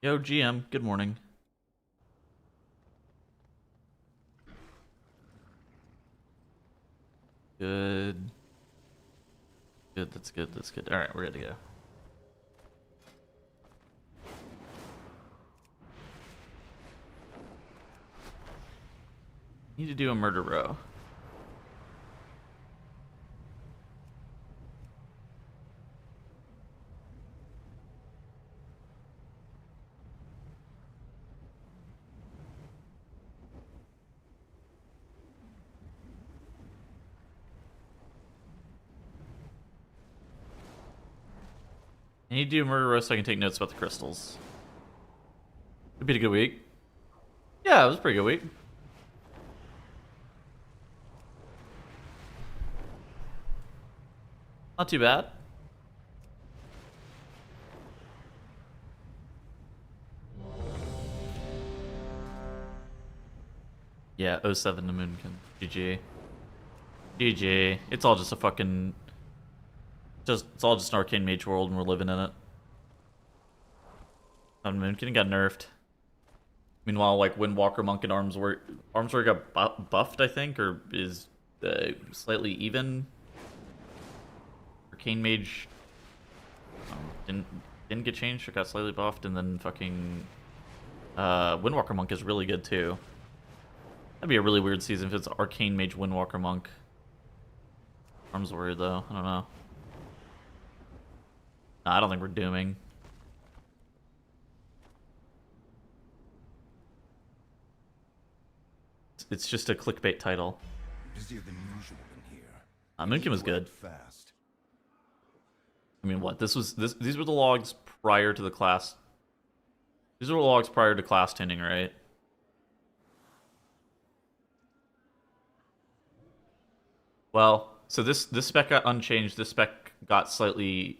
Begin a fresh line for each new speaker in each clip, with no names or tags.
Yo, GM, good morning. Good. Good, that's good, that's good. Alright, we're good to go. Need to do a murder row. I need to do a murder row so I can take notes about the crystals. It'd be a good week. Yeah, it was a pretty good week. Not too bad. Yeah, '07 to Moonkin. GG. GG. It's all just a fucking... it's all just an arcane mage world and we're living in it. On Moonkin got nerfed. Meanwhile, like, Windwalker Monk and Armsword got buffed, I think, or is slightly even. Arcane Mage didn't get changed, or got slightly buffed, and then fucking Windwalker Monk is really good too. That'd be a really weird season if it's Arcane Mage Windwalker Monk. Armsword though, I don't know. Nah, I don't think we're dooming. It's just a clickbait title.
Busier than usual in here.
Moonkin was good.
Fast.
I mean, what? These were the logs prior to the class. These were the logs prior to class tinning, right? Well, so this spec got unchanged. This spec got slightly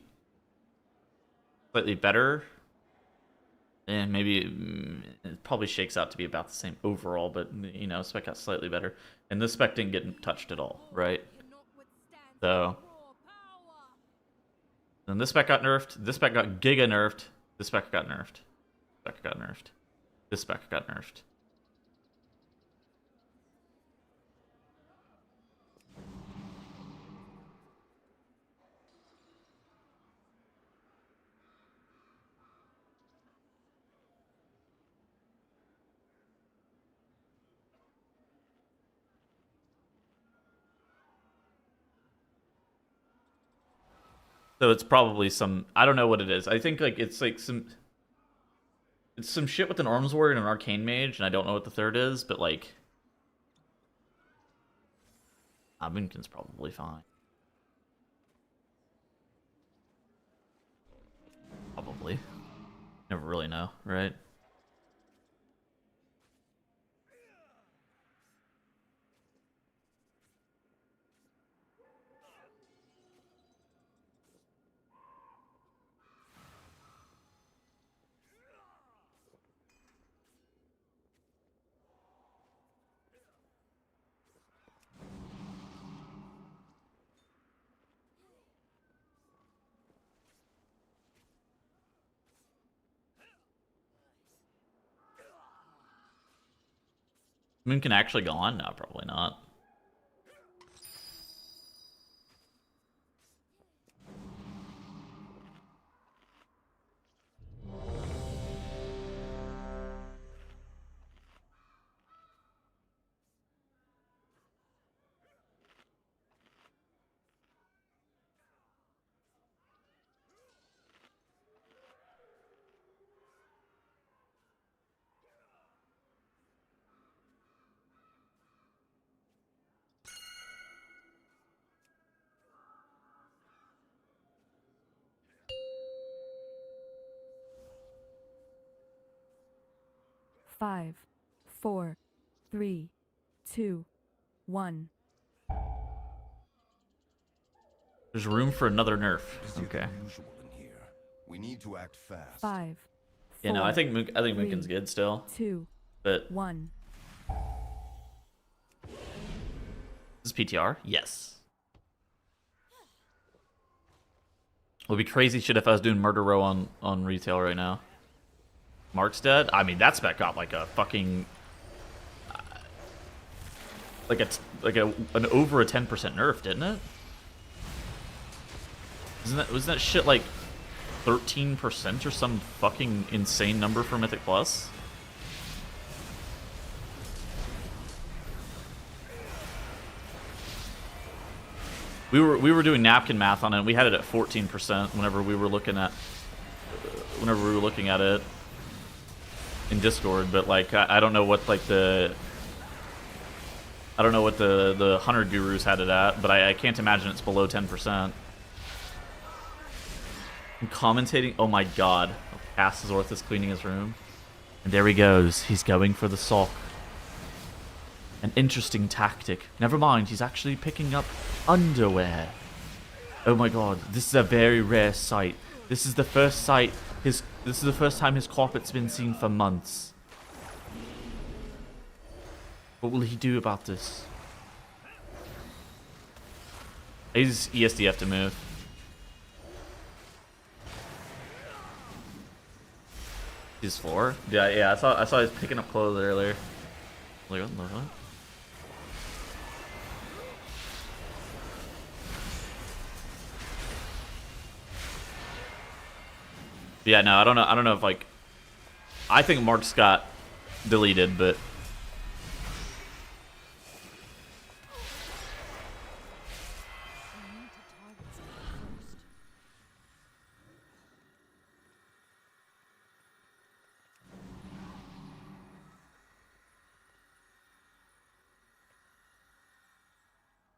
better. And maybe it probably shakes out to be about the same overall, but you know, spec got slightly better. And this spec didn't get touched at all, right? So then this spec got nerfed, this spec got giga nerfed, this spec got nerfed. This spec got nerfed. This spec got nerfed. So it's probably some, I don't know what it is. I think like it's some shit with an arms warrior and an arcane mage, and I don't know what the third is, but like Moonkin's probably fine. Probably. Never really know, right? Moonkin actually go on? No, probably not.
Five, four, three, two, one.
There's room for another nerf.
Busier
Okay.
than usual in here. We need to act fast.
Five.
Yeah, no, I think
three,
Moonkin's good still,
Two,
but
one.
this is PTR. Yes. It would be crazy shit if I was doing murder row on retail right now. Mark's dead. I mean, that spec got like a fucking an over a 10% nerf, didn't it? Wasn't that shit like 13% or some fucking insane number for Mythic Plus? We were doing napkin math on it. And we had it at 14% whenever we were looking at it in Discord. But like, I don't know what like the 100 gurus had it at, but I can't imagine it's below 10%. I'm commentating. Oh my god, Cass is cleaning his room, and there he goes. He's going for the sock. An interesting tactic. Never mind, he's actually picking up underwear. Oh my god, this is a very rare sight. This is the first time his carpet's been seen for months. What will he do about this? He's ESDF to move. He's 4? Yeah, I saw he was picking up clothes earlier. Like, what the fuck? Yeah, no, I don't know if like I think Mark's got deleted, but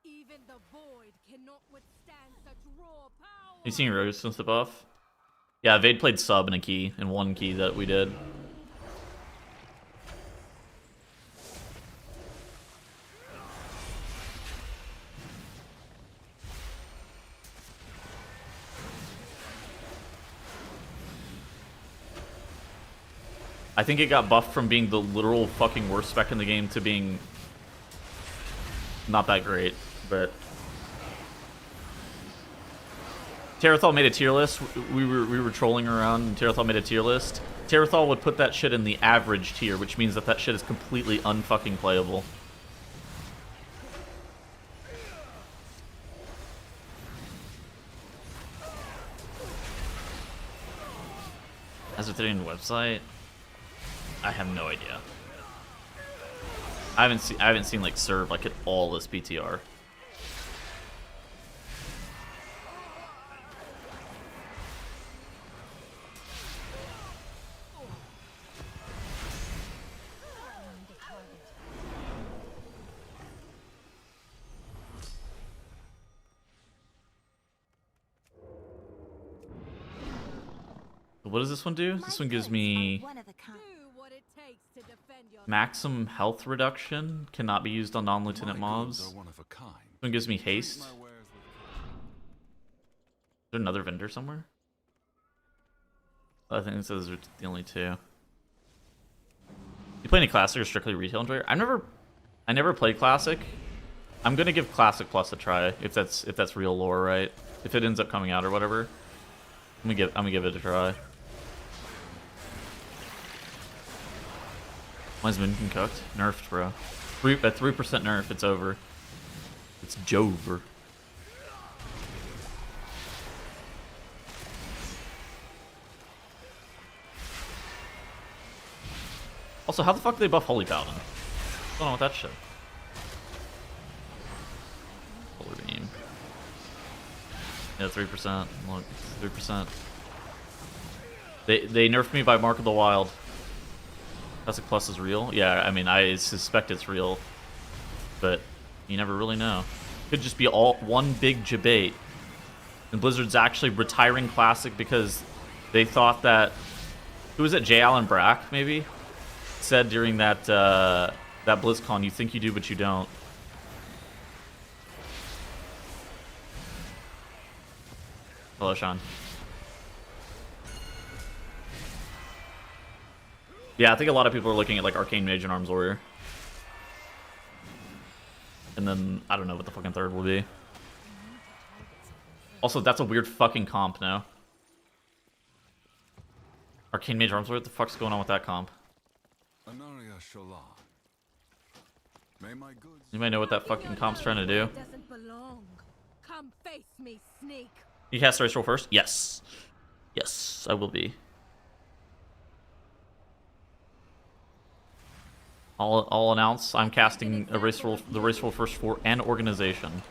Even the void cannot withstand such raw power.
you seen Rose since the buff? Yeah, Vade played sub in a key, in one key that we did. I think it got buffed from being the literal fucking worst spec in the game to being not that great, but Terathal made a tier list. We were trolling around, and Terathal made a tier list. Terathal would put that shit in the average tier, which means that shit is completely unfucking playable. As a website, I have no idea. I haven't seen like serve like at all this PTR. What does this one do? This one gives me
Do what it takes to defend your
maximum health reduction. Cannot be used on non-lieutenant mobs. This one gives me haste. Is there another vendor somewhere? I think those are the only two. You play any classic or strictly retail enjoyer? I never played classic. I'm gonna give classic plus a try if that's real lore, right? If it ends up coming out or whatever. I'm gonna give it a try. Why is Moonkin cooked? Nerfed, bro. At 3% nerf, it's over. It's Jover. Also, how the fuck do they buff Holy Paladin? What's going on with that shit? Polar Beam. Yeah, 3%. Look, 3%. They nerfed me by Mark of the Wild. Classic Plus is real? Yeah, I mean, I suspect it's real. But you never really know. Could just be all one big debate. And Blizzard's actually retiring Classic because they thought that... Who was it? J. Allen Brack, maybe? Said during that that BlizzCon, you think you do, but you don't. Hello, Sean. Yeah, I think a lot of people are looking at like Arcane Mage and Arms Warrior. And then, I don't know what the fucking third will be. Also, that's a weird fucking comp now. Arcane Mage Arms, what the fuck's going on with that comp?
Anaria Shola. May my goods.
Anybody know what that fucking comp's trying to do?
Doesn't belong. Come face me, sneak.
You cast the race roll first? Yes. Yes, I will be. I'll announce I'm casting a race roll, the race roll first for an organization.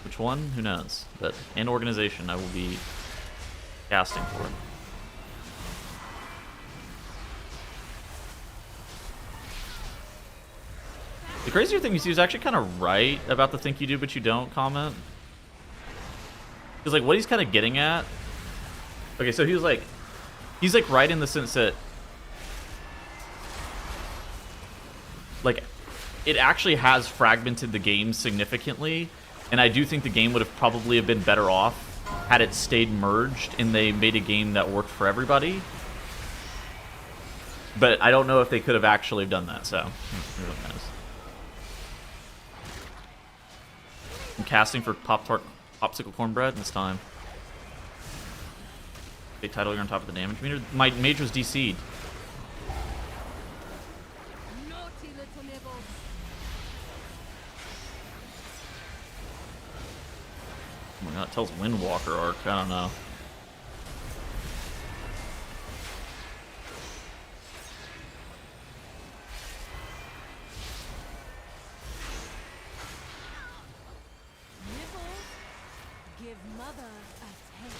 Which one? Who knows? But an organization I will be casting for. The crazier thing is he was actually kind of right about the think you do but you don't comment. Because like what he's kind of getting at. Okay, so he's like right in the sense that like it actually has fragmented the game significantly, and I do think the game would have probably have been better off had it stayed merged and they made a game that worked for everybody. But I don't know if they could have actually done that, so who knows. I'm casting for Popsicle Cornbread this time. Big title, you're on top of the damage meter. My mage was DC'd.
Naughty little nibbles.
Oh my god, it tells Windwalker arc. I don't know.
Nibbles. Give mother a taste.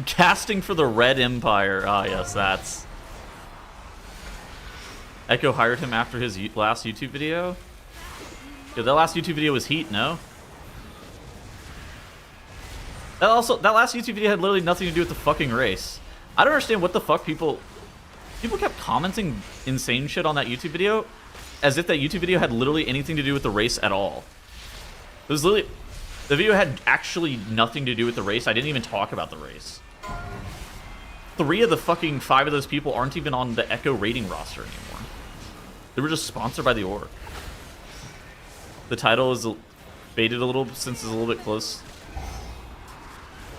Casting for the Red Empire. Ah, yes, that's... Echo hired him after his last YouTube video? Yeah, that last YouTube video was heat, no? That last YouTube video had literally nothing to do with the fucking race. I don't understand what the fuck people kept commenting insane shit on that YouTube video as if that YouTube video had literally anything to do with the race at all. It was literally... The video had actually nothing to do with the race. I didn't even talk about the race. 3 of the fucking 5 of those people aren't even on the Echo rating roster anymore. They were just sponsored by the org. The title is baited a little since it's a little bit close.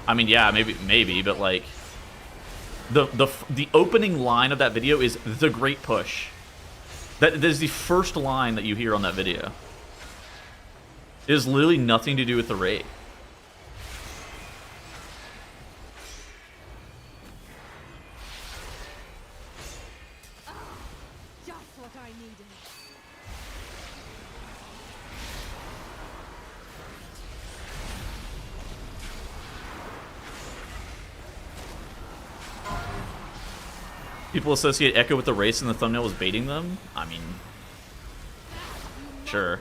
I mean, yeah, maybe, but like the opening line of that video is the Great Push. That is the first line that you hear on that video. It has literally nothing to do with the raid.
Just what I needed.
People associate Echo with the race and the thumbnail was baiting them? I mean, sure.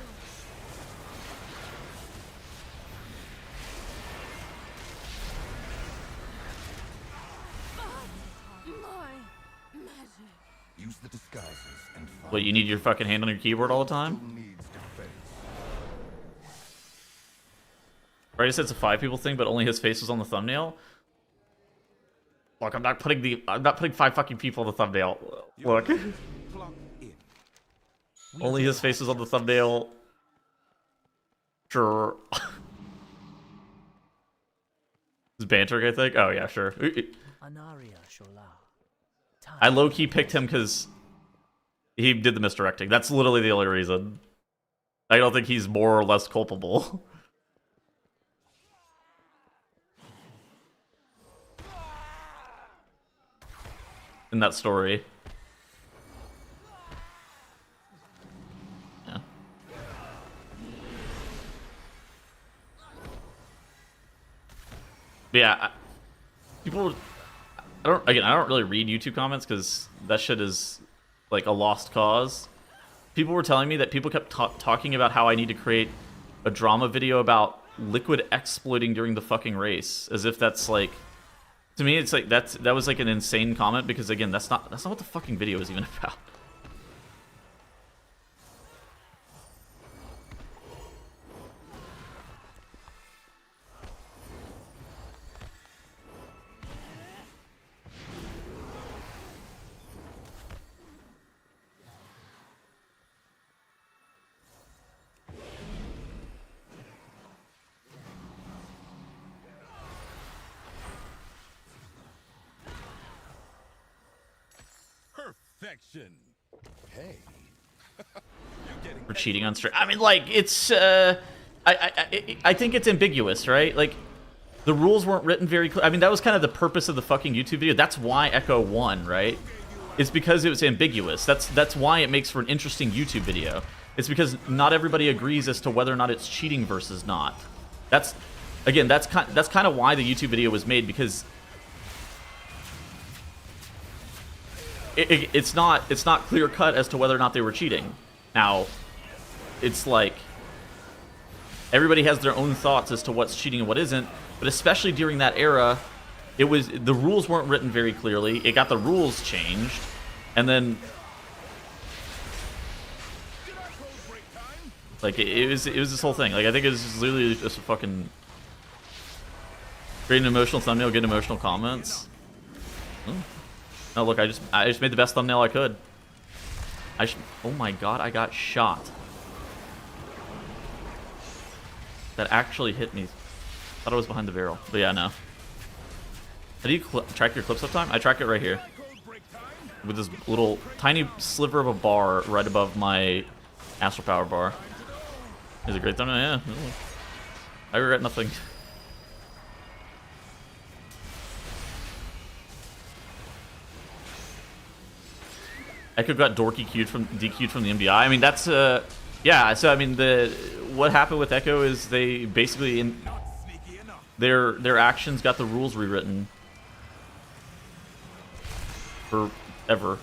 My magic.
Use the disguises and find
What, you need your fucking hand on your keyboard all the time?
who needs defense.
Right, said it's a 5 people thing, but only his face was on the thumbnail. Look, I'm not putting 5 fucking people on the thumbnail. Look.
Plug in.
Only his face was on the thumbnail. Sure. It's bantering, I think. Oh yeah, sure.
Anaria Shola.
I low-key picked him because he did the misdirecting. That's literally the only reason. I don't think he's more or less culpable. In that story. Yeah. But yeah, people... I don't really read YouTube comments because that shit is like a lost cause. People were telling me that people kept talking about how I need to create a drama video about Liquid exploiting during the fucking race, as if that's like... To me, it's like that was like an insane comment because again, that's not what the fucking video is even about.
perfection. Hey.
For cheating on stream. I mean, like, it's, I think it's ambiguous, right? Like, the rules weren't written very clear. I mean, that was kind of the purpose of the fucking YouTube video. That's why Echo won, right? It's because it was ambiguous. That's why it makes for an interesting YouTube video. It's because not everybody agrees as to whether or not it's cheating versus not. That's kind of why the YouTube video was made, because it's not clear cut as to whether or not they were cheating. Now, it's like everybody has their own thoughts as to what's cheating and what isn't, but especially during that era, the rules weren't written very clearly. It got the rules changed, and then like it was this whole thing. Like, I think it was just literally just a fucking create an emotional thumbnail, get emotional comments. Oh, look, I just made the best thumbnail I could. Oh my god, I got shot. That actually hit me. Thought it was behind the barrel, but yeah, no. How do you track your clips uptime? I track it right here with this little tiny sliver of a bar right above my Astral Power bar. Is it great thumbnail? Yeah. I regret nothing. Echo got DQ'd from the MDI. I mean, that's yeah. So I mean, what happened with Echo is they basically their actions got the rules rewritten forever.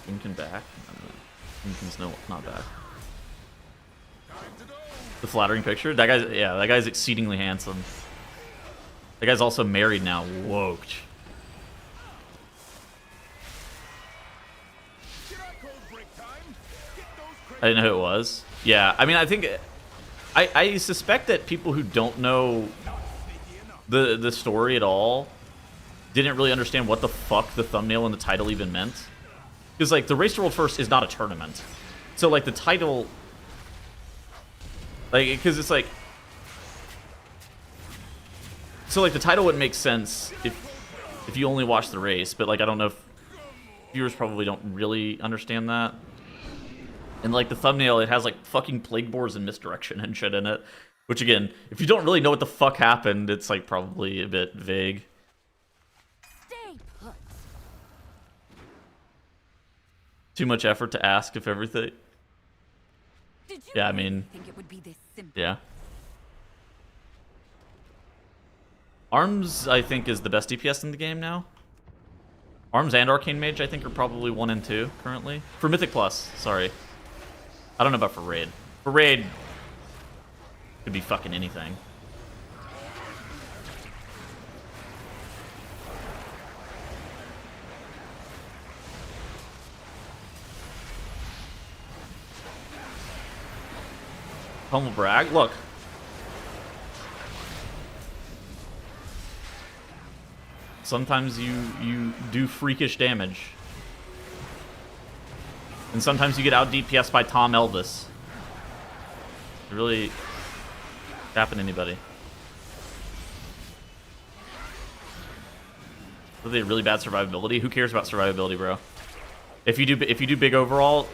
Moonkin back? Moonkin's not back. The flattering picture? That guy's exceedingly handsome. That guy's also married now. Whoa. I didn't know who it was. Yeah, I mean, I think I suspect that people who don't know the story at all didn't really understand what the fuck the thumbnail and the title even meant. Because, like, the Race to World First is not a tournament. So, like, the title... Like, because it's like... So, like, the title would make sense if you only watch the race. But, like, I don't know if... Viewers probably don't really understand that. And, like, the thumbnail, it has, like, fucking plague boars and misdirection and shit in it. Which, again, if you don't really know what the fuck happened, it's, like, probably a bit vague. Too much effort to ask if everything... Yeah, I mean...
Think it would be this simple?
Yeah. Arms, I think, is the best DPS in the game now. Arms and Arcane Mage, I think, are probably 1 and 2 currently. For Mythic Plus, sorry. I don't know about for Raid. For Raid, could be fucking anything. Humble brag. Look. Sometimes you do freakish damage. And sometimes you get out DPS by Tom Elvis. It really happen to anybody. Are they really bad survivability? Who cares about survivability, bro? If you do big overall,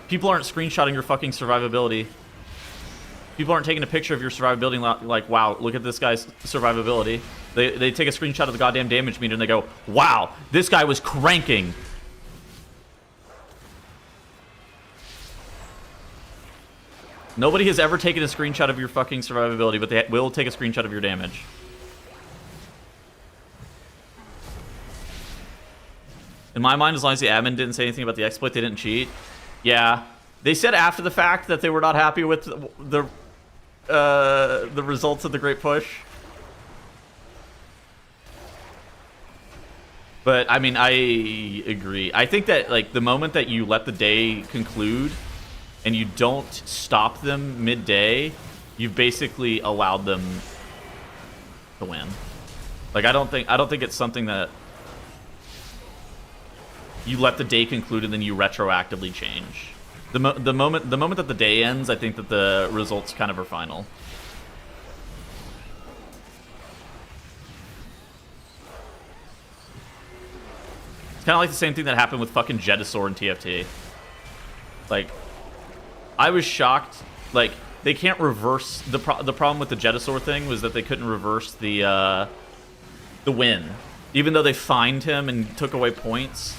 people aren't screenshotting your fucking survivability. People aren't taking a picture of your survivability like, wow, look at this guy's survivability. They take a screenshot of the goddamn damage meter and they go, wow, this guy was cranking. Nobody has ever taken a screenshot of your fucking survivability, but they will take a screenshot of your damage. In my mind, as long as the admin didn't say anything about the exploit, they didn't cheat. Yeah. They said after the fact that they were not happy with the results of the Great Push. But, I mean, I agree. I think that, like, the moment that you let the day conclude and you don't stop them midday, you've basically allowed them to win. Like, I don't think it's something that you let the day conclude and then you retroactively change. The moment that the day ends, I think that the results kind of are final. It's kind of like the same thing that happened with fucking Jetasaur and TFT. Like, I was shocked. Like, they can't reverse the problem with the Jetasaur thing was that they couldn't reverse the win, even though they fined him and took away points.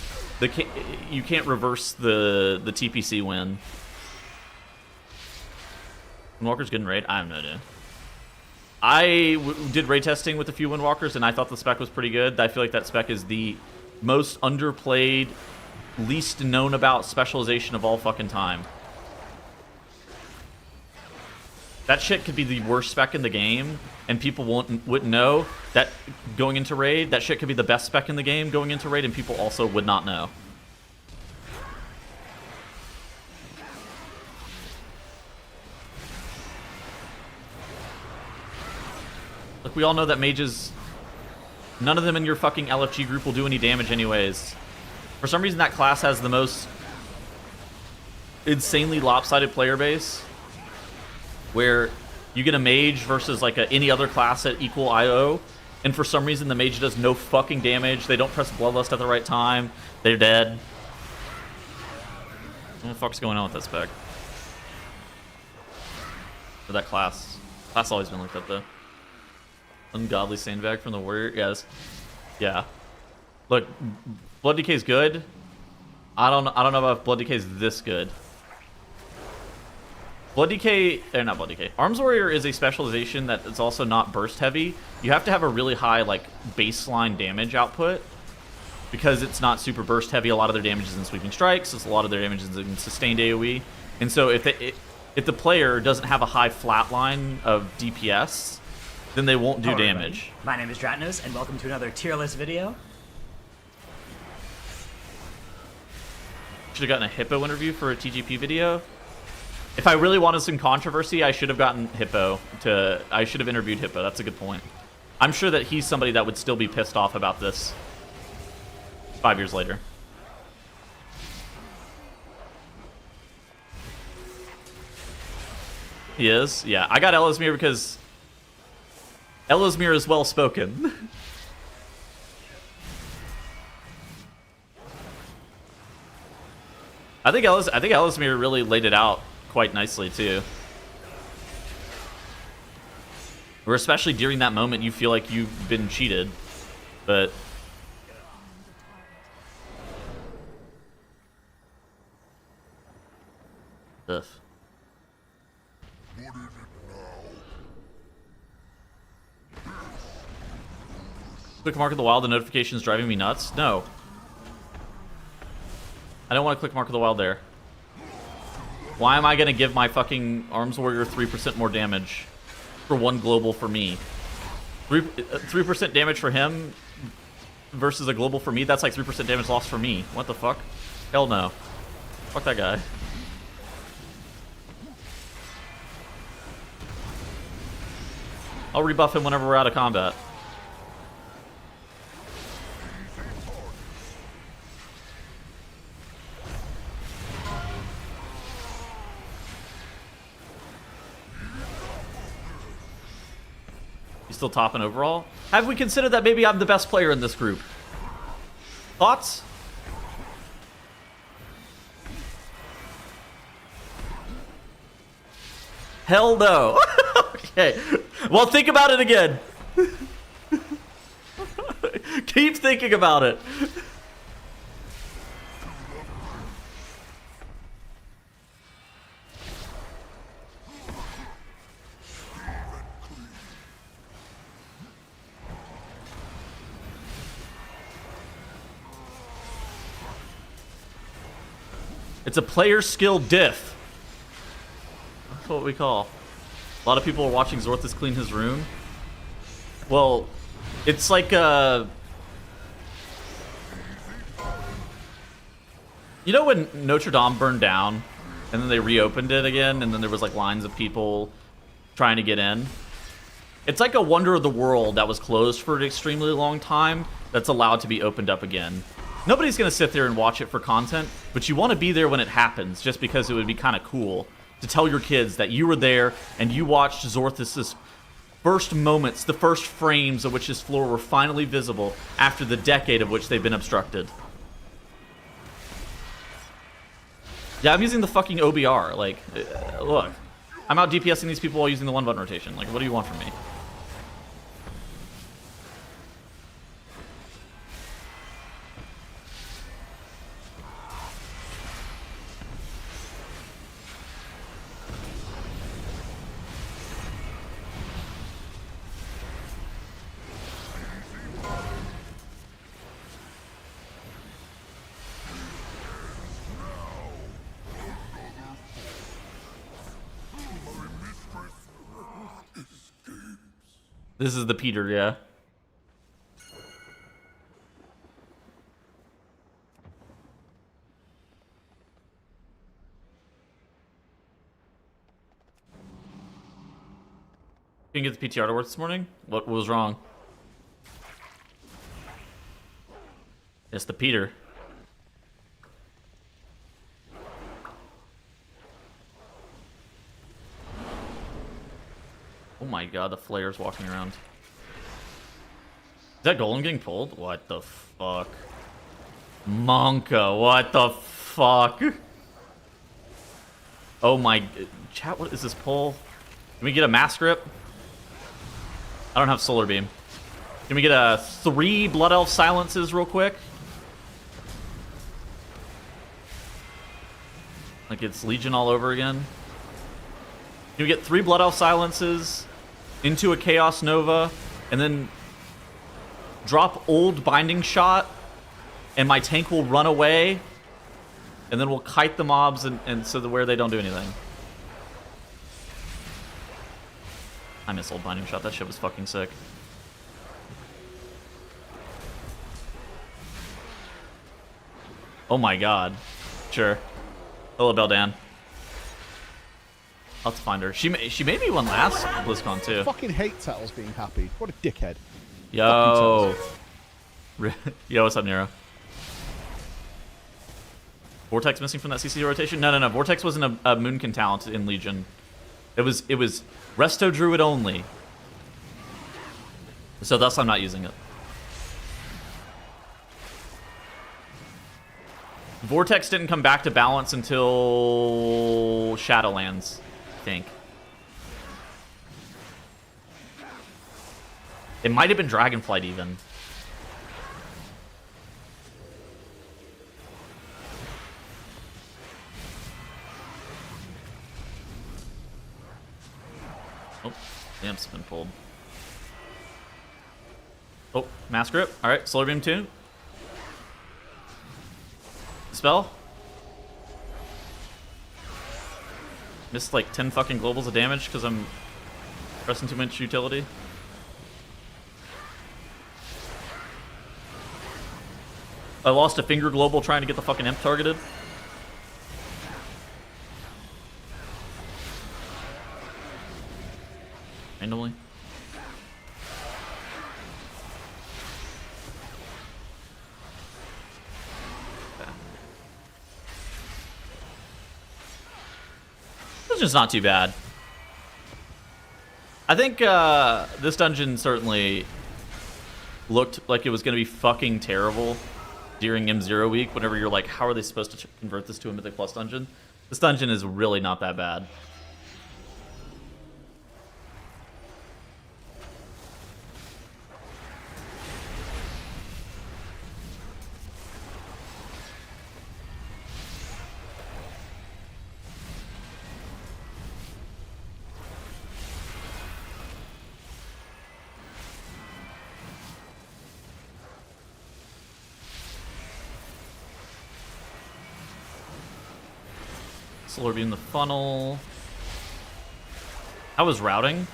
You can't reverse the TPC win. Windwalker's good in raid? I have no idea. I did raid testing with a few Windwalkers, and I thought the spec was pretty good. I feel like that spec is the most underplayed, least known about specialization of all fucking time. That shit could be the worst spec in the game, and people wouldn't know that going into raid. That shit could be the best spec in the game going into raid, and people also would not know. Look, we all know that mages, none of them in your fucking LFG group will do any damage anyways. For some reason, that class has the most insanely lopsided player base, where you get a mage versus like any other class at equal IO, and for some reason the mage does no fucking damage. They don't press Bloodlust at the right time. They're dead. What the fuck's going on with that spec? For that class. Class always been like that though. Ungodly sandbag from the warrior. Yes. Yeah. Look, Blood Decay's good. I don't know about if Blood Decay's this good. Blood Decay, not Blood Decay. Arms Warrior is a specialization that is also not burst heavy. You have to have a really high like baseline damage output because it's not super burst heavy. A lot of their damage is in sweeping strikes. A lot of their damage is in sustained AoE. And so if the player doesn't have a high flat line of DPS, then they won't do
Hello,
damage.
everybody. My name is Dratnos, and welcome to another tier list video.
Should have gotten a Hippo interview for a TGP video. If I really wanted some controversy, I should have gotten Hippo to... I should have interviewed Hippo. That's a good point. I'm sure that he's somebody that would still be pissed off about this 5 years later. He is? Yeah. I got Ellesmere because Ellesmere is well spoken. I think Ellesmere really laid it out quite nicely too. Or especially during that moment you feel like you've been cheated. But ugh. Click Mark of the Wild, the notification is driving me nuts? No. I don't want to click Mark of the Wild there. Why am I going to give my fucking Arms Warrior 3% more damage for one global for me? 3% damage for him versus a global for me? That's like 3% damage lost for me. What the fuck? Hell no. Fuck that guy. I'll rebuff him whenever we're out of combat. He's still topping overall. Have we considered that maybe I'm the best player in this group? Thoughts? Hell no. Okay. Well, think about it again. Keep thinking about it. It's a player skill diff. That's what we call. A lot of people are watching Zorthus clean his room. Well, it's like you know when Notre Dame burned down and then they reopened it again and then there was like lines of people trying to get in? It's like a wonder of the world that was closed for an extremely long time that's allowed to be opened up again. Nobody's going to sit there and watch it for content, but you want to be there when it happens, just because it would be kind of cool to tell your kids that you were there and you watched Zorthus' first moments, the first frames of which his floor were finally visible after the decade of which they've been obstructed. Yeah, I'm using the fucking OBR. Like, look. I'm out DPSing these people while using the 1-button rotation. Like, what do you want from me? This is the Peter, yeah. You didn't get the PTR to work this morning? What was wrong? It's the Peter. Oh my god, the flare's walking around. Is that golem getting pulled? What the fuck? Monka, what the fuck? Oh my... Chat, what is this pull? Can we get a mass grip? I don't have solar beam. Can we get 3 Blood Elf silences real quick? Like it's Legion all over again. Can we get 3 Blood Elf silences into a Chaos Nova, and then drop old Binding Shot, and my tank will run away, and then we'll kite the mobs and so where they don't do anything. I miss old Binding Shot. That shit was fucking sick. Oh my god. Sure. Hello, Beldan. I'll have to find her. She made me one last BlizzCon too.
I fucking hate Tattles being happy. What a dickhead.
Yo. Yo, what's up, Nero? Vortex missing from that CC rotation? No. Vortex wasn't a Moonkin talent in Legion. It was Resto Druid only. So thus I'm not using it. Vortex didn't come back to balance until Shadowlands, I think. It might have been Dragonflight even. Oh, Amp's been pulled. Oh, Mass Grip. Alright, Solar Beam 2. Spell. Missed like 10 fucking globals of damage because I'm pressing too much utility. I lost a finger global trying to get the fucking imp targeted. Randomly. Dungeon's not too bad. I think this dungeon certainly looked like it was going to be fucking terrible during M0 week, whenever you're like, how are they supposed to convert this to a Mythic Plus dungeon? This dungeon is really not that bad. Solar Beam the funnel. How was routing?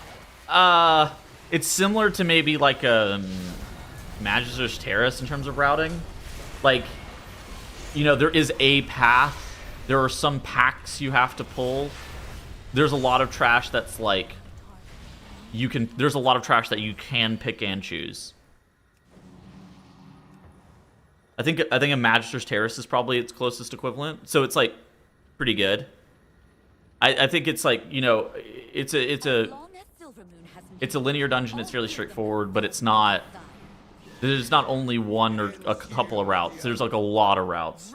It's similar to maybe like a Magister's Terrace in terms of routing. Like, you know, there is a path. There are some packs you have to pull. There's a lot of trash that's like, there's a lot of trash that you can pick and choose. I think a Magister's Terrace is probably its closest equivalent. So it's like pretty good. I think it's like, you know, it's a linear dungeon. It's fairly straightforward, but it's not. There's not only one or a couple of routes. There's like a lot of routes.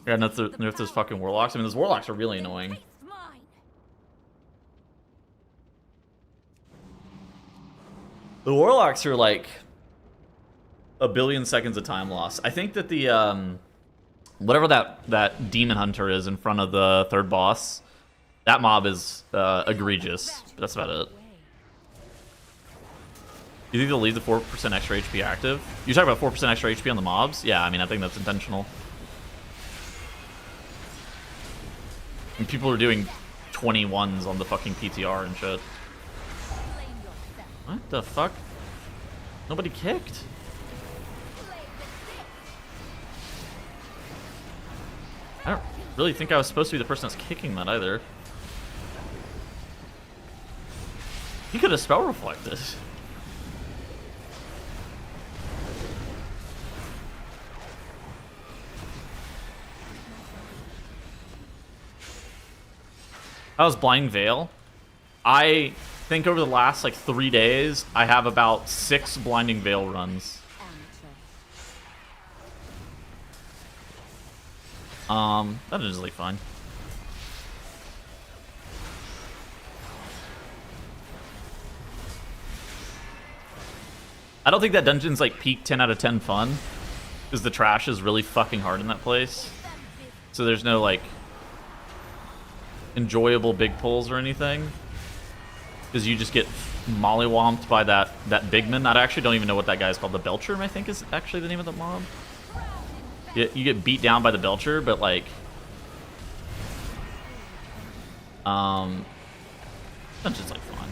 Yeah, and if those fucking warlocks. I mean, those warlocks are really annoying. The warlocks are like a billion seconds of time loss. I think that the whatever that demon hunter is in front of the third boss, that mob is egregious. But that's about it. You think they'll leave the 4% extra HP active? You talk about 4% extra HP on the mobs? Yeah, I mean, I think that's intentional. And people are doing 21s on the fucking PTR and shit. What the fuck? Nobody kicked? I don't really think I was supposed to be the person that's kicking that either. He could have spell reflected. How's Blind Veil? I think over the last like 3 days, I have about 6 Blinding Veil runs. That is like fun. I don't think that dungeon's like peak 10 out of 10 fun, because the trash is really fucking hard in that place. So there's no like enjoyable big pulls or anything, because you just get mollywomped by that bigman. I actually don't even know what that guy's called. The Belcher, I think, is actually the name of the mob. You get beat down by the Belcher, but like that's just like fun.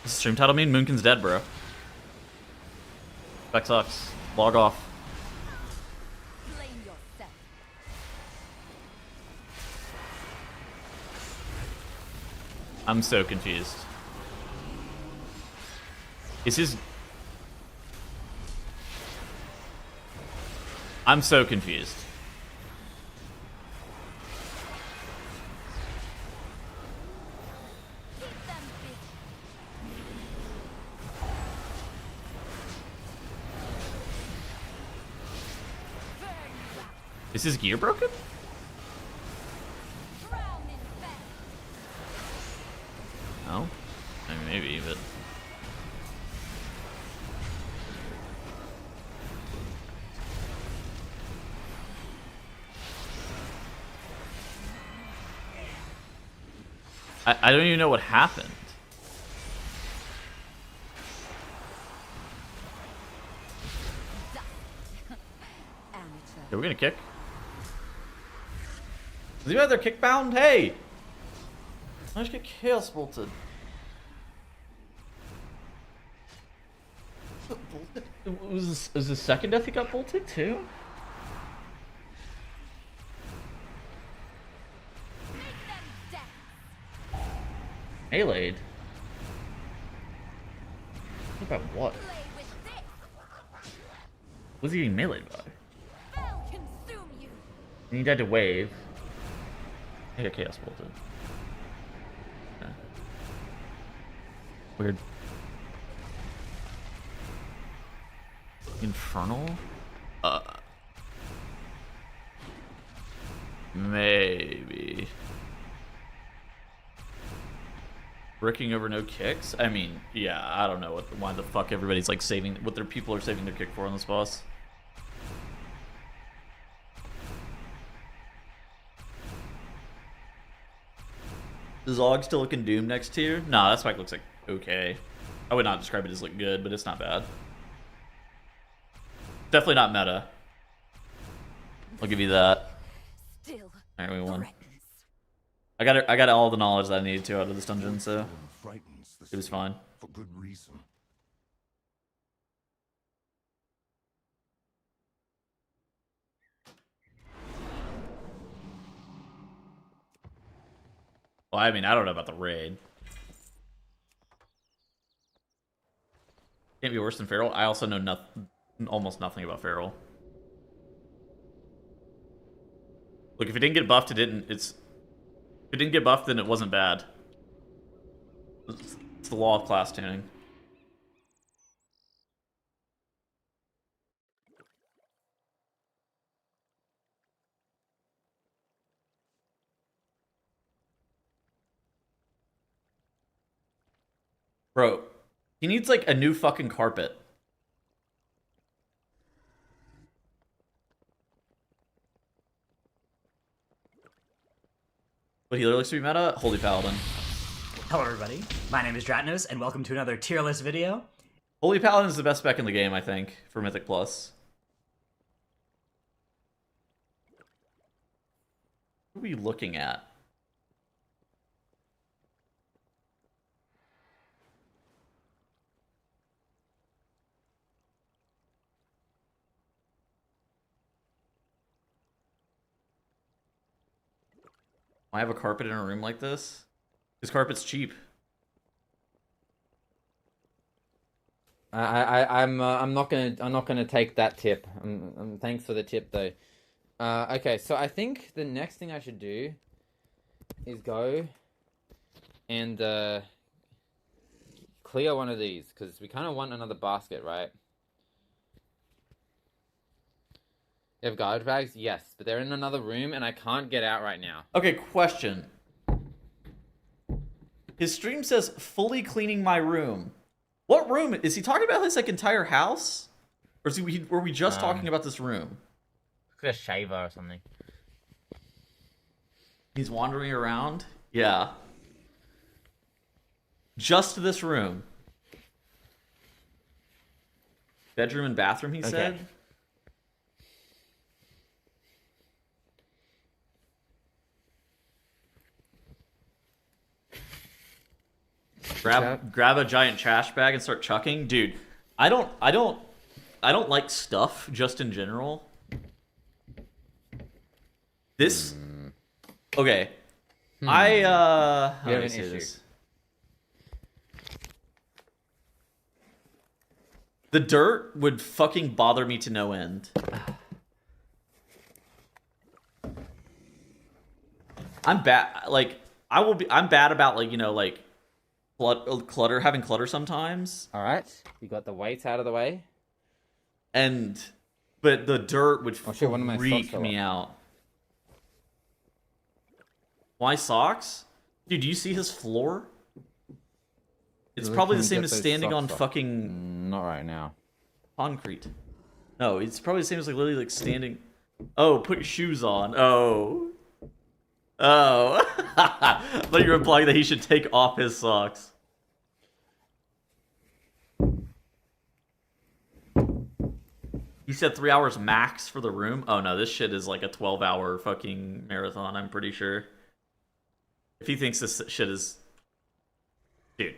Does the stream title mean Moonkin's dead, bro? That sucks. Log off. I'm so confused. Is his... I'm so confused. Is his gear broken? No? I mean, maybe, but... I don't even know what happened. Okay, we're gonna kick. Is he out there kick bound? Hey! I just get chaos bolted. Was the second death he got bolted too? Meleeed? About what? What was he getting meleeed by? And he died to wave. I got chaos bolted. Okay. Weird. Infernal? Maybe. Bricking over no kicks? I mean, yeah, I don't know why the fuck everybody's like saving, what their people are saving their kick for on this boss. Does Og still look in Doom next tier? Nah, that spike looks like okay. I would not describe it as look good, but it's not bad. Definitely not meta. I'll give you that. Alright, we won. I got all the knowledge that I needed to out of this dungeon, so it was fine.
For good reason.
Well, I mean, I don't know about the raid. Can't be worse than Feral. I also know almost nothing about Feral. Look, if it didn't get buffed, if it didn't get buffed, then it wasn't bad. It's the law of class tuning. Bro, he needs like a new fucking carpet. But healer looks to be meta? Holy Paladin.
Hello everybody, my name is Dratnos, and welcome to another tier list video.
Holy Paladin is the best spec in the game, I think, for Mythic Plus. What are we looking at? I have a carpet in a room like this? This carpet's cheap.
I'm not gonna take that tip. Thanks for the tip though. Okay, so I think the next thing I should do is go and clear one of these because we kind of want another basket, right? You have garbage bags? Yes, but they're in another room and I can't get out right now.
Okay, question. His stream says fully cleaning my room. What room? Is he talking about his like entire house? Or were we just talking about this room?
A shaver or something.
He's wandering around? Yeah. Just this room. Bedroom and bathroom, he said? Grab a giant trash bag and start chucking? Dude, I don't like stuff just in general. This okay. How do I say this? The dirt would fucking bother me to no end. I'm bad I'm bad about like, you know, like having clutter sometimes.
All right, you got the weights out of the way.
But the dirt would
one of my
freak me out. Why socks? Dude, do you see his floor? It's probably the same as standing on fucking...
Not right now.
Concrete. No, it's probably the same as like literally like standing... Oh, put your shoes on. Oh. I thought you were implying that he should take off his socks. You said 3 hours max for the room? Oh no, this shit is like a 12-hour fucking marathon, I'm pretty sure. If he thinks this shit is... Dude.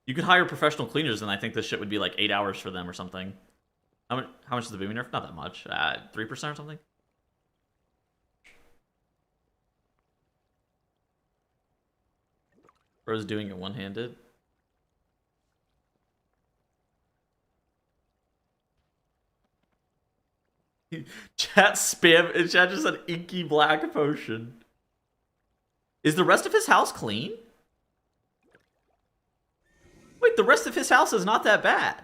You could hire professional cleaners and I think this shit would be like 8 hours for them or something. How much is the booming nerf? Not that much. 3% or something? Bro's doing it one-handed. Chat just said inky black potion. Is the rest of his house clean? Wait, the rest of his house is not that bad.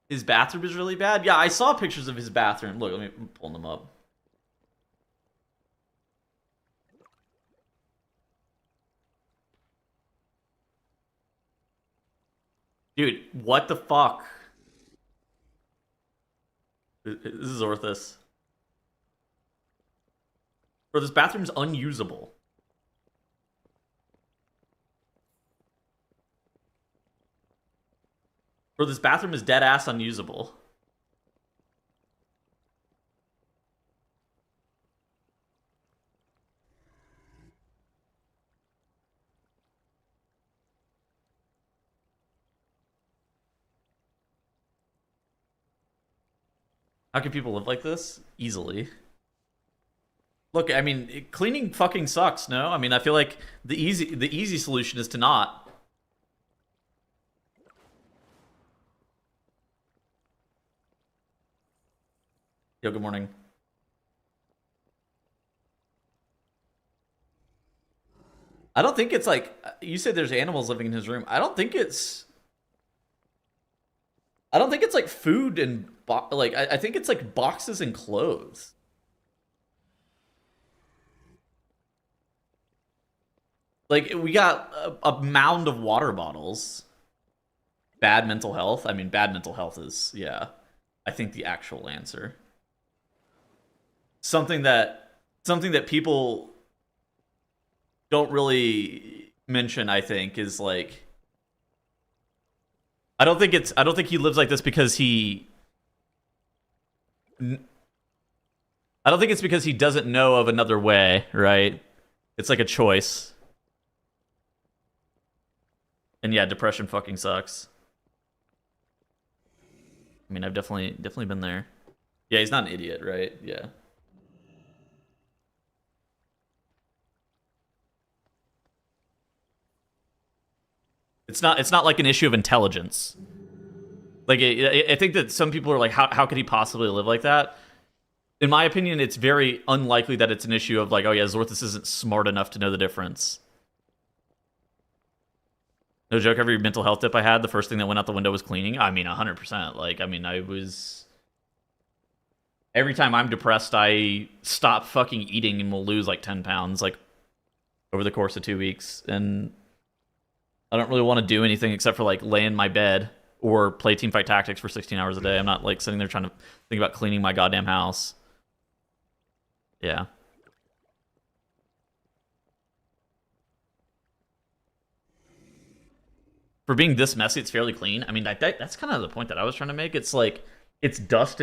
His bathroom is really bad? Yeah, I saw pictures of his bathroom. Look, let me pull them up. Dude, what the fuck? This is Orthus. Bro, this bathroom's unusable. Bro, this bathroom is dead ass unusable. How can people live like this? Easily. Look, I mean, cleaning fucking sucks, no? I mean, I feel like the easy solution is to not. Yo, good morning. I don't think it's like, you said there's animals living in his room. I don't think it's like food and like I think it's like boxes and clothes. Like we got a mound of water bottles. Bad mental health. I mean, bad mental health is, yeah, I think the actual answer. Something that people don't really mention, I think, is like, I don't think he lives like this because I don't think it's because he doesn't know of another way, right? It's like a choice. And yeah, depression fucking sucks. I mean, I've definitely been there. Yeah, he's not an idiot, right? Yeah. It's not like an issue of intelligence. Like, I think that some people are like, how could he possibly live like that? In my opinion, it's very unlikely that it's an issue of like, oh yeah, Zorthus isn't smart enough to know the difference. No joke, every mental health dip I had, the first thing that went out the window was cleaning. I mean, 100%. Like, I mean, every time I'm depressed, I stop fucking eating and will lose like 10 pounds, like, over the course of 2 weeks. And I don't really want to do anything except for like lay in my bed or play Teamfight Tactics for 16 hours a day. I'm not like sitting there trying to think about cleaning my goddamn house. Yeah. For being this messy, it's fairly clean. I mean, that's kind of the point that I was trying to make. It's like, it's dust,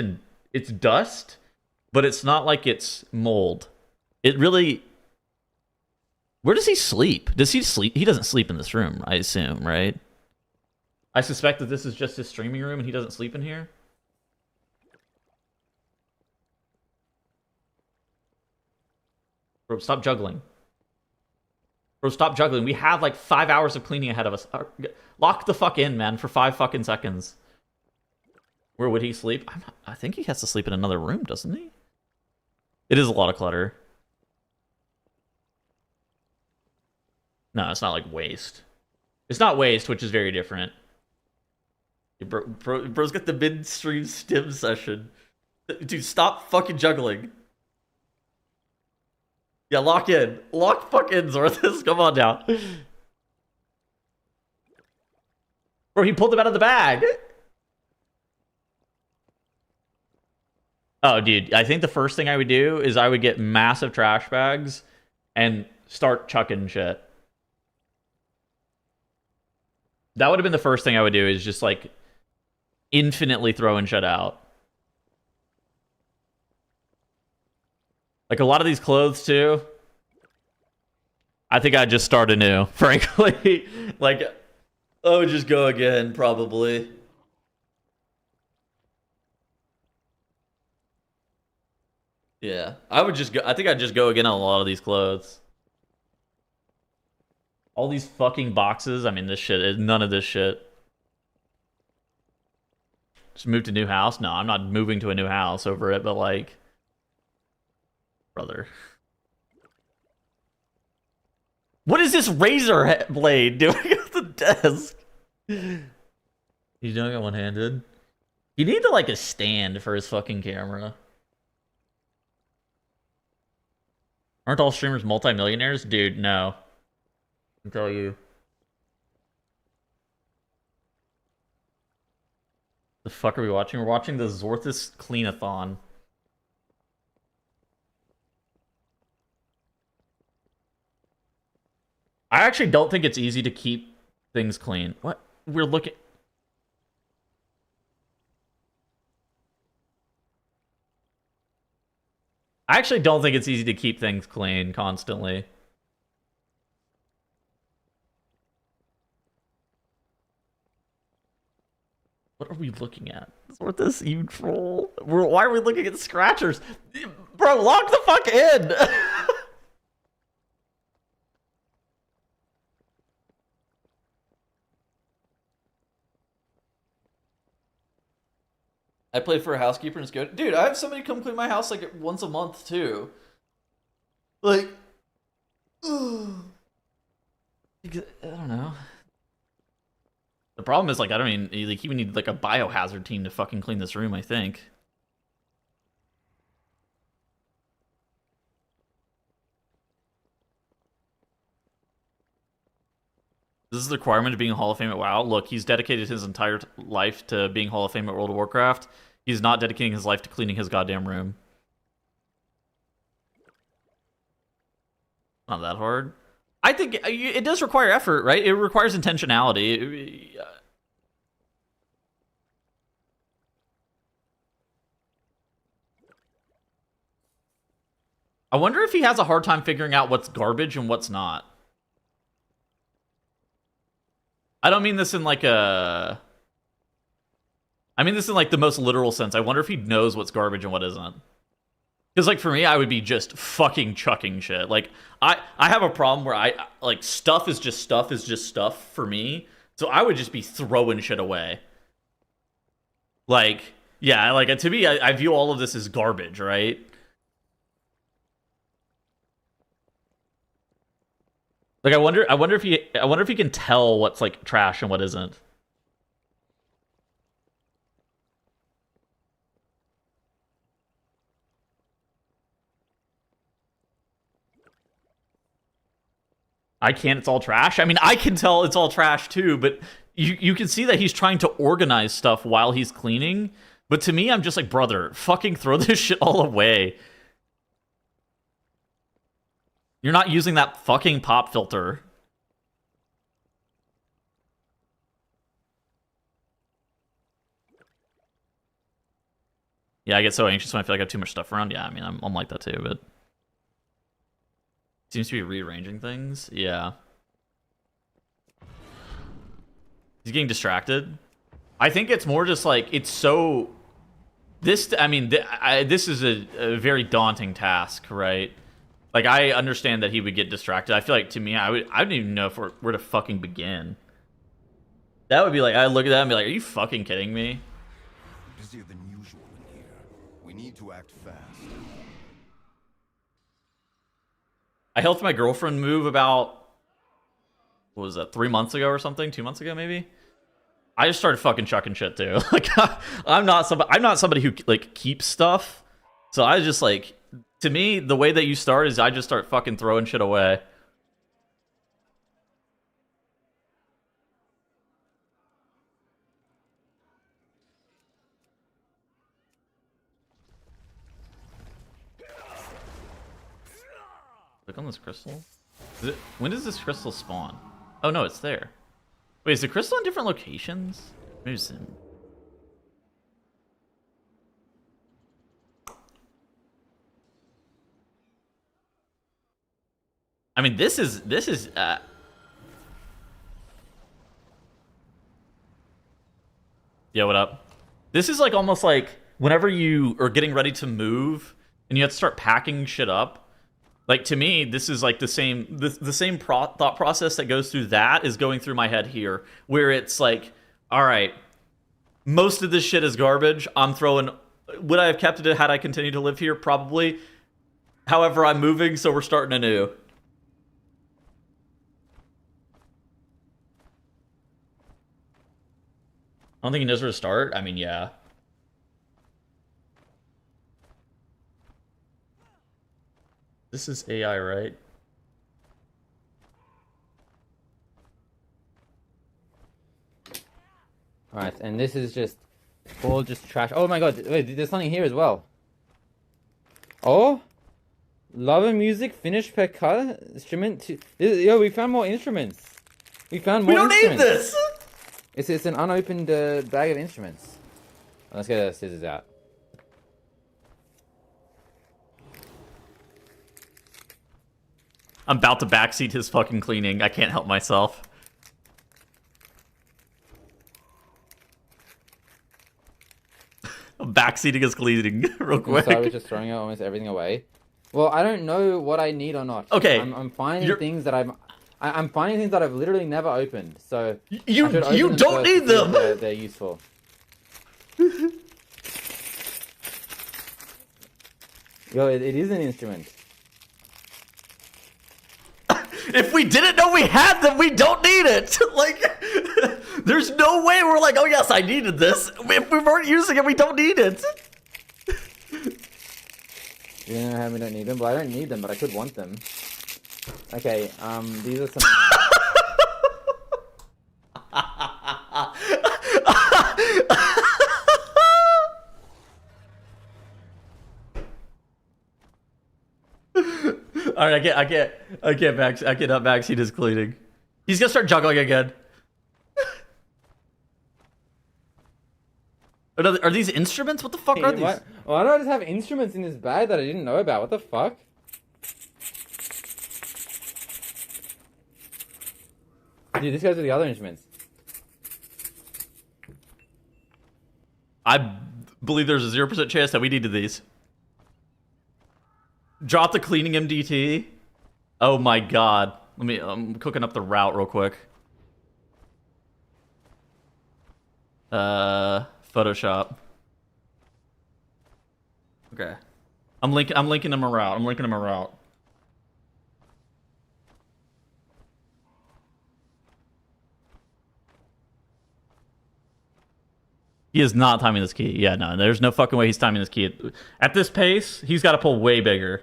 but it's not like it's mold. It really... Where does he sleep? Does he sleep? He doesn't sleep in this room, I assume, right? I suspect that this is just his streaming room and he doesn't sleep in here. Bro, stop juggling. Bro, stop juggling. We have like 5 hours of cleaning ahead of us. Lock the fuck in, man, for 5 fucking seconds. Where would he sleep? I think he has to sleep in another room, doesn't he? It is a lot of clutter. No, it's not like waste. It's not waste, which is very different. Bro's got the mid-stream stim session. Dude, stop fucking juggling. Yeah, lock in. Lock fuck in, Zorthus. Come on now. Bro, he pulled them out of the bag. Oh, dude, I think the first thing I would do is I would get massive trash bags and start chucking shit. That would have been the first thing I would do, is just like infinitely throwing shit out. Like a lot of these clothes too. I think I'd just start anew, frankly. Like, I would just go again, probably. Yeah, I would just go. I think I'd just go again on a lot of these clothes. All these fucking boxes. I mean, this shit is none of this shit. Just move to a new house? No, I'm not moving to a new house over it, but like, brother. What is this razor blade doing at the desk? He's doing it one-handed. You need to like a stand for his fucking camera. Aren't all streamers multimillionaires? Dude, no. I can tell you. The fuck are we watching? We're watching the Zorthus Cleanathon. I actually don't think it's easy to keep things clean. What? We're looking... I actually don't think it's easy to keep things clean constantly. What are we looking at? What this, you troll? Why are we looking at scratchers? Bro, lock the fuck in! I play for a housekeeper and it's good. Dude, I have somebody come clean my house like once a month too. Like, I don't know. The problem is, like, I don't mean, like, you would need like a biohazard team to fucking clean this room, I think. This is the requirement of being a Hall of Fame at WoW. Look, he's dedicated his entire life to being Hall of Fame at World of Warcraft. He's not dedicating his life to cleaning his goddamn room. Not that hard. I think it does require effort, right? It requires intentionality. I wonder if he has a hard time figuring out what's garbage and what's not. I don't mean this in like a... I mean this in like the most literal sense. I wonder if he knows what's garbage and what isn't. Because like for me, I would be just fucking chucking shit. Like I have a problem where like stuff is just stuff for me. So I would just be throwing shit away. Like, yeah, like to me, I view all of this as garbage, right? Like I wonder if he can tell what's like trash and what isn't. I can't, it's all trash. I mean, I can tell it's all trash too, but you can see that he's trying to organize stuff while he's cleaning. But to me, I'm just like, brother, fucking throw this shit all away. You're not using that fucking pop filter. Yeah, I get so anxious when I feel like I have too much stuff around. Yeah, I mean, I'm like that too, but... Seems to be rearranging things. Yeah. He's getting distracted. I think it's more just like, it's so... This, I mean, this is a very daunting task, right? Like, I understand that he would get distracted. I feel like, to me, I don't even know where to fucking begin. That would be like, I look at that and be like, are you fucking kidding me?
Busier than usual in here. We need to act fast.
I helped my girlfriend move about, what was that, 3 months ago or something? 2 months ago, maybe? I just started fucking chucking shit too. Like, I'm not somebody who like keeps stuff. So I just like, to me, the way that you start is I just start fucking throwing shit away. Click on this crystal. When does this crystal spawn? Oh no, it's there. Wait, is the crystal in different locations? Maybe it's in... I mean, this is yeah, what up? This is like almost like whenever you are getting ready to move and you have to start packing shit up. Like, to me, this is like the same thought process that goes through that is going through my head here, where it's like, all right, most of this shit is garbage. I'm throwing... Would I have kept it had I continued to live here? Probably. However, I'm moving, so we're starting anew. I don't think he knows where to start. I mean, yeah. This is AI, right?
Alright, and this is just all just trash. Oh my god, wait, there's something here as well. Oh? Love and music, finished per cut, instrument. Yo, we found more instruments. We found more instruments.
We don't need this!
It's an unopened bag of instruments. Let's get the scissors out.
I'm about to backseat his fucking cleaning. I can't help myself. I'm backseating his cleaning real quick.
So I was just throwing almost everything away. Well, I don't know what I need or not.
Okay,
I'm finding things that I'm finding things that I've literally never opened. So
you don't need them.
They're useful. Yo, it is an instrument.
If we didn't know we had them, we don't need it. Like, there's no way we're like, oh yes, I needed this. If we weren't using it, we don't need it.
You know how we don't need them? Well, I don't need them, but I could want them. Okay, these are some...
All right, I cannot backseat his cleaning. He's gonna start juggling again. Are these instruments? What the fuck are these?
Why do I just have instruments in this bag that I didn't know about? What the fuck? Dude, this goes with the other instruments.
I believe there's a 0% chance that we needed these. Drop the cleaning MDT. Oh my god. I'm cooking up the route real quick. Photoshop. Okay. I'm linking him a route. He is not timing this key. Yeah, no, there's no fucking way he's timing this key. At this pace, he's got to pull way bigger.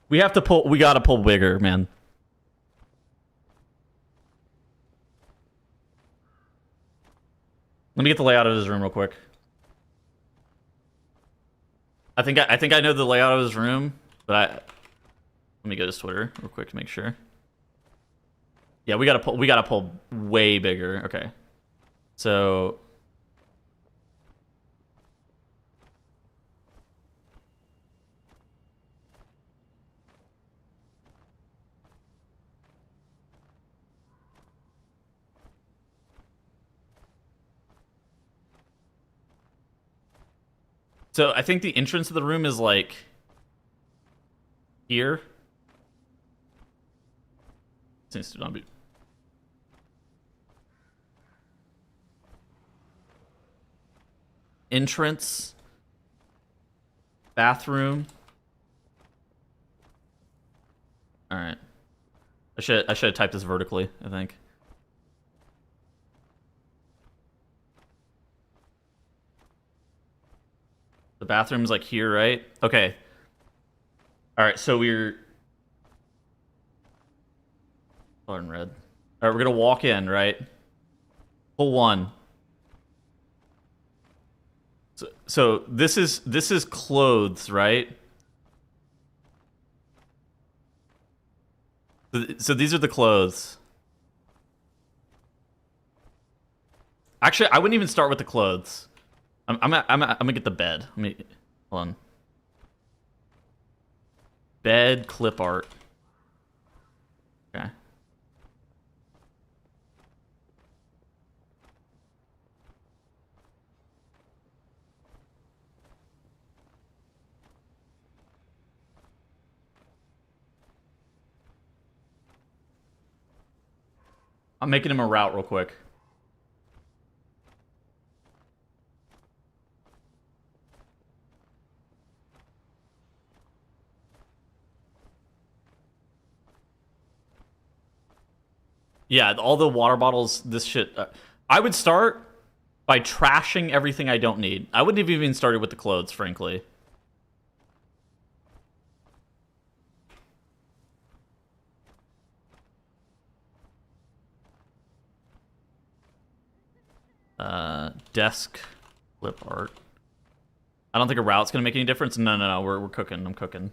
We gotta pull bigger, man. Let me get the layout of his room real quick. I think I know the layout of his room, but let me go to Twitter real quick to make sure. Yeah, we gotta pull way bigger. Okay. So I think the entrance of the room is like here. Seems to not be. Entrance. Bathroom. All right. I should have typed this vertically, I think. The bathroom's like here, right? Okay. All right, so we're color in red. All right, we're gonna walk in, right? Pull one. So this is clothes, right? So these are the clothes. Actually, I wouldn't even start with the clothes. I'm gonna get the bed. Hold on. Bed clip art. Okay. I'm making him a route real quick. Yeah, all the water bottles, this shit. I would start by trashing everything I don't need. I wouldn't have even started with the clothes, frankly. Desk clip art. I don't think a route's gonna make any difference. No, we're cooking. I'm cooking.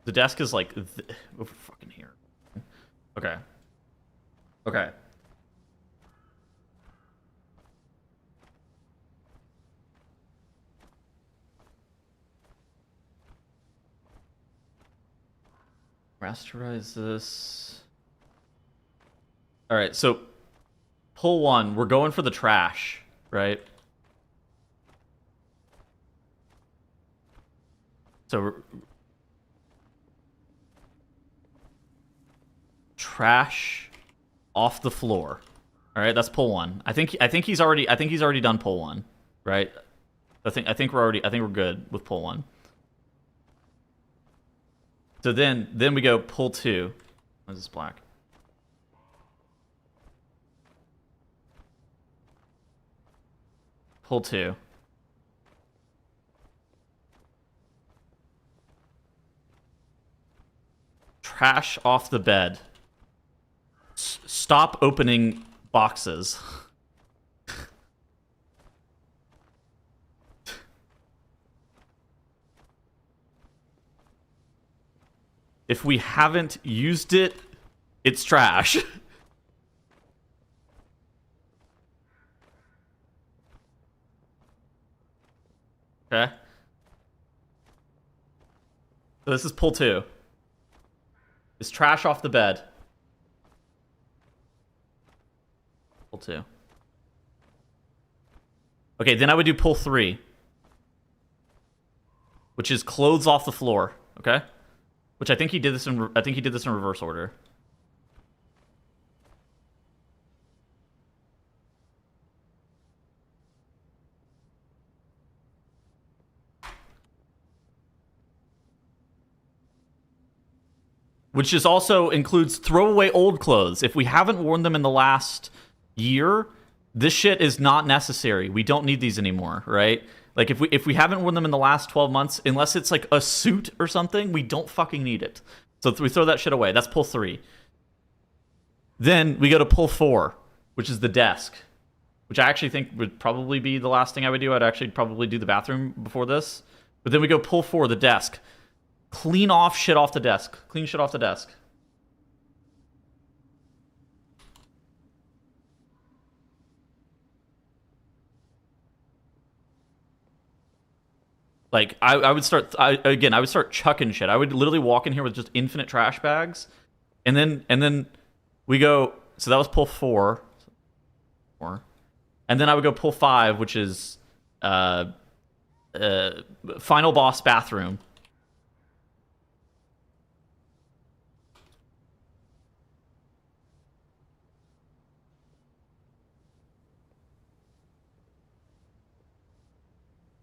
The desk is like over fucking here. Okay. Okay. Rasterize this. All right, so pull 1. We're going for the trash, right? So trash off the floor. All right, that's pull 1. I think he's already done pull 1, right? I think we're good with pull 1. So then we go pull 2. This is black. Pull 2. Trash off the bed. Stop opening boxes. If we haven't used it, it's trash. Okay. So this is pull 2. Is trash off the bed. Pull 2. Okay, then I would do pull 3. Which is clothes off the floor, okay? Which I think he did this in reverse order. Which just also includes throw away old clothes. If we haven't worn them in the last year, this shit is not necessary. We don't need these anymore, right? Like, if we haven't worn them in the last 12 months, unless it's like a suit or something, we don't fucking need it. So we throw that shit away. That's pull 3. Then we go to pull 4, which is the desk. Which I actually think would probably be the last thing I would do. I'd actually probably do the bathroom before this. But then we go pull 4, the desk. Clean off shit off the desk. Clean shit off the desk. Like, I would start, I would start chucking shit. I would literally walk in here with just infinite trash bags. And then we go, so that was pull 4. And then I would go pull 5, which is final boss bathroom.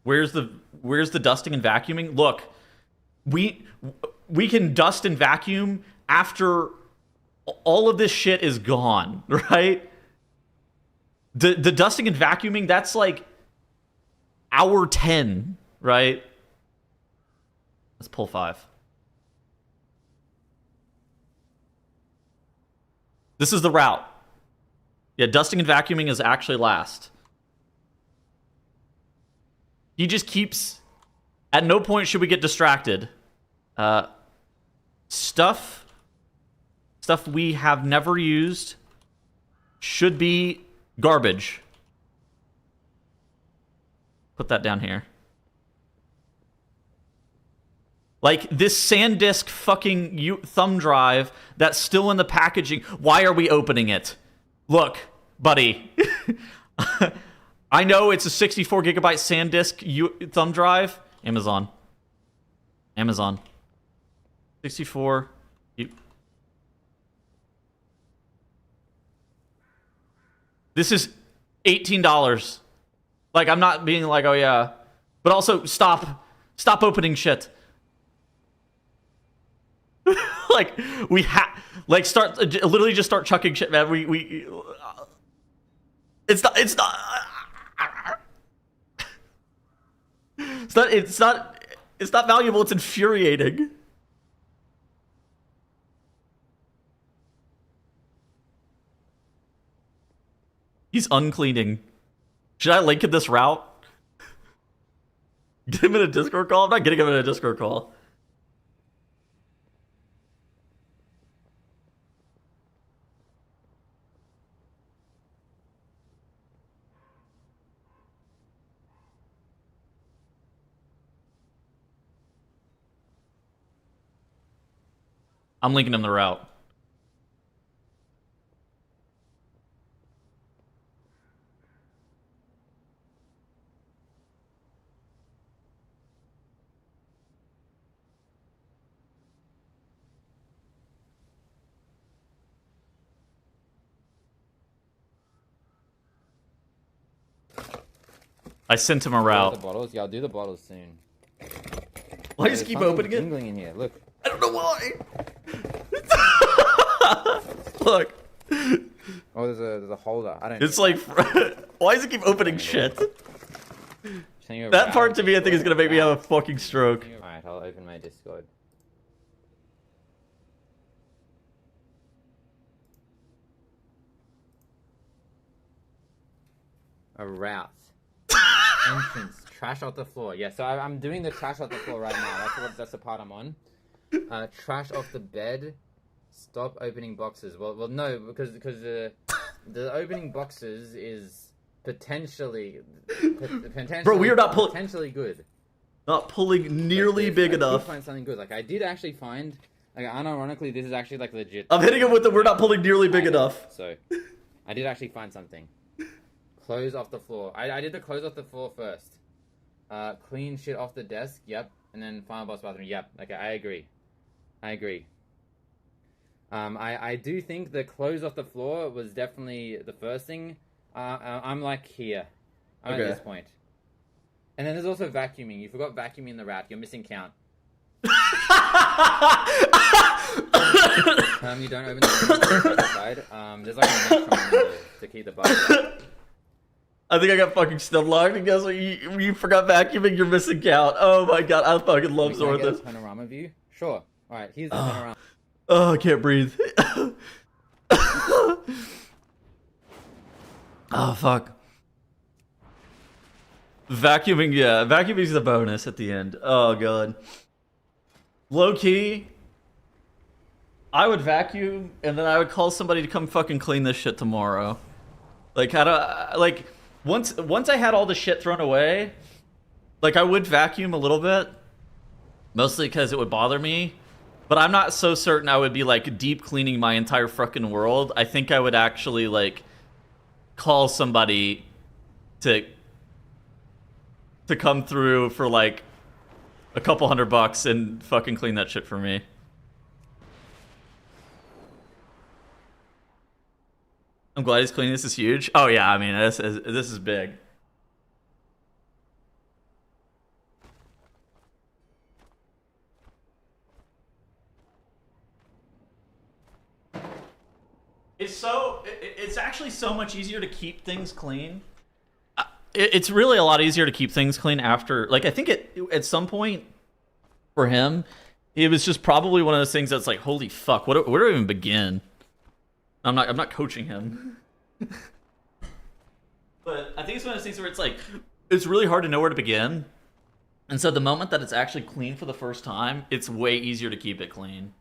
Where's the dusting and vacuuming? Look, we can dust and vacuum after all of this shit is gone, right? The dusting and vacuuming, that's like hour 10, right? Let's pull 5. This is the route. Yeah, dusting and vacuuming is actually last. He just keeps... At no point should we get distracted. Stuff we have never used should be garbage. Put that down here. Like, this SanDisk fucking thumb drive that's still in the packaging. Why are we opening it? Look, buddy. I know it's a 64 gigabyte SanDisk thumb drive. Amazon. 64. This is $18. Like, I'm not being like, oh yeah. But also, stop opening shit. Like, literally just start chucking shit, man. It's not valuable, it's infuriating. He's uncleaning. Should I link in this route? Get him in a Discord call? I'm not getting him in a Discord call. I'm linking him the route. I sent him a
The
route.
bottles? Yeah, I'll do the bottles soon.
Why does he keep opening it?
Jingling in here. Look.
I don't know why. Look.
Oh, there's a holder. I don't.
It's like, why does it keep opening shit? That part to me, I think, is gonna make me have a fucking stroke.
Alright, I'll open my Discord. A route. Entrance. Trash off the floor. Yeah, so I'm doing the trash off the floor right now. That's the part I'm on. Trash off the bed. Stop opening boxes. Well, no, because the opening boxes is potentially
Bro, we are not
potentially good.
Not pulling nearly
If
big
I
enough.
did find something good. Like I did actually find. Like unironically, this is actually like legit.
I'm hitting him with the we're not pulling nearly big enough.
So, I did actually find something. Clothes off the floor. I did the clothes off the floor first. Clean shit off the desk. Yep. And then final boss bathroom. Yep. Okay, I agree. I do think the clothes off the floor was definitely the first thing. I'm like here. I'm
Okay.
at this point. And then there's also vacuuming. You forgot vacuuming the rat. You're missing count. You don't open the side. There's like a mesh on to keep the bugs out.
I think I got fucking stub locked. And guess what? You forgot vacuuming. You're missing count. Oh my god, I fucking love
Can I get a
Zorthus.
panorama view? Sure. All right. Here's the panorama.
Oh, I can't breathe. Oh fuck. Vacuuming, yeah, vacuuming's the bonus at the end. Oh god. Low key, I would vacuum and then I would call somebody to come fucking clean this shit tomorrow. Like how do like once I had all the shit thrown away, like I would vacuum a little bit, mostly because it would bother me. But I'm not so certain I would be like deep cleaning my entire fucking world. I think I would actually like call somebody to come through for like a couple $100 and fucking clean that shit for me. I'm glad he's cleaning. This is huge. Oh yeah, I mean this is big. It's actually so much easier to keep things clean. It's really a lot easier to keep things clean after, like, I think at some point for him, it was just probably one of those things that's like, holy fuck, where do I even begin? I'm not coaching him. But I think it's one of those things where it's like, it's really hard to know where to begin. And so the moment that it's actually clean for the first time, it's way easier to keep it clean.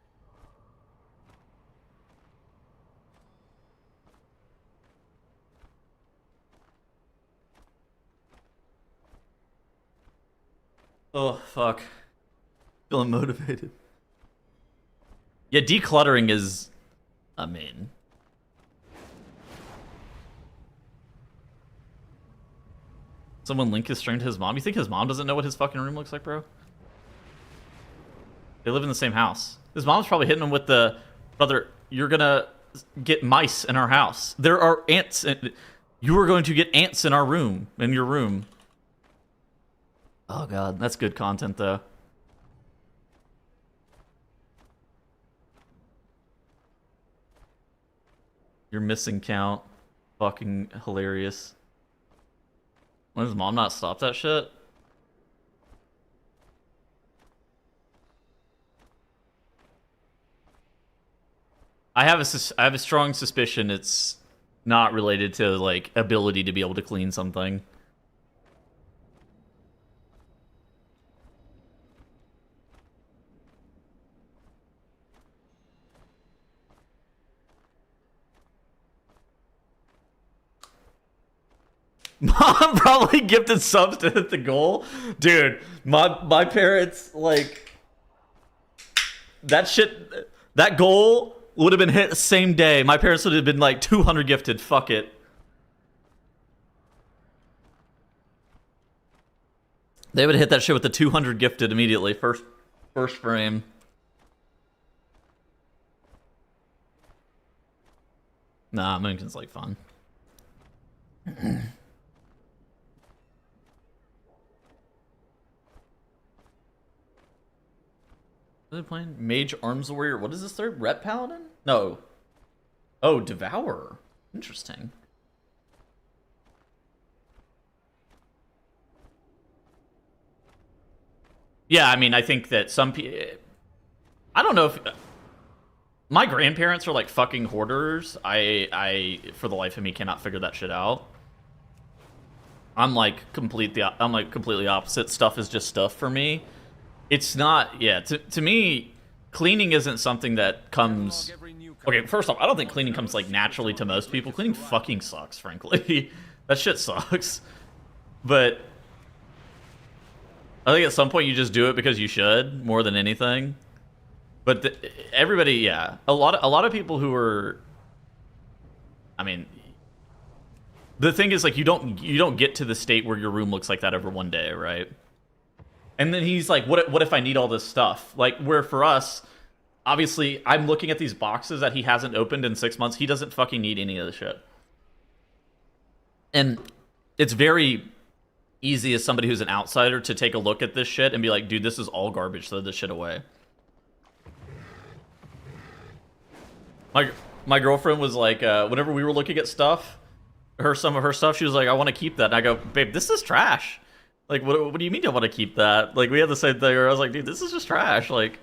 Oh, fuck. Feeling motivated. Yeah, decluttering is... I mean... Someone link his stream to his mom? You think his mom doesn't know what his fucking room looks like, bro? They live in the same house. His mom's probably hitting him with the... Brother, you're gonna get mice in our house. There are ants... You are going to get ants in our room. In your room. Oh god, that's good content though. You're missing count. Fucking hilarious. Why does mom not stop that shit? I have a strong suspicion it's not related to like ability to be able to clean something. Mom probably gifted subs to hit the goal. Dude, my parents, like, that shit, That goal would have been hit the same day. My parents would have been like 200 gifted. Fuck it. They would have hit that shit with the 200 gifted immediately. First frame. Nah, Moonkin's like fun. What are they playing? Mage Arms Warrior. What is this third? Ret Paladin? No. Oh, Devourer. Interesting. Yeah, I mean, I think that some people... I don't know if... My grandparents are like fucking hoarders. I for the life of me, cannot figure that shit out. I'm like completely opposite. Stuff is just stuff for me. It's not, yeah, to me, cleaning isn't something that comes... Okay, first off, I don't think cleaning comes, like, naturally to most people. Cleaning fucking sucks, frankly. That shit sucks. But I think at some point you just do it because you should, more than anything. But everybody, yeah. A lot of people who are... I mean... The thing is, like, you don't get to the state where your room looks like that over one day, right? And then he's like, what if I need all this stuff? Like, where for us, obviously, I'm looking at these boxes that he hasn't opened in 6 months. He doesn't fucking need any of the shit. And it's very easy as somebody who's an outsider to take a look at this shit and be like, dude, this is all garbage. Throw this shit away. My girlfriend was like, whenever we were looking at stuff, some of her stuff, she was like, I want to keep that. And I go, babe, this is trash. Like, what do you mean I want to keep that? Like, we had the same thing where I was like, dude, this is just trash. Like,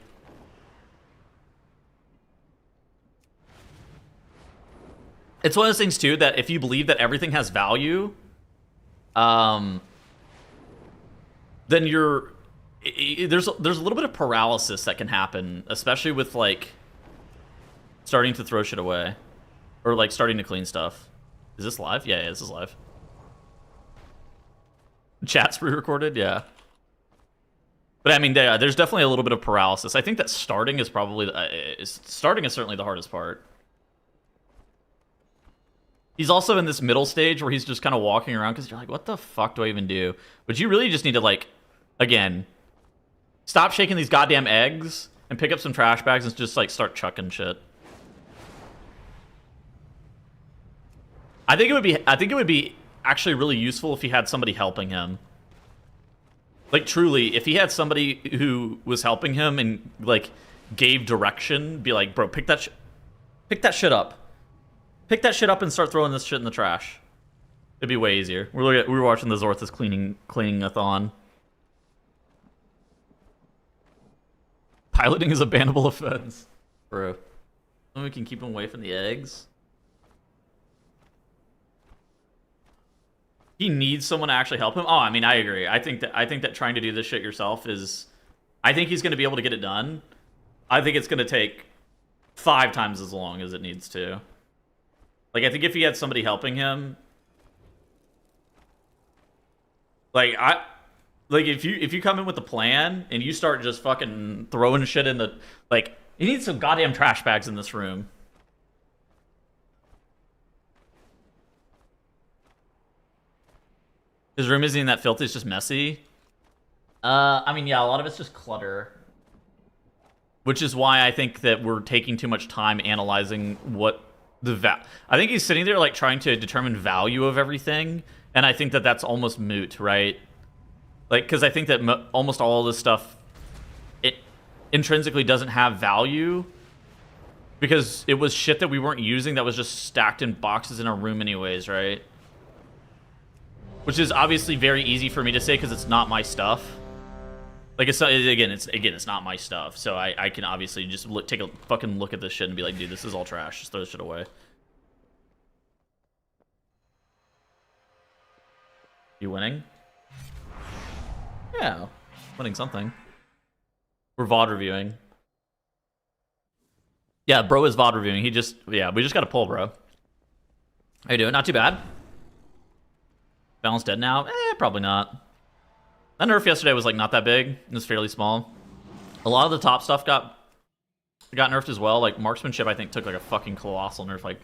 it's one of those things, too, that if you believe that everything has value, then there's a little bit of paralysis that can happen, especially with, like, starting to throw shit away. Or, like, starting to clean stuff. Is this live? Yeah, this is live. Chat's pre-recorded, yeah. But I mean, yeah, there's definitely a little bit of paralysis. I think that starting is probably starting is certainly the hardest part. He's also in this middle stage where he's just kind of walking around because you're like, what the fuck do I even do? But you really just need to, like, again, stop shaking these goddamn eggs and pick up some trash bags and just, like, start chucking shit. I think it would be actually really useful if he had somebody helping him. Like, truly, if he had somebody who was helping him and, like, gave direction, be like, bro, pick that shit up. Pick that shit up and start throwing this shit in the trash. It'd be way easier. We were watching the Zorthus cleaning-a-thon. Piloting is a bannable offense. Bro. And we can keep him away from the eggs. He needs someone to actually help him. Oh, I mean, I agree. I think that trying to do this shit yourself is... I think he's going to be able to get it done. I think it's going to take 5 times as long as it needs to. Like, I think if he had somebody helping him... Like, if you come in with a plan and you start just fucking throwing shit in the... Like, you need some goddamn trash bags in this room. His room isn't even that filthy, it's just messy. I mean, yeah, a lot of it's just clutter. Which is why I think that we're taking too much time analyzing what the I think he's sitting there, like, trying to determine value of everything, and I think that that's almost moot, right? Like, because I think that almost all of this stuff, it intrinsically doesn't have value, because it was shit that we weren't using that was just stacked in boxes in our room anyways, right? Which is obviously very easy for me to say because it's not my stuff. Like, it's not, it's not my stuff. So I can obviously just take a fucking look at this shit and be like, dude, this is all trash. Just throw this shit away. You winning? Yeah, winning something. We're VOD reviewing. Yeah, bro is VOD reviewing. We just got a pull, bro. How you doing? Not too bad. Balance dead now? Probably not. That nerf yesterday was, like, not that big. It was fairly small. A lot of the top stuff got got nerfed as well. Like marksmanship, I think took like a fucking colossal nerf. Like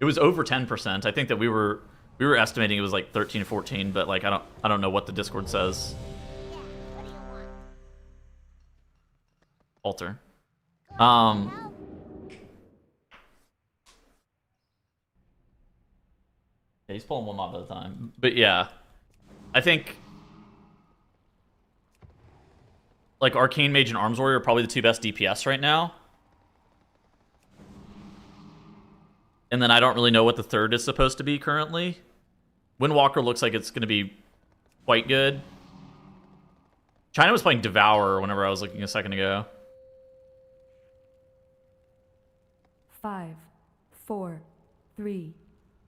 it was over 10%. I think that we were estimating it was like 13 or 14, but like I don't know what the Discord says. Alter. Yeah, he's pulling one mob at a time. But yeah, I think like Arcane Mage and Arms Warrior are probably the two best DPS right now. And then I don't really know what the third is supposed to be currently. Windwalker looks like it's going to be quite good. China was playing Devour whenever I was looking a second ago.
5, 4, 3,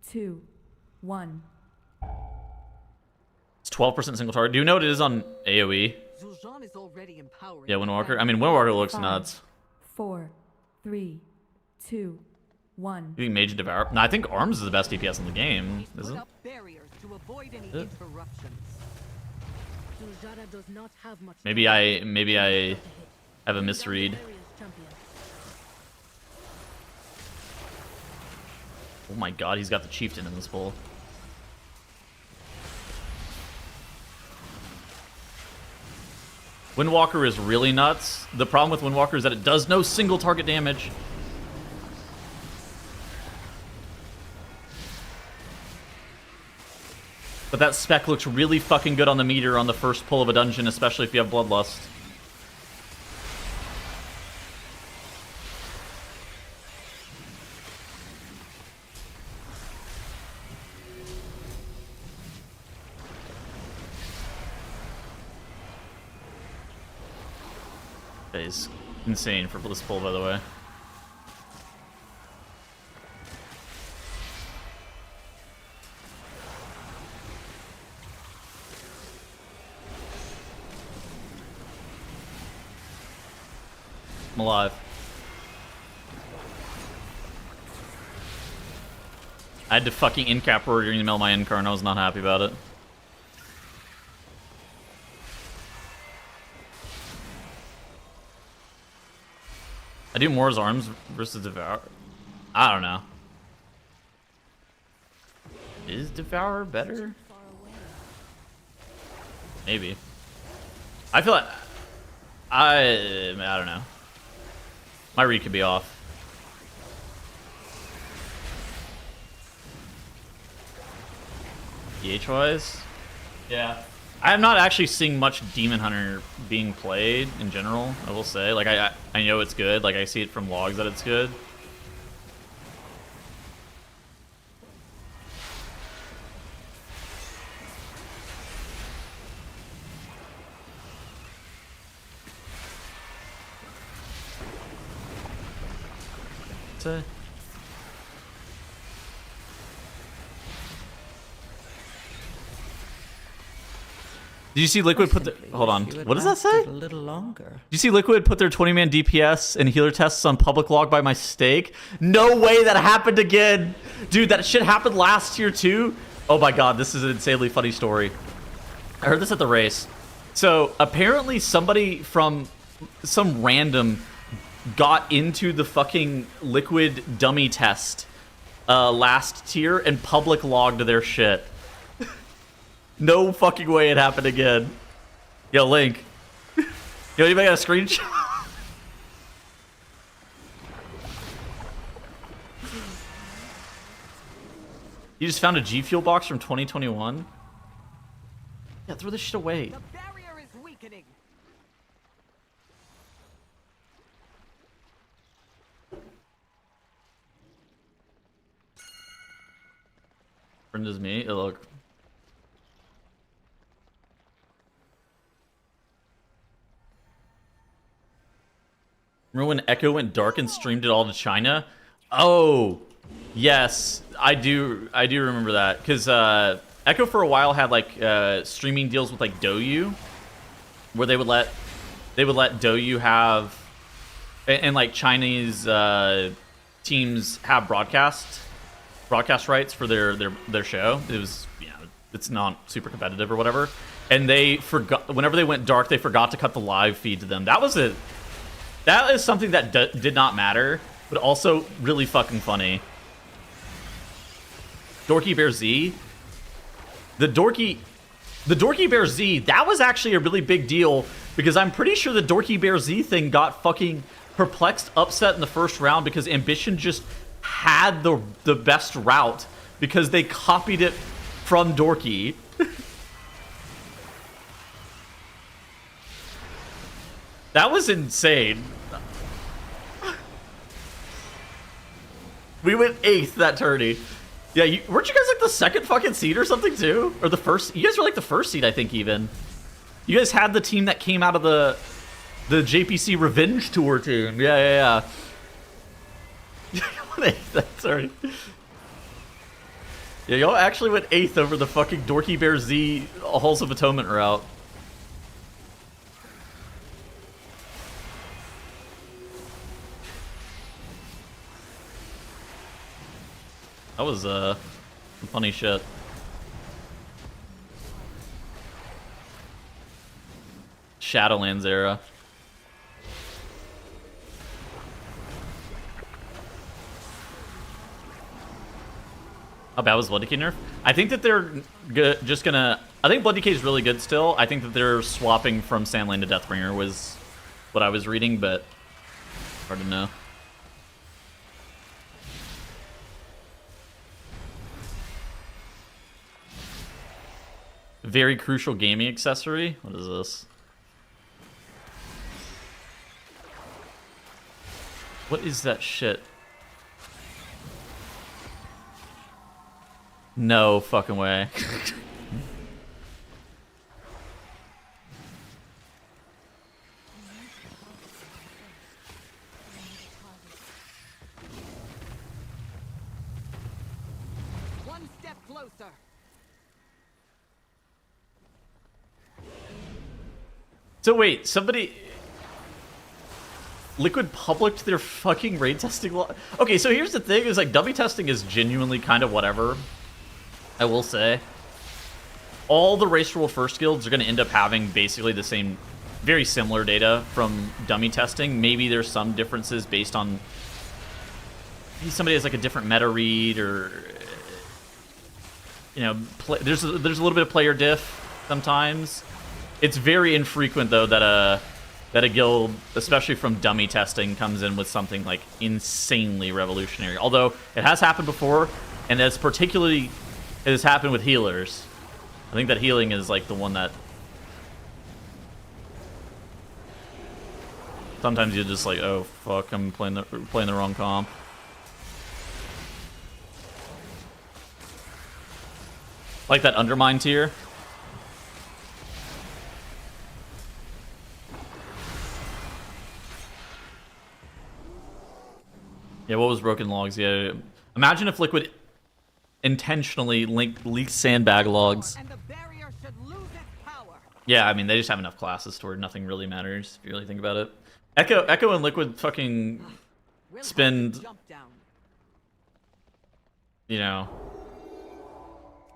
2, 1.
It's 12% single target. Do you know what it is on AoE?
Zul'Jin is already empowering.
Yeah, Windwalker. I mean, Windwalker looks
5,
nuts.
4, 3, 2, 1.
You think Mage and Devour? No, I think Arms is the best DPS in the game,
Put
isn't it?
up barriers to avoid any interruptions. Zul'Jin does not have much.
Maybe I have a misread. Oh my god, he's got the Chieftain in this bull. Windwalker is really nuts. The problem with Windwalker is that it does no single target damage. But that spec looks really fucking good on the meter on the first pull of a dungeon, especially if you have Bloodlust. That is insane for this pull, by the way. I'm alive. I had to fucking incap her during the middle of my Incar and I was not happy about it. I do more as Arms versus Devour. I don't know. Is Devourer better? Maybe. I feel like I don't know. My read could be off. EH wise, yeah. I'm not actually seeing much Demon Hunter being played in general. I will say, like I know it's good. Like I see it from logs that it's good. Say. Did you see Liquid put the... Hold on. What does that say?
A little longer.
Did you see Liquid put their 20-man DPS and healer tests on public log by mistake? No way that happened again. Dude, that shit happened last year too. Oh my god, this is an insanely funny story. I heard this at the race. So apparently somebody from some random got into the fucking Liquid dummy test last tier and public logged their shit. No fucking way it happened again. Yo, Link. Yo, anybody got a screenshot? You just found a G Fuel box from 2021? Yeah, throw this shit away.
The barrier is weakening.
Brenda's me. Oh, look. Remember when Echo went dark and streamed it all to China? Oh, yes, I do remember that because Echo for a while had like streaming deals with like Douyu, where they would let Douyu have and like Chinese teams have broadcast rights for their show. It was it's not super competitive or whatever, and they forgot whenever they went dark they forgot to cut the live feed to them. That was That is something that did not matter, but also really fucking funny. Dorky Bear Z. The Dorky Bear Z, that was actually a really big deal because I'm pretty sure the Dorky Bear Z thing got fucking perplexed upset in the first round because Ambition just had the best route because they copied it from Dorky. That was insane. We went 8th that tourney. Yeah, weren't you guys like the second fucking seed or something too? Or the first? You guys were like the first seed, I think, even. You guys had the team that came out of the JPC Revenge Tour team. Yeah. Sorry. Yeah, y'all actually went 8th over the fucking Dorky Bear Z Halls of Atonement route. That was some funny shit. Shadowlands era. How bad was Blood Decay nerf? I think that they're just gonna... I think Blood Decay is really good still. I think that they're swapping from Sandland to Deathbringer was what I was reading, but hard to know. Very crucial gaming accessory. What is this? What is that shit? No fucking way.
One step closer.
So wait, somebody... Liquid published their fucking raid testing log. Okay, so here's the thing, is like dummy testing is genuinely kind of whatever. I will say. All the Race Rule First guilds are going to end up having basically the same, very similar data from dummy testing. Maybe there's some differences based on... Maybe somebody has like a different meta read or... You know, there's a little bit of player diff sometimes. It's very infrequent though that a guild, especially from dummy testing, comes in with something like insanely revolutionary. Although it has happened before, and that's particularly it has happened with healers. I think that healing is like the one that sometimes you're just like, oh fuck, I'm playing the wrong comp. Like that Undermine tier. Yeah, what was Broken Logs? Yeah, imagine if Liquid intentionally leaked sandbag logs.
And the barrier should lose its power.
Yeah, I mean, they just have enough classes to where nothing really matters, if you really think about it. Echo and Liquid fucking spend, you know...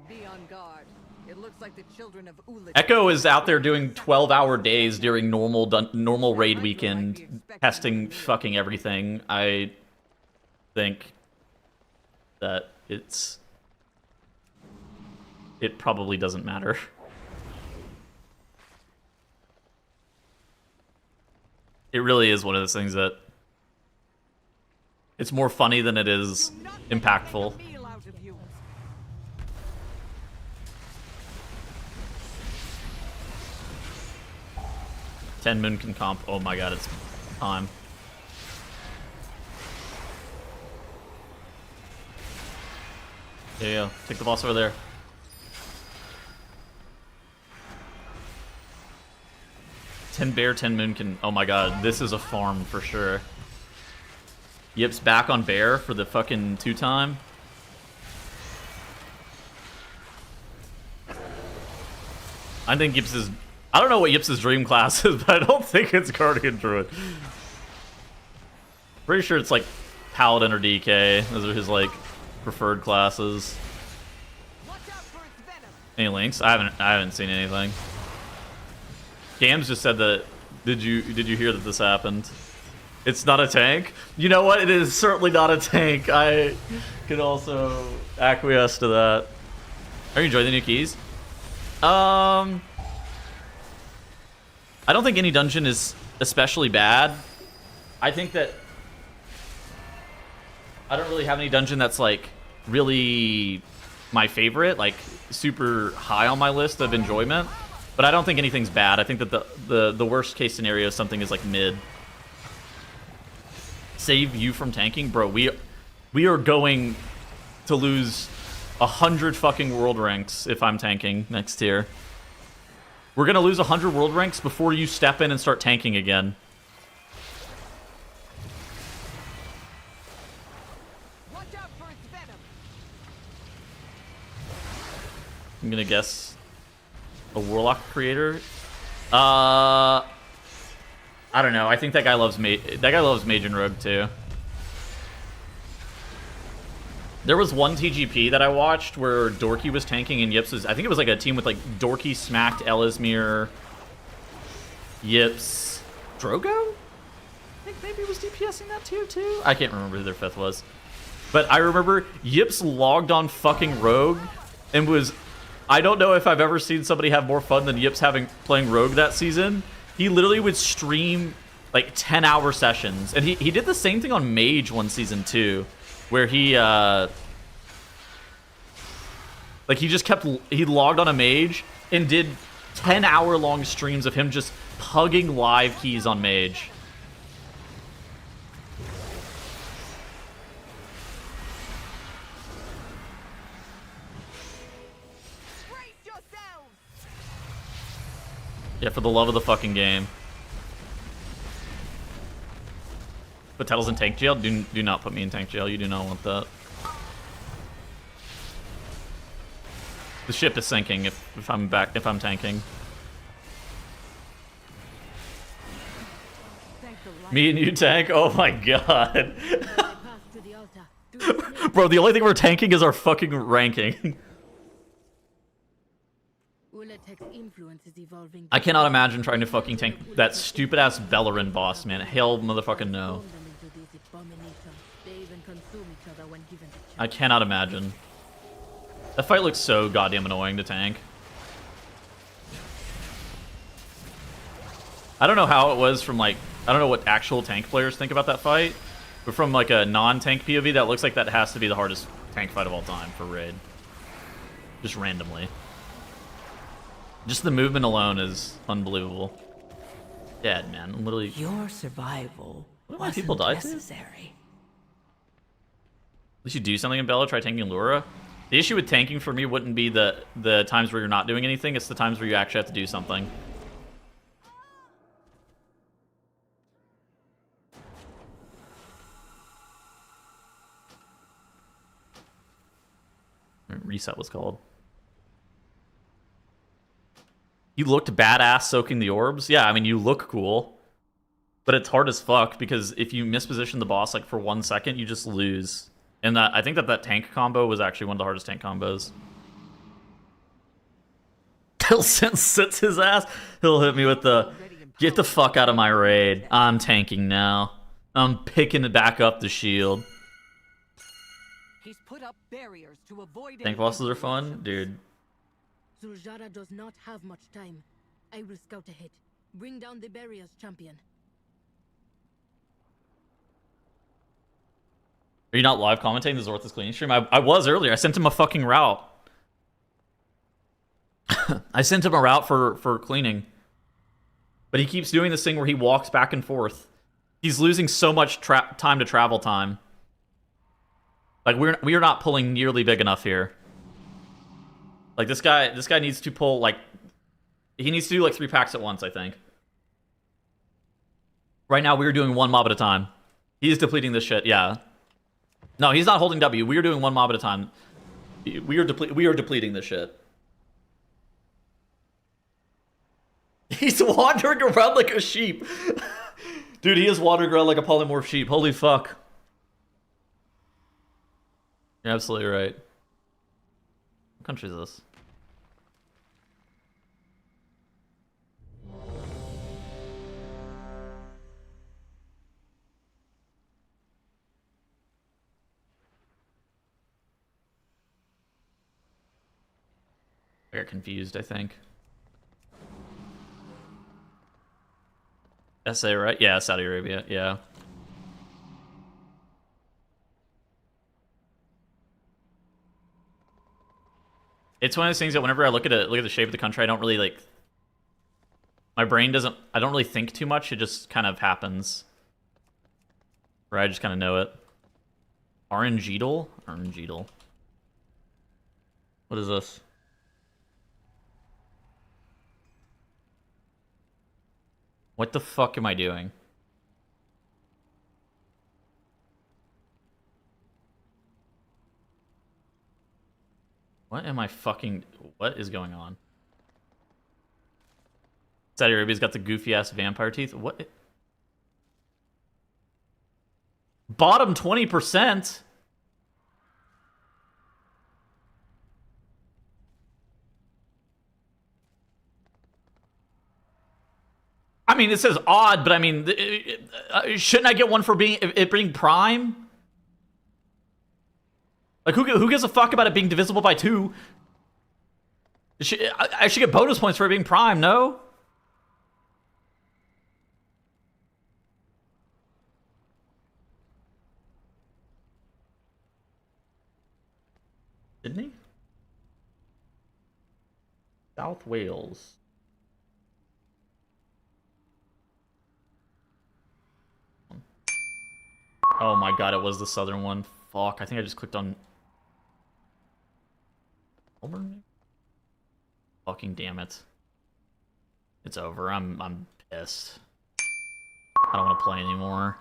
Be on guard. It looks like the children of Ulick.
Echo is out there doing 12-hour days during normal raid weekend, testing fucking everything. I think that it probably doesn't matter. It really is one of those things that it's more funny than it is impactful. 10 Moonkin comp. Oh my god, it's time. There you go. Take the boss over there. 10 Bear, 10 Moonkin. Oh my god, this is a farm for sure. Yip's back on Bear for the fucking 2-time. I think Yips is... I don't know what Yips' dream class is, but I don't think it's Guardian Druid. Pretty sure it's like Paladin or DK. Those are his like preferred classes. Any links? I haven't seen anything. Gams just said that. Did you hear that this happened? It's not a tank? You know what? It is certainly not a tank. I can also acquiesce to that. Are you enjoying the new keys? I don't think any dungeon is especially bad. I think that I don't really have any dungeon that's like really my favorite, like super high on my list of enjoyment. But I don't think anything's bad. I think that the worst case scenario is something is like mid. Save you from tanking, bro. We are going to lose 100 fucking world ranks if I'm tanking next tier. We're gonna lose 100 world ranks before you step in and start tanking again.
Watch out for its venom.
I'm gonna guess a warlock creator. I don't know. I think that guy loves mage and rogue too. There was one TGP that I watched where Dorky was tanking and Yips was... I think it was like a team with like Dorky smacked Ellesmere, Yips, Drogo? I think maybe it was DPSing that tier too. I can't remember who their fifth was. But I remember Yips logged on fucking Rogue and was... I don't know if I've ever seen somebody have more fun than Yips playing Rogue that season. He literally would stream like 10-hour sessions. And he did the same thing on Mage one season too. Where he, like, he just kept, he logged on a mage and did 10-hour-long streams of him just pugging live keys on mage. Yeah, for the love of the fucking game. Put Tettles in tank jail? Do not put me in tank jail. You do not want that. The ship is sinking if I'm tanking. Me and you tank? Oh my god. Bro, the only thing we're tanking is our fucking ranking. I cannot imagine trying to fucking tank that stupid ass Bellerin boss, man. Hell motherfucking no. I cannot imagine. That fight looks so goddamn annoying to tank. I don't know how it was from like, I don't know what actual tank players think about that fight, but from like a non-tank POV, that looks like that has to be the hardest tank fight of all time for Raid. Just randomly. Just the movement alone is unbelievable. Dead, man. Literally.
Your survival
What do my people die to? At least you do something in Bella, try tanking Lura. The issue with tanking for me wouldn't be the times where you're not doing anything, it's the times where you actually have to do something. Reset was called. You looked badass soaking the orbs? Yeah, I mean, you look cool. But it's hard as fuck, because if you misposition the boss like for 1 second, you just lose. And I think that tank combo was actually one of the hardest tank combos. He'll sits his ass. He'll hit me with the, get the fuck out of my raid. I'm tanking now. I'm picking it back up the shield.
He's put up barriers to avoid
Tank bosses are fun? Dude.
Zuljara does not have much time. I will scout ahead. Bring down the barriers, champion.
Are you not live commentating the Zorthus cleaning stream? I was earlier. I sent him a fucking route. I sent him a route for cleaning. But he keeps doing this thing where he walks back and forth. He's losing so much time to travel time. Like, we are not pulling nearly big enough here. Like, this guy needs to pull, like... He needs to do, like, 3 packs at once, I think. Right now, we're doing 1 mob at a time. He's depleting this shit, yeah. No, he's not holding W. We are doing 1 mob at a time. We are depleting this shit. He's wandering around like a sheep. Dude, he is wandering around like a polymorph sheep. Holy fuck. You're absolutely right. What country is this? got confused, I think. SA, right? Yeah, Saudi Arabia, yeah. It's one of those things that whenever I look at the shape of the country, I don't really like. My brain doesn't. I don't really think too much. It just kind of happens. Right? I just kind of know it. Orangeedle? Orangeedle. What is this? What the fuck am I doing? What am I fucking... What is going on? Saudi Arabia's got the goofy-ass vampire teeth. What? Bottom 20%? I mean, it says odd, but I mean, shouldn't I get one for it being prime? Like, who gives a fuck about it being divisible by 2? I should get bonus points for it being prime, no? Sydney? South Wales. Oh my god, it was the southern one. Fuck, I think I just clicked on... Melbourne? Fucking damn it. It's over. I'm pissed. I don't want to play anymore.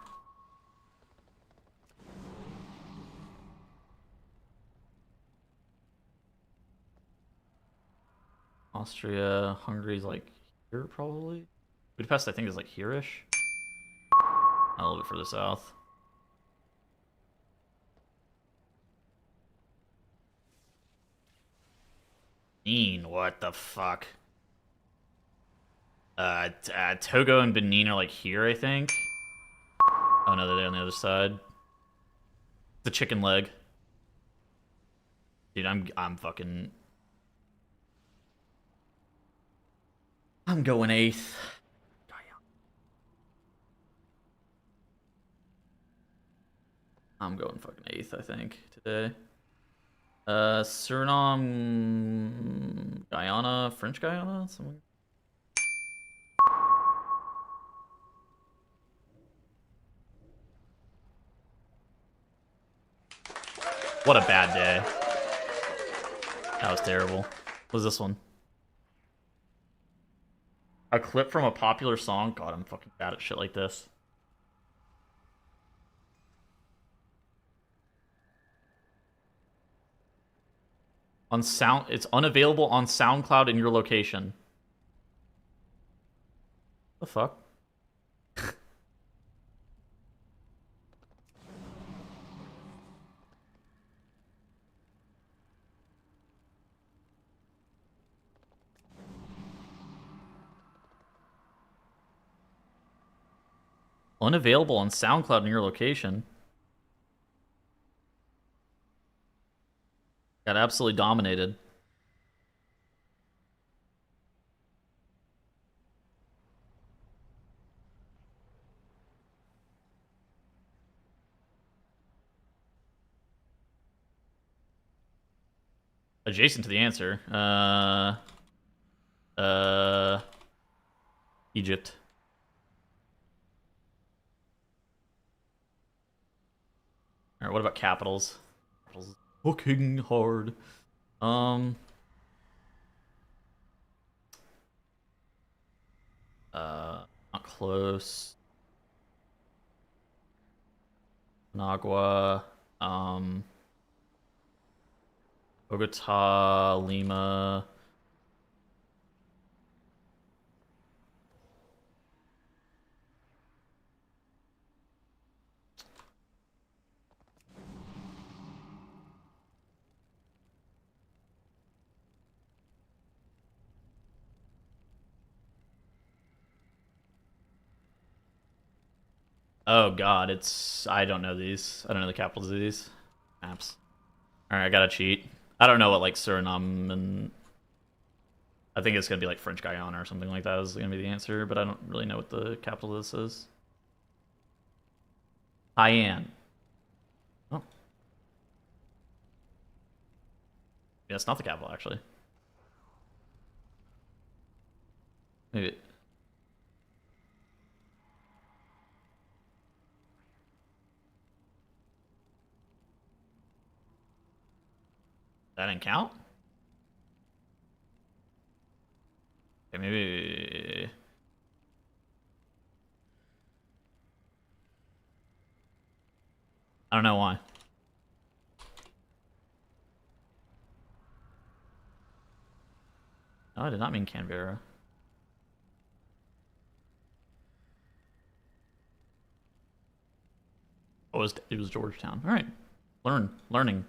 Austria, Hungary's like here probably. Budapest I think is like here-ish. A little bit further south. Benin, what the fuck? Togo and Benin are like here, I think. Oh no, they're on the other side. The chicken leg. Dude, I'm fucking... I'm going 8th. I'm going fucking 8th, I think, today. Suriname, Guyana, French Guyana, somewhere. What a bad day. That was terrible. What was this one? A clip from a popular song? God, I'm fucking bad at shit like this. On sound, it's unavailable on SoundCloud in your location. The fuck? Unavailable on SoundCloud in your location. Got absolutely dominated. Adjacent to the answer. Egypt. Alright, what about capitals? Capitals. Fucking hard. Not close. Managua. Bogota, Lima. Oh god, it's... I don't know these. I don't know the capitals of these maps. Alright, I gotta cheat. I don't know what, like, Suriname and I think it's gonna be like French Guyana or something like that is gonna be the answer, but I don't really know what the capital of this is. Haiyan. Oh. Yeah, it's not the capital actually. Maybe. Is that didn't count? Okay, maybe. I don't know why. No, I did not mean Canberra. Oh, it was Georgetown. All right, learning,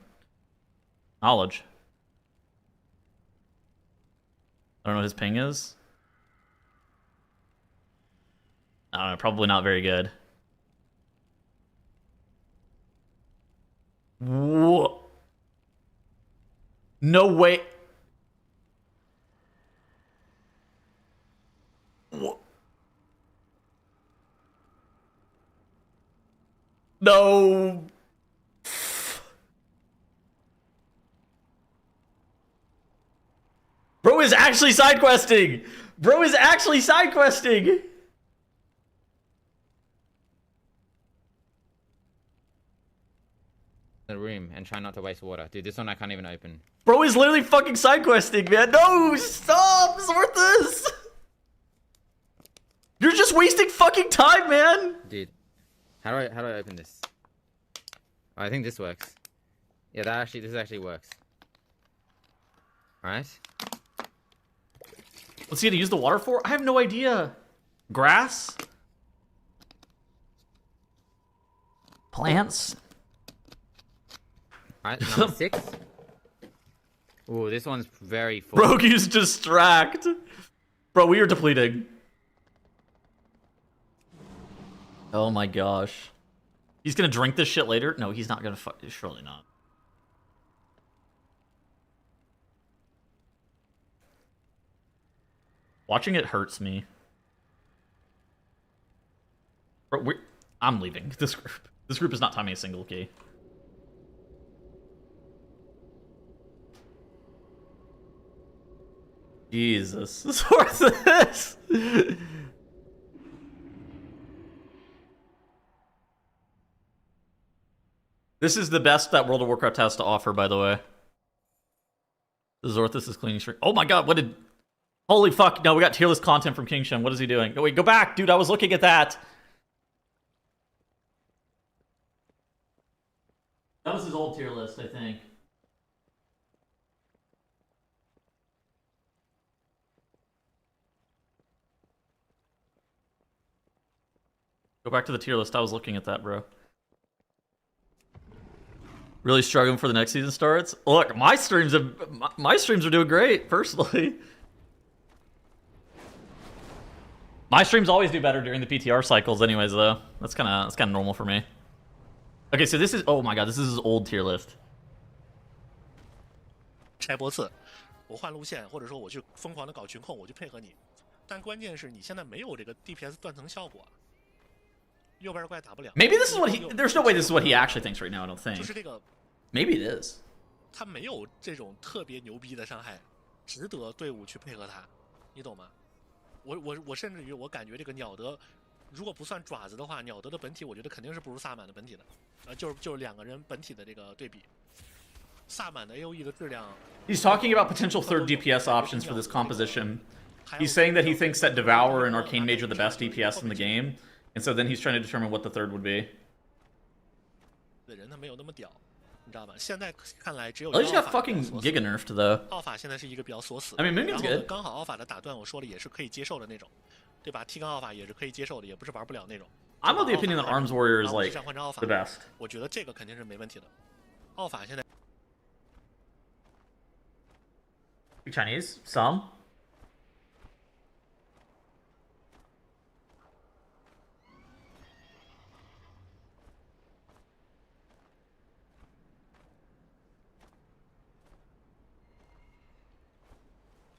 knowledge. I don't know what his ping is. I don't know, probably not very good. Whoa. No way. Whoa. No. Bro is actually side questing. Bro is actually side questing.
The room and try not to waste water. Dude, this one I can't even open.
Bro is literally fucking side questing, man. No, stop, Zorthus. You're just wasting fucking time, man.
Dude, how do I open this? Oh, I think this works. Yeah, this actually works. All right.
What's he gonna use the water for? I have no idea. Grass? Plants?
All right, number 6. Ooh, this one's very full.
Rogue used distract. Bro, we are depleting. Oh my gosh. He's gonna drink this shit later? No, he's not gonna surely not. Watching it hurts me. Bro, I'm leaving this group. This group is not timing a single key. Jesus. What's this? This is the best that World of Warcraft has to offer, by the way. The Zorthus is cleaning stream. Oh my god, what did... Holy fuck, no, we got tier list content from Kingsham. What is he doing? Oh, wait, go back, dude, I was looking at that. That was his old tier list, I think. Go back to the tier list. I was looking at that, bro. Really struggling for the next season starts. Look, my streams are doing great, personally. My streams always do better during the PTR cycles, anyways. Though that's kind of normal for me. Okay, so this is oh my god, this is his old tier list.
拆波次，我换路线，或者说我去疯狂的搞群控，我去配合你。但关键是你现在没有这个 DPS 断层效果。
Maybe this is what he. There's no way this is what he actually thinks right now. I don't think. Maybe it is.
他没有这种特别牛逼的伤害，值得队伍去配合他，你懂吗？我甚至于我感觉这个鸟德，如果不算爪子的话，鸟德的本体我觉得肯定是不如萨满的本体的，就是两个人本体的这个对比。萨满的 AOE 的质量。
He's talking about potential third DPS options for this composition. He's saying that he thinks that Devourer and Arcane Mage are the best DPS in the game. And so then he's trying to determine what the third would be.
At least
got fucking Giga nerfed though. I mean, Moonkin's good. I'm of the opinion that Arms Warrior is like the best. Chinese? Some?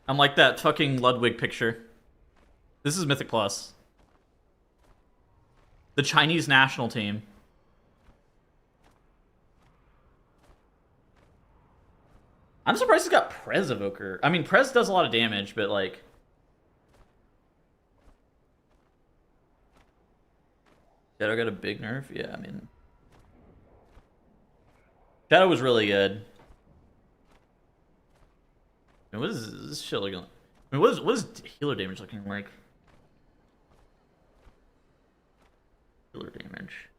I'm like that fucking Ludwig picture. This is Mythic Plus. The Chinese national team. I'm surprised he's got Prez Evoker. I mean, Prez does a lot of damage, but like... Shadow got a big nerf? Yeah, I mean... Shadow was really good. I mean, what is this shit looking like? I mean, what is healer damage looking like? Healer damage.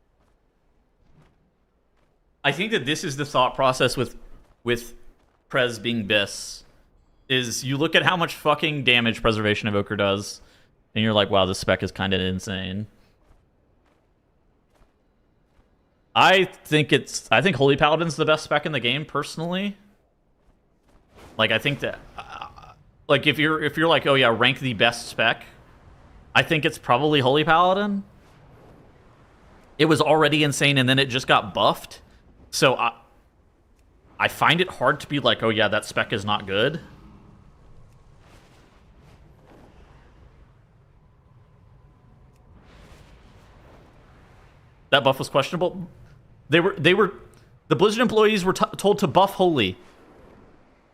I think that this is the thought process with Prez being Biss. Is you look at how much fucking damage Preservation Evoker does, and you're like, wow, this spec is kind of insane. I think Holy Paladin's the best spec in the game, personally. Like, I think that, like, if you're like, oh yeah, rank the best spec, I think it's probably Holy Paladin. It was already insane, and then it just got buffed. So I find it hard to be like, oh yeah, that spec is not good. That buff was questionable. The Blizzard employees were told to buff Holy.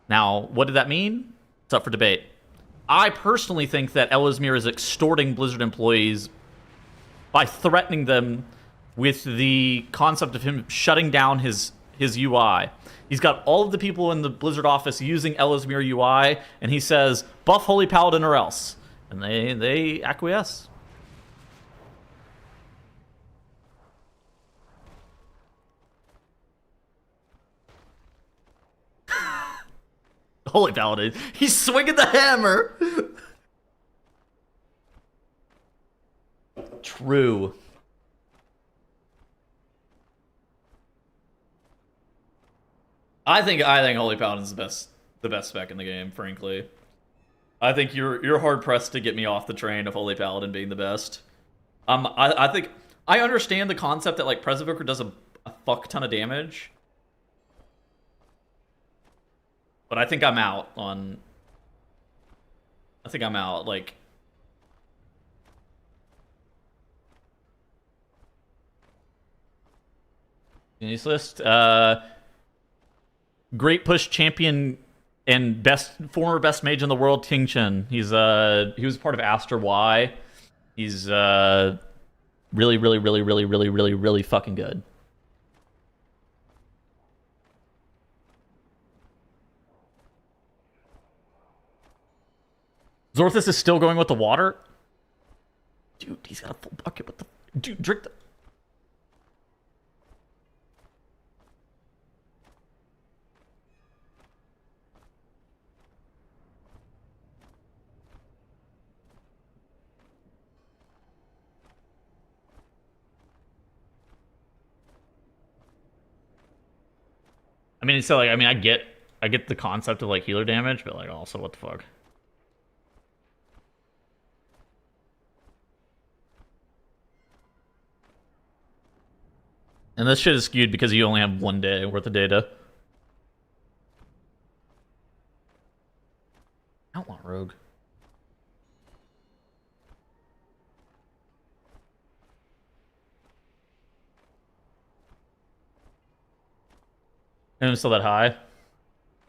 Now, what did that mean? It's up for debate. I personally think that Ellesmere is extorting Blizzard employees by threatening them with the concept of him shutting down his UI. He's got all of the people in the Blizzard office using Ellesmere UI, and he says, buff Holy Paladin or else. And they acquiesce. Holy Paladin. He's swinging the hammer. True. I think Holy Paladin's the best spec in the game, frankly. I think you're hard pressed to get me off the train of Holy Paladin being the best. I think I understand the concept that like Prez Evoker does a fuck ton of damage. But I think I'm out on... I think I'm out, like... This list, Great Push champion and former best mage in the world, Ting Chen. He was part of Aster Y. He's really fucking good. Zorthus is still going with the water? Dude, he's got a full bucket. What the... Dude, drink the... I mean, so like, I mean, I get the concept of like healer damage, but like also what the fuck? And this shit is skewed because you only have 1 day worth of data. I don't want Rogue. And it's still that high.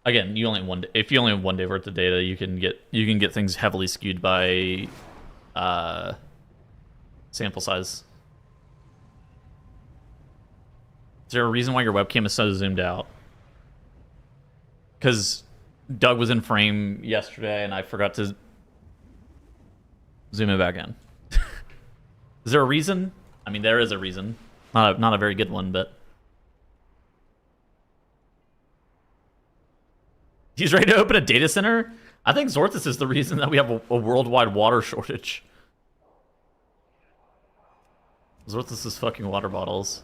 Again, you only have 1 day. If you only have 1 day worth of data, you can get things heavily skewed by sample size. Is there a reason why your webcam is so zoomed out? Because Doug was in frame yesterday and I forgot to zoom it back in. Is there a reason? I mean, there is a reason. Not a very good one, but... He's ready to open a data center? I think Zorthus is the reason that we have a worldwide water shortage. Zorthus is fucking water bottles.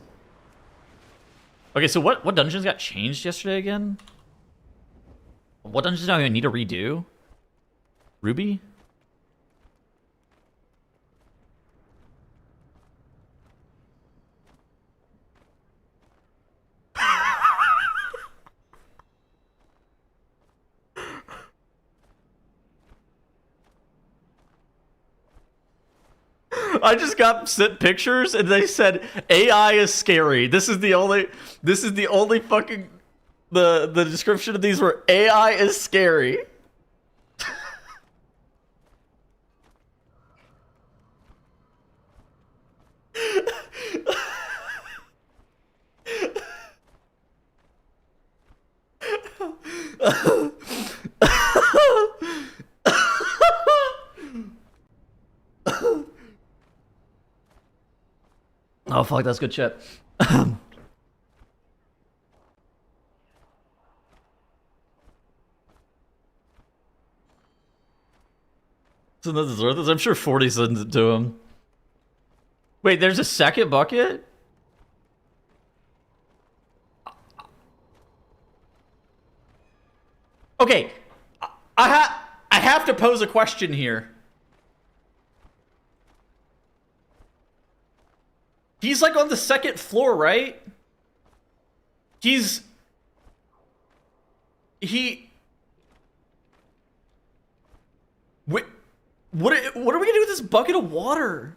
Okay, so what dungeons got changed yesterday again? What dungeons do I need to redo? Ruby? I just got sent pictures and they said AI is scary. This is the only fucking the description of these were AI is scary. Oh fuck, that's good shit. So this is worth this. I'm sure 40 sends it to him. Wait, there's a second bucket? Okay, I have to pose a question here. He's like on the second floor, right? Wait, what are we gonna do with this bucket of water?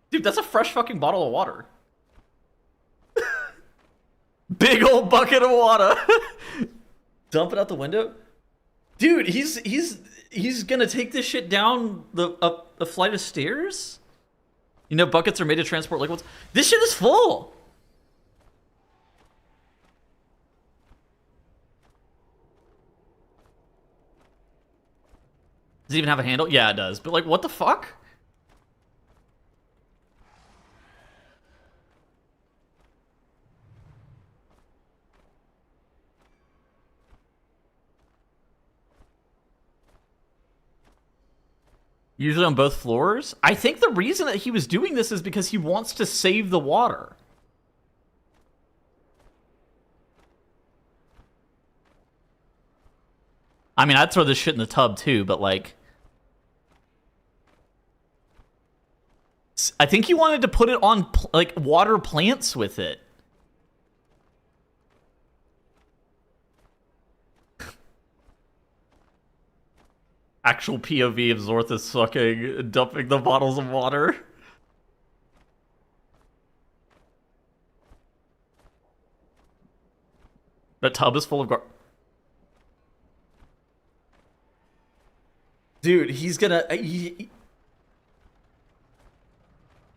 Dude, that's a fresh fucking bottle of water. Big old bucket of water. Dump it out the window? Dude, he's gonna take this shit down up a flight of stairs? You know, buckets are made to transport liquids. This shit is full. Does it even have a handle? Yeah, it does. But like, what the fuck? Usually on both floors? I think the reason that he was doing this is because he wants to save the water. I mean, I'd throw this shit in the tub too, but like... I think he wanted to put it on, like, water plants with it. Actual POV of Zorthus fucking dumping the bottles of water. The tub is full of Dude, he's gonna...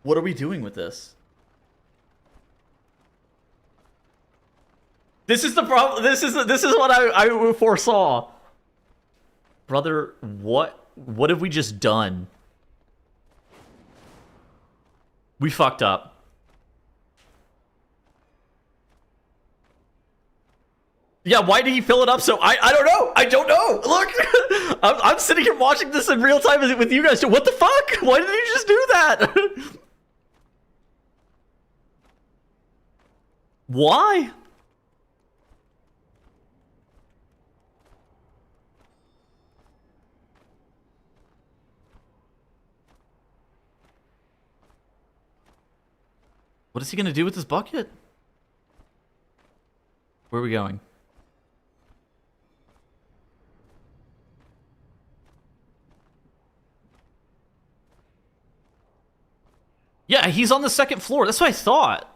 What are we doing with this? This is the problem. This is what I foresaw. Brother, what have we just done? We fucked up. Yeah, why did he fill it up so... I don't know. I don't know. Look, I'm sitting here watching this in real time with you guys. What the fuck? Why did he just do that? Why? What is he gonna do with this bucket? Where are we going? Yeah, he's on the second floor. That's what I thought.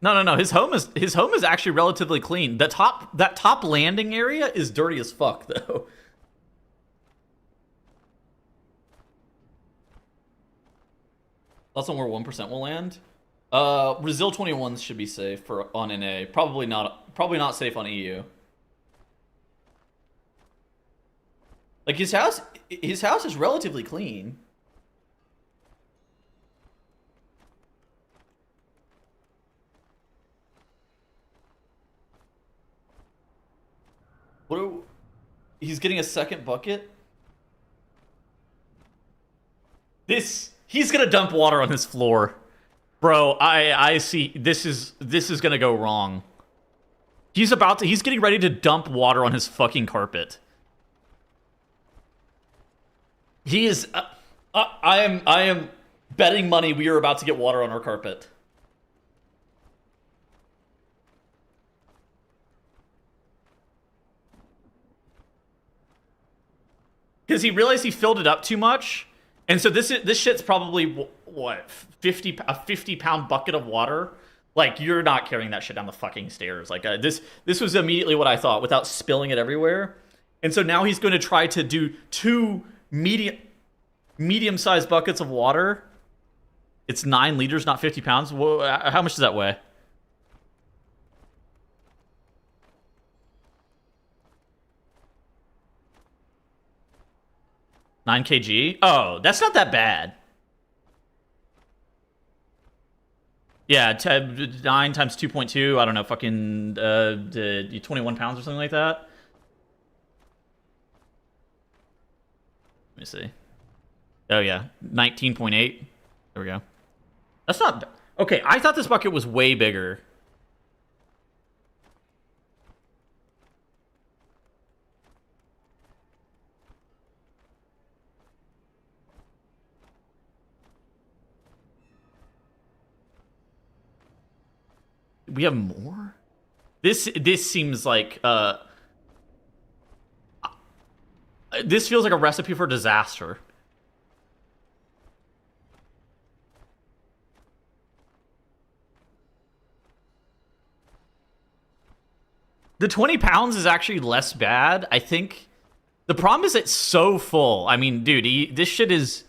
No. His home is actually relatively clean. That top landing area is dirty as fuck though. That's on where 1% will land. Brazil 21s should be safe for on NA. Probably not safe on EU. Like his house is relatively clean. He's getting a second bucket? He's gonna dump water on his floor. Bro, I see this is gonna go wrong. He's getting ready to dump water on his fucking carpet. He is. I am betting money we are about to get water on our carpet. Because he realized he filled it up too much, and so this shit's probably what 50-pound bucket of water. Like, you're not carrying that shit down the fucking stairs. Like, this was immediately what I thought without spilling it everywhere. And so now he's going to try to do 2 medium-sized buckets of water. It's 9 liters, not 50 pounds. Whoa, how much does that weigh? $9 kg? Oh, that's not that bad. Yeah, 9 times 2.2, I don't know, fucking 21 pounds or something like that. Let me see. Oh, yeah, 19.8. There we go. That's not... Okay, I thought this bucket was way bigger. We have more? This seems like this feels like a recipe for disaster. The 20 pounds is actually less bad. I think the problem is it's so full. I mean, dude, this shit is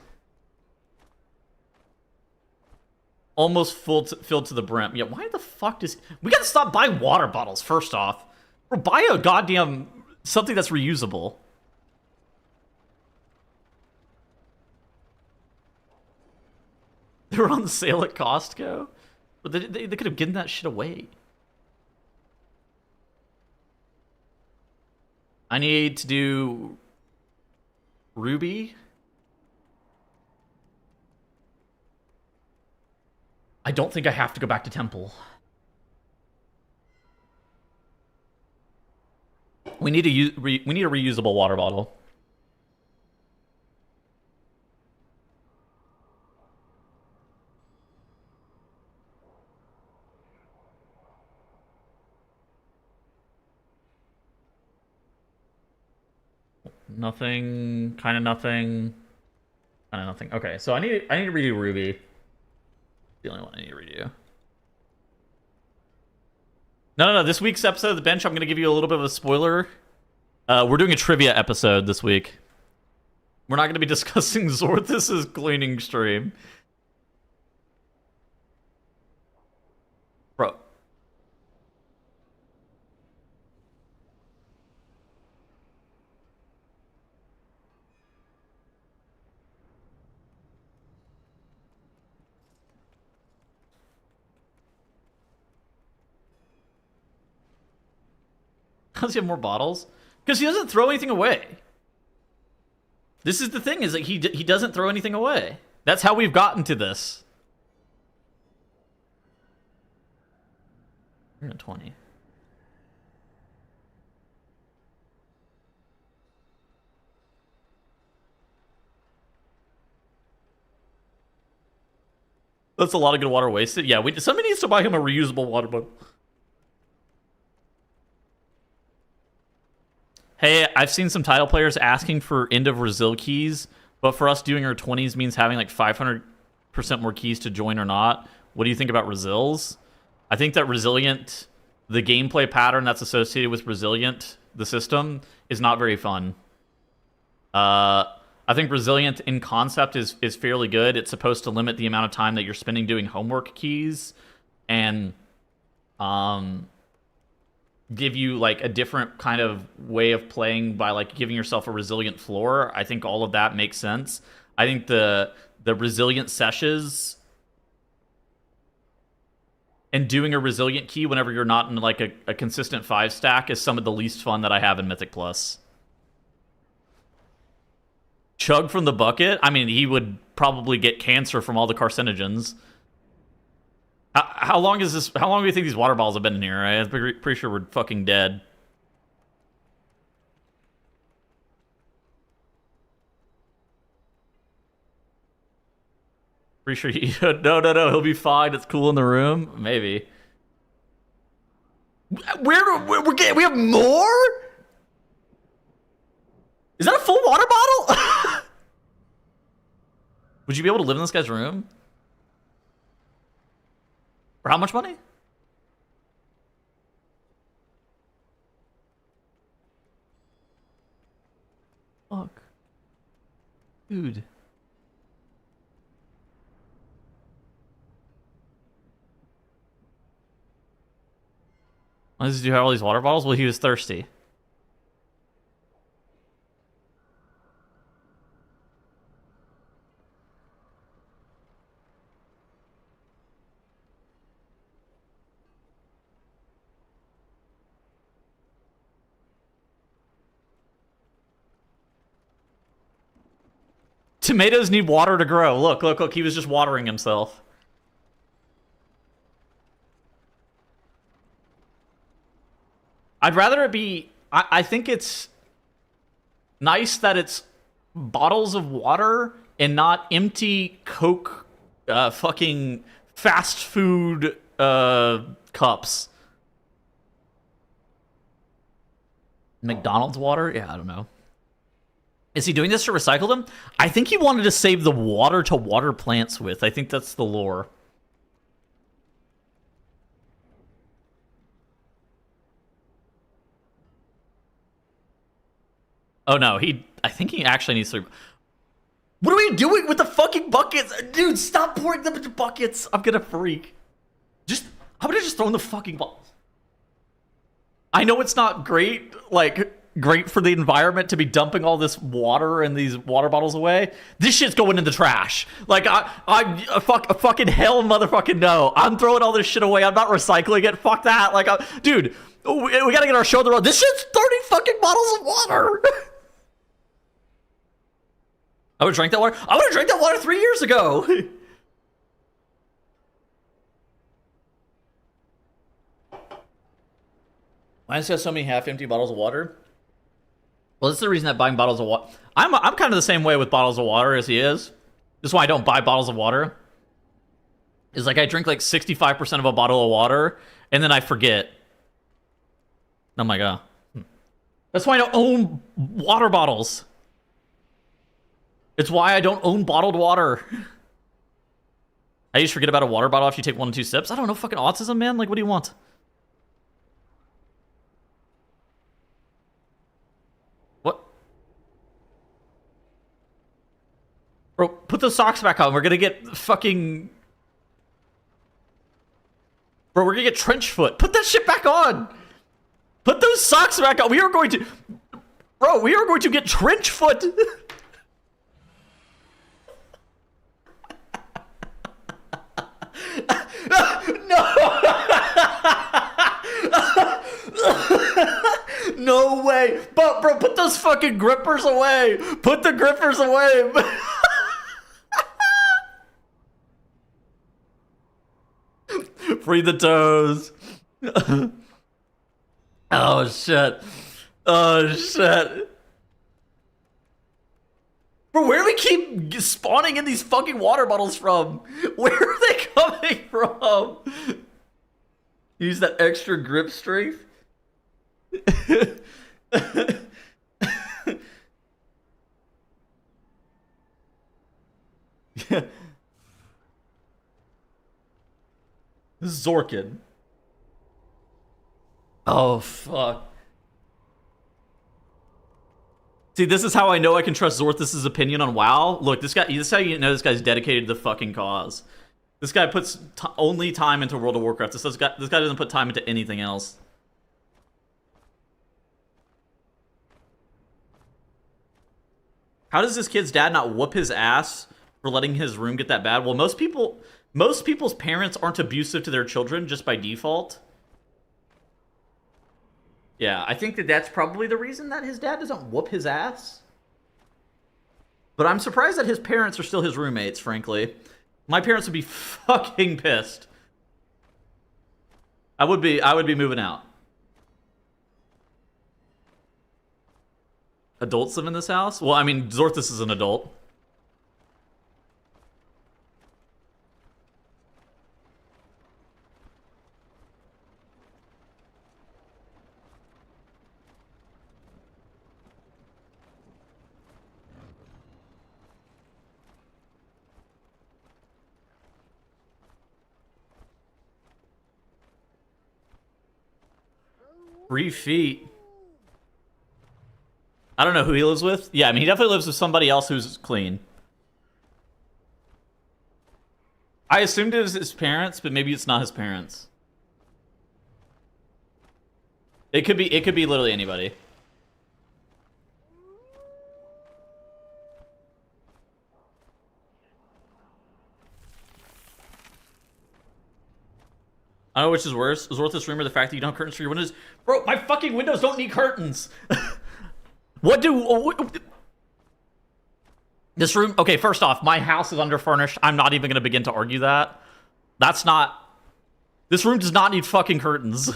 almost filled to the brim. Yeah, why the fuck does... We gotta stop buying water bottles, first off. Or buy a goddamn... something that's reusable. They were on sale at Costco? But they could have given that shit away. I need to do... Ruby? I don't think I have to go back to Temple. We need a reusable water bottle. Nothing, kind of nothing, kind of nothing. Okay, so I need to redo Ruby. The only one I need to redo. No. This week's episode of The Bench, I'm going to give you a little bit of a spoiler. We're doing a trivia episode this week. We're not going to be discussing Zorthis' cleaning stream. Bro. How does he have more bottles? Because he doesn't throw anything away. This is the thing, is that he doesn't throw anything away. That's how we've gotten to this. 120. That's a lot of good water wasted. Yeah, somebody needs to buy him a reusable water bottle. Hey, I've seen some title players asking for end of Resil keys, but for us doing our 20s means having like 500% more keys to join or not. What do you think about Resils? I think that Resilient, the gameplay pattern that's associated with Resilient, the system, is not very fun. I think Resilient in concept is fairly good. It's supposed to limit the amount of time that you're spending doing homework keys and give you like a different kind of way of playing by like giving yourself a resilient floor. I think all of that makes sense. I think the resilient sessions and doing a resilient key whenever you're not in like a consistent 5 stack is some of the least fun that I have in Mythic Plus. Chug from the bucket? I mean, he would probably get cancer from all the carcinogens. How long is this? How long do you think these water bottles have been in here? I'm pretty sure we're fucking dead. Pretty sure he... No, he'll be fine. It's cool in the room. Maybe. We're getting... We have more? Is that a full water bottle? Would you be able to live in this guy's room? For how much money? Fuck. Dude. Why does he have all these water bottles? Well, he was thirsty. Tomatoes need water to grow. Look. He was just watering himself. I'd rather it be... I think it's nice that it's bottles of water and not empty Coke fucking fast food cups. McDonald's water? Yeah, I don't know. Is he doing this to recycle them? I think he wanted to save the water to water plants with. I think that's the lore. Oh no, I think he actually needs to... What are we doing with the fucking buckets? Dude, stop pouring them into buckets. I'm gonna freak. How about I just throw in the fucking bottles? I know it's not great, great for the environment to be dumping all this water and these water bottles away. This shit's going in the trash. Fucking hell motherfucking no. I'm throwing all this shit away. I'm not recycling it. Fuck that. Dude, we gotta get our show on the road. This shit's 30 fucking bottles of water. I would have drank that water. I would have drank that water 3 years ago. Why does he have so many half-empty bottles of water? Well, this is the reason that buying bottles of water... I'm kind of the same way with bottles of water as he is. This is why I don't buy bottles of water. Is I drink 65% of a bottle of water, and then I forget. I'm like, oh. That's why I don't own water bottles. It's why I don't own bottled water. I just forget about a water bottle after you take 1 or 2 sips. I don't know, fucking autism, man. What do you want? What? Bro, put those socks back on. We're gonna get fucking... Bro, we're gonna get trench foot. Put that shit back on. Put those socks back on. We are going to... Bro, we are going to get trench foot. No way. But bro, put those fucking grippers away. Put the grippers away. Free the toes. Oh shit. Oh shit. Bro, where do we keep spawning in these fucking water bottles from? Where are they coming from? Use that extra grip strength. Zorkin. Oh fuck. See, this is how I know I can trust Zorthus' opinion on WoW. Look, this is how you know this guy's dedicated to the fucking cause. This guy puts only time into World of Warcraft. This guy doesn't put time into anything else. How does this kid's dad not whoop his ass for letting his room get that bad? Well, most people's parents aren't abusive to their children just by default. Yeah, I think that's probably the reason that his dad doesn't whoop his ass. But I'm surprised that his parents are still his roommates, frankly. My parents would be fucking pissed. I would be moving out. Adults live in this house? Well, I mean, Zorthus is an adult. 3 feet. I don't know who he lives with. Yeah, I mean, he definitely lives with somebody else who's clean. I assumed it was his parents, but maybe it's not his parents. It could be literally anybody. I don't know which is worse. Is worth this room or the fact that you don't have curtains for your windows? Bro, my fucking windows don't need curtains. This room, okay, first off, my house is underfurnished. I'm not even gonna begin to argue that. This room does not need fucking curtains.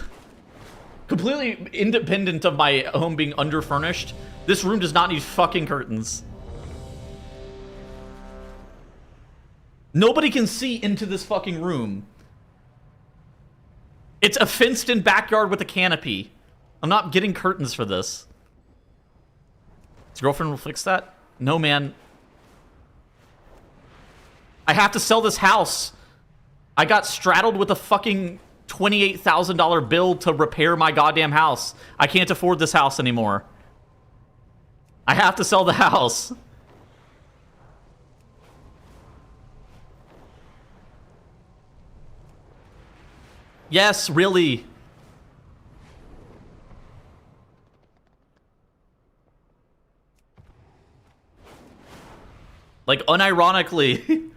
Completely independent of my home being underfurnished, this room does not need fucking curtains. Nobody can see into this fucking room. It's a fenced-in backyard with a canopy. I'm not getting curtains for this. His girlfriend will fix that? No, man. I have to sell this house. I got straddled with a fucking $28,000 bill to repair my goddamn house. I can't afford this house anymore. I have to sell the house. Yes, really. Like, unironically.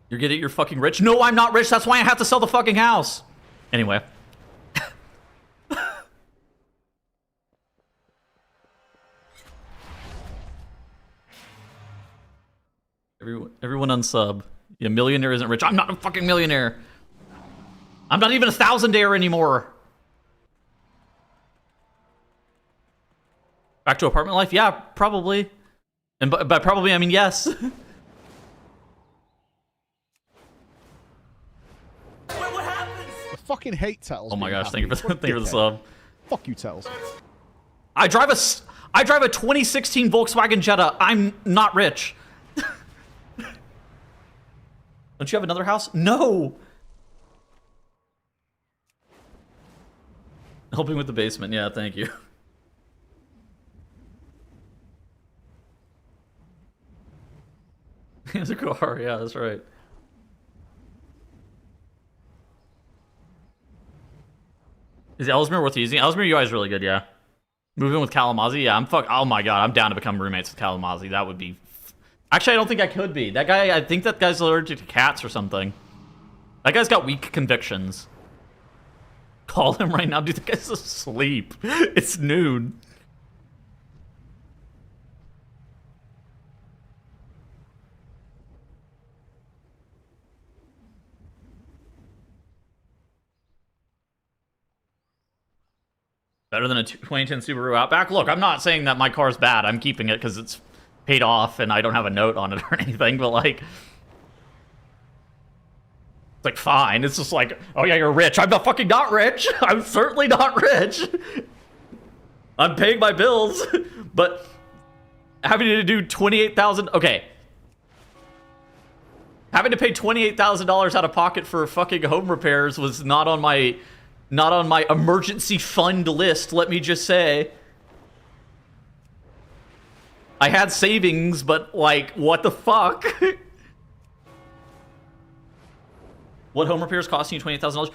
You're fucking rich? No, I'm not rich. That's why I have to sell the fucking house. Anyway. Everyone unsub. Yeah, millionaire isn't rich. I'm not a fucking millionaire. I'm not even a thousandaire anymore. Back to apartment life? Yeah, probably. And by probably, I mean yes.
I fucking hate Tails.
Oh my gosh, thank you for
What a
the
dickhead.
sub.
Fuck you, Tails.
I drive a 2016 Volkswagen Jetta. I'm not rich. Don't you have another house? No. Helping with the basement. Yeah, thank you. He has a car. Yeah, that's right. Is Ellesmere worth using? Ellesmere UI is really good, yeah. Moving with Kalamazoo? Yeah, oh my god, I'm down to become roommates with Kalamazoo. That would be... Actually, I don't think I could be. That guy, I think that guy's allergic to cats or something. That guy's got weak convictions. Call him right now. Dude, that guy's asleep. It's noon. Better than a 2010 Subaru Outback? Look, I'm not saying that my car's bad. I'm keeping it because it's paid off and I don't have a note on it or anything, but like... It's like, fine. It's just like, oh yeah, you're rich. I'm not fucking not rich. I'm certainly not rich. I'm paying my bills, but having to do $28,000... Okay. Having to pay $28,000 out of pocket for fucking home repairs was not on my emergency fund list, let me just say. I had savings, but like, what the fuck? What home repairs costing you $28,000?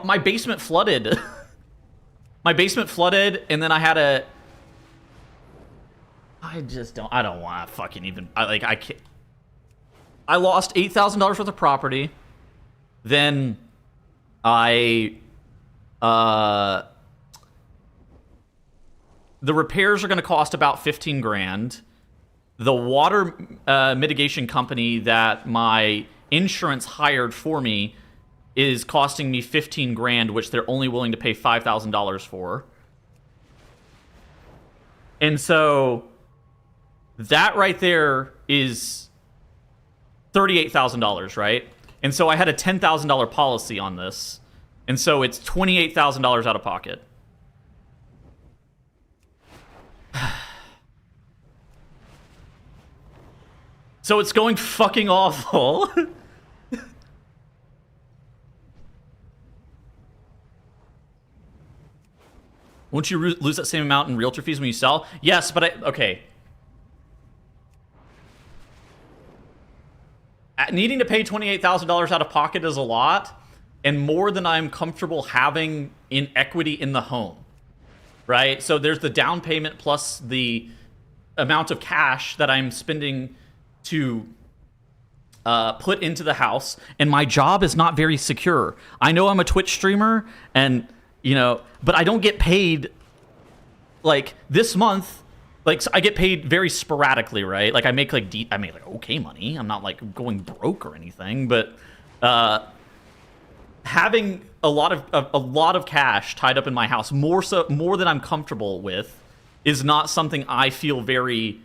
My basement flooded. My basement flooded, and then I had a... I don't want to fucking even... I can't... I lost $8,000 worth of property. Then the repairs are going to cost about 15 grand. The water mitigation company that my insurance hired for me is costing me 15 grand, which they're only willing to pay $5,000 for. And so that right there is $38,000, right? And so I had a $10,000 policy on this. And so it's $28,000 out of pocket. So it's going fucking awful. Won't you lose that same amount in realtor fees when you sell? Yes, but okay. Needing to pay $28,000 out of pocket is a lot, and more than I'm comfortable having in equity in the home, right? So there's the down payment plus the amount of cash that I'm spending to put into the house, and my job is not very secure. I know I'm a Twitch streamer, and but I don't get paid like this month. Like, so I get paid very sporadically, right? Like I make like okay money. I'm not like going broke or anything, but having a lot of cash tied up in my house, more than I'm comfortable with, is not something I feel very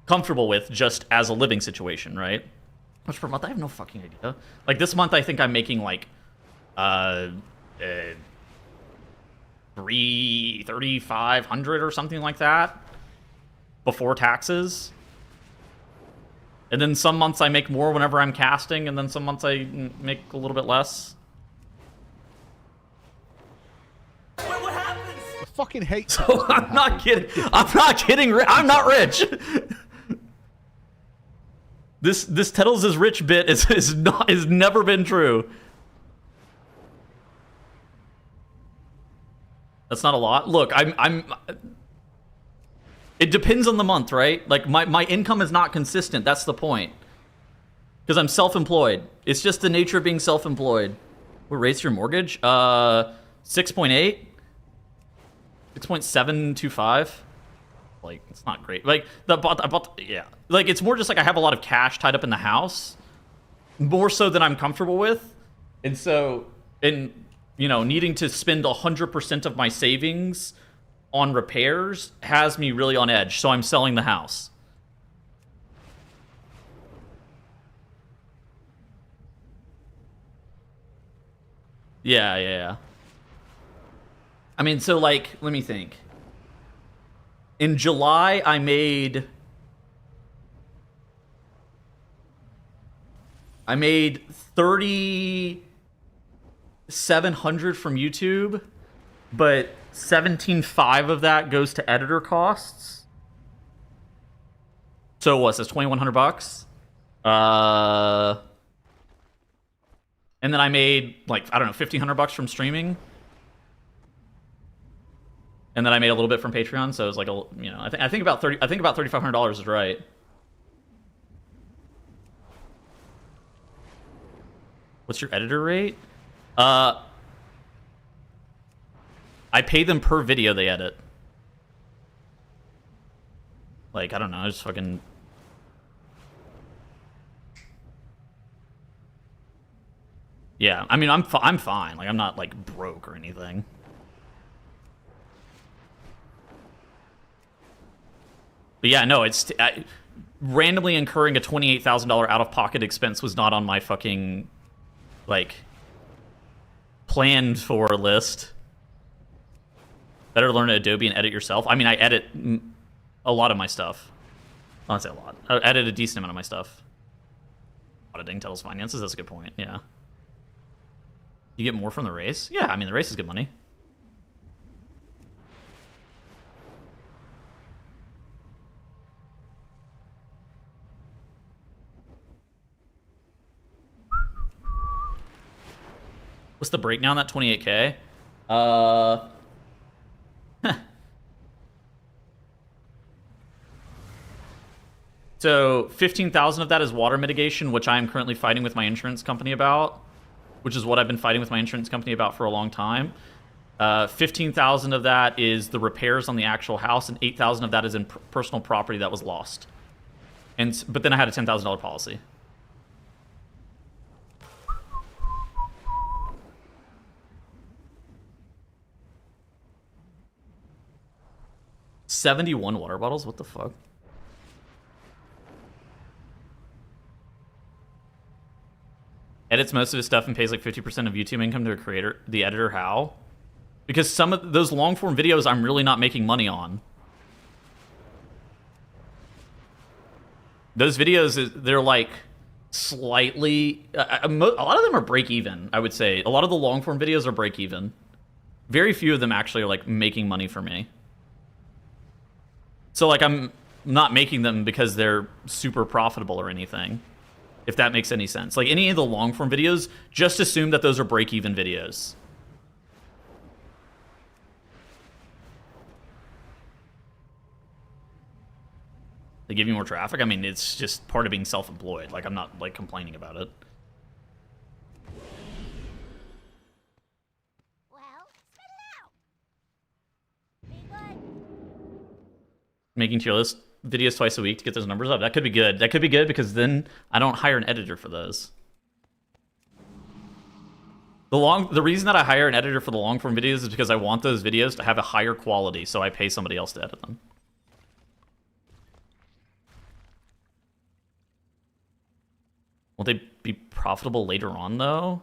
comfortable with just as a living situation, right? Which per month, I have no fucking idea. Like this month, I think I'm making like $3,500 or something like that before taxes. And then some months I make more whenever I'm casting, and then some months I make a little bit less.
What happens? I fucking hate.
So I'm not kidding. I'm not kidding. I'm not rich. This Tettles is rich bit is never been true. That's not a lot. Look, it depends on the month, right? Like my income is not consistent. That's the point. Because I'm self-employed. It's just the nature of being self-employed. What rates your mortgage? 6.8, 6.725. Like, it's not great. Like yeah. Like, it's more just like I have a lot of cash tied up in the house, more so than I'm comfortable with, and so needing to spend 100% of my savings on repairs has me really on edge. So I'm selling the house. Yeah. I mean, so like, let me think. In July, I made $3,700 from YouTube, but 17.5 of that goes to editor costs. So what's this? $2,100. And then I made like, I don't know, $1,500 from streaming. And then I made a little bit from Patreon, so it was like I think about $3,500 is right. What's your editor rate? I pay them per video they edit. Like, I don't know, I just fucking... Yeah, I mean, I'm fine. Like, I'm not, like, broke or anything. But yeah, no, it's... randomly incurring a $28,000 out-of-pocket expense was not on my fucking, like, planned for list. Better to learn Adobe and edit yourself. I mean, I edit a lot of my stuff. I don't say a lot. I edit a decent amount of my stuff. Auditing Tettles finances, that's a good point, yeah. You get more from the race? Yeah, I mean, the race is good money. What's the breakdown on that 28K? So 15,000 of that is water mitigation, which I am currently fighting with my insurance company about, which is what I've been fighting with my insurance company about for a long time. 15,000 of that is the repairs on the actual house, and 8,000 of that is in personal property that was lost. But then I had a $10,000 policy. $71 water bottles? What the fuck? Edits most of his stuff and pays like 50% of YouTube income to a creator, the editor. How? Because some of those long form videos I'm really not making money on. Those videos, they're like slightly... a lot of them are break even, I would say. A lot of the long form videos are break even. Very few of them actually are like making money for me. So like I'm not making them because they're super profitable or anything, if that makes any sense. Like any of the long form videos, just assume that those are break-even videos. They give you more traffic? I mean, it's just part of being self-employed. Like, I'm not, like, complaining about it.
Well, spit it out. Be good.
Making tier list videos twice a week to get those numbers up. That could be good. That could be good because then I don't hire an editor for those. The reason that I hire an editor for the long form videos is because I want those videos to have a higher quality, so I pay somebody else to edit them. Will they be profitable later on, though?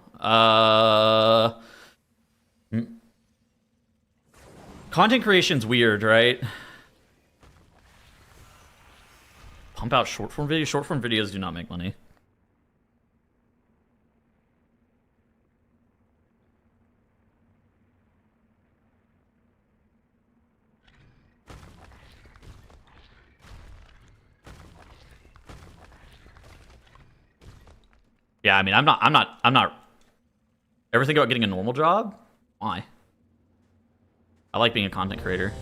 Content creation's weird, right? Pump out short form videos. Short form videos do not make money. Yeah, I mean, I'm not. Ever think about getting a normal job? Why? I like being a content creator.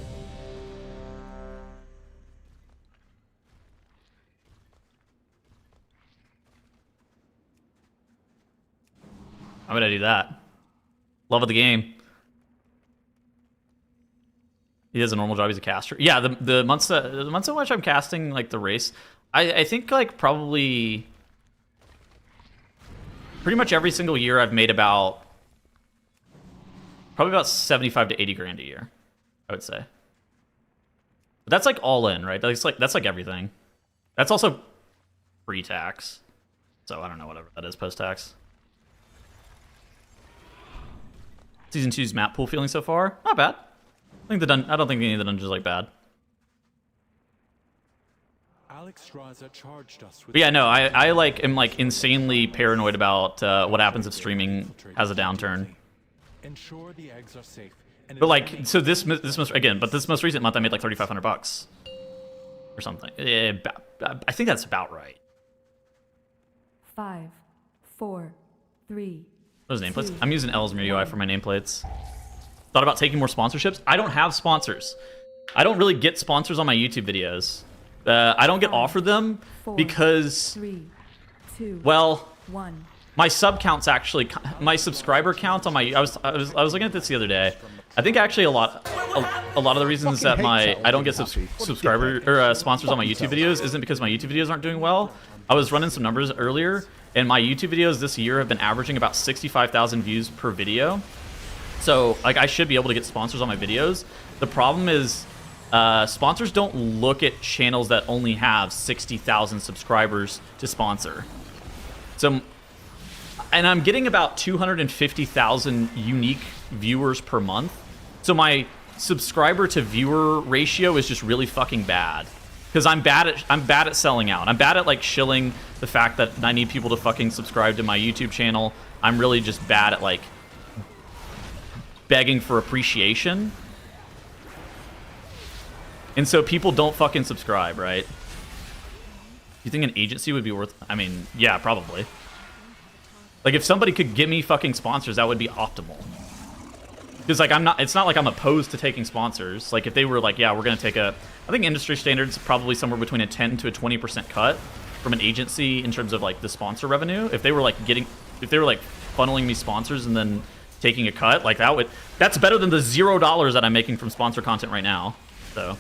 How would I do that? Love of the game. He has a normal job. He's a caster. Yeah, the months in which I'm casting like the race, I think like probably pretty much every single year I've made probably about 75 to 80 grand a year, I would say. But that's like all in, right? That's like everything. That's also pre-tax. So I don't know, whatever that is post-tax. Season 2's map pool feeling so far? Not bad. I don't think any of the dungeons are like bad. But yeah, no, I like am like insanely paranoid about what happens if streaming has a downturn. But like, so this most recent month I made like $3,500 or something. I think that's about right.
5, 4, 3.
Those nameplates. I'm using Ellesmere UI for my nameplates. Thought about taking more sponsorships. I don't have sponsors. I don't really get sponsors on my YouTube videos. I don't get offered them because, well, my sub count's actually, my subscriber count on my, I was looking at this the other day. I think actually a lot of the reasons that I don't get subscriber or sponsors on my YouTube videos isn't because my YouTube videos aren't doing well. I was running some numbers earlier, and my YouTube videos this year have been averaging about 65,000 views per video. So like I should be able to get sponsors on my videos. The problem is sponsors don't look at channels that only have 60,000 subscribers to sponsor. So, and I'm getting about 250,000 unique viewers per month. So my subscriber to viewer ratio is just really fucking bad. Because I'm bad at selling out. I'm bad at like shilling the fact that I need people to fucking subscribe to my YouTube channel. I'm really just bad at like begging for appreciation. And so people don't fucking subscribe, right? You think an agency would be worth... I mean, yeah, probably. Like, if somebody could give me fucking sponsors, that would be optimal. Because, like, it's not like I'm opposed to taking sponsors. Like, if they were like, yeah, we're going to take a... I think industry standards probably somewhere between a 10 to a 20% cut from an agency in terms of, like, the sponsor revenue. If they were, like, funneling me sponsors and then taking a cut, like, that's better than the $0 that I'm making from sponsor content right now. So...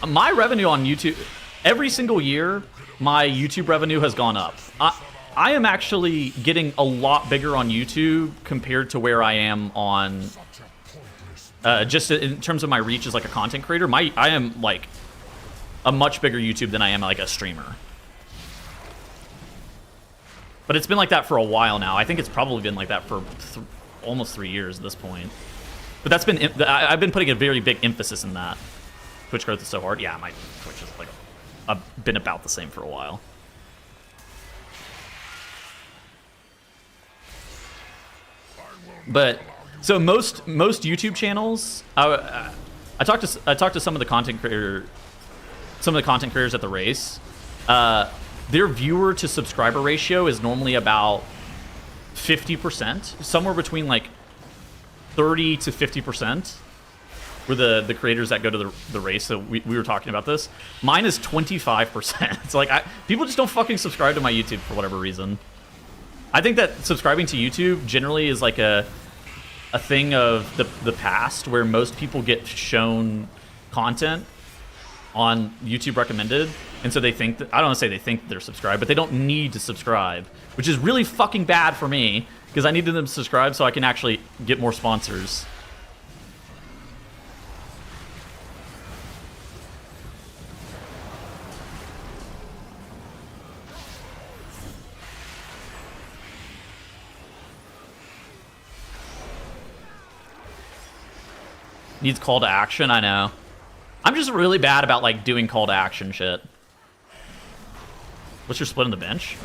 my revenue on YouTube, every single year, my YouTube revenue has gone up. I am actually getting a lot bigger on YouTube compared to where I am on, just in terms of my reach as like a content creator. I am like a much bigger YouTube than I am like a streamer. But it's been like that for a while now. I think it's probably been like that for almost 3 years at this point. But that's been, I've been putting a very big emphasis in that. Twitch growth is so hard. Yeah, my Twitch is like been about the same for a while. But so most YouTube channels, I talked to some of the content creators at the race. Their viewer to subscriber ratio is normally about 50%, somewhere between like 30 to 50%. Were the creators that go to the race. So we were talking about this. Mine is 25%. It's like people just don't fucking subscribe to my YouTube for whatever reason. I think that subscribing to YouTube generally is like a thing of the past, where most people get shown content on YouTube recommended, and so they think that, I don't want to say they think they're subscribed, but they don't need to subscribe, which is really fucking bad for me, because I needed them to subscribe so I can actually get more sponsors. Needs call to action, I know. I'm just really bad about like doing call to action shit. What's your split on the bench?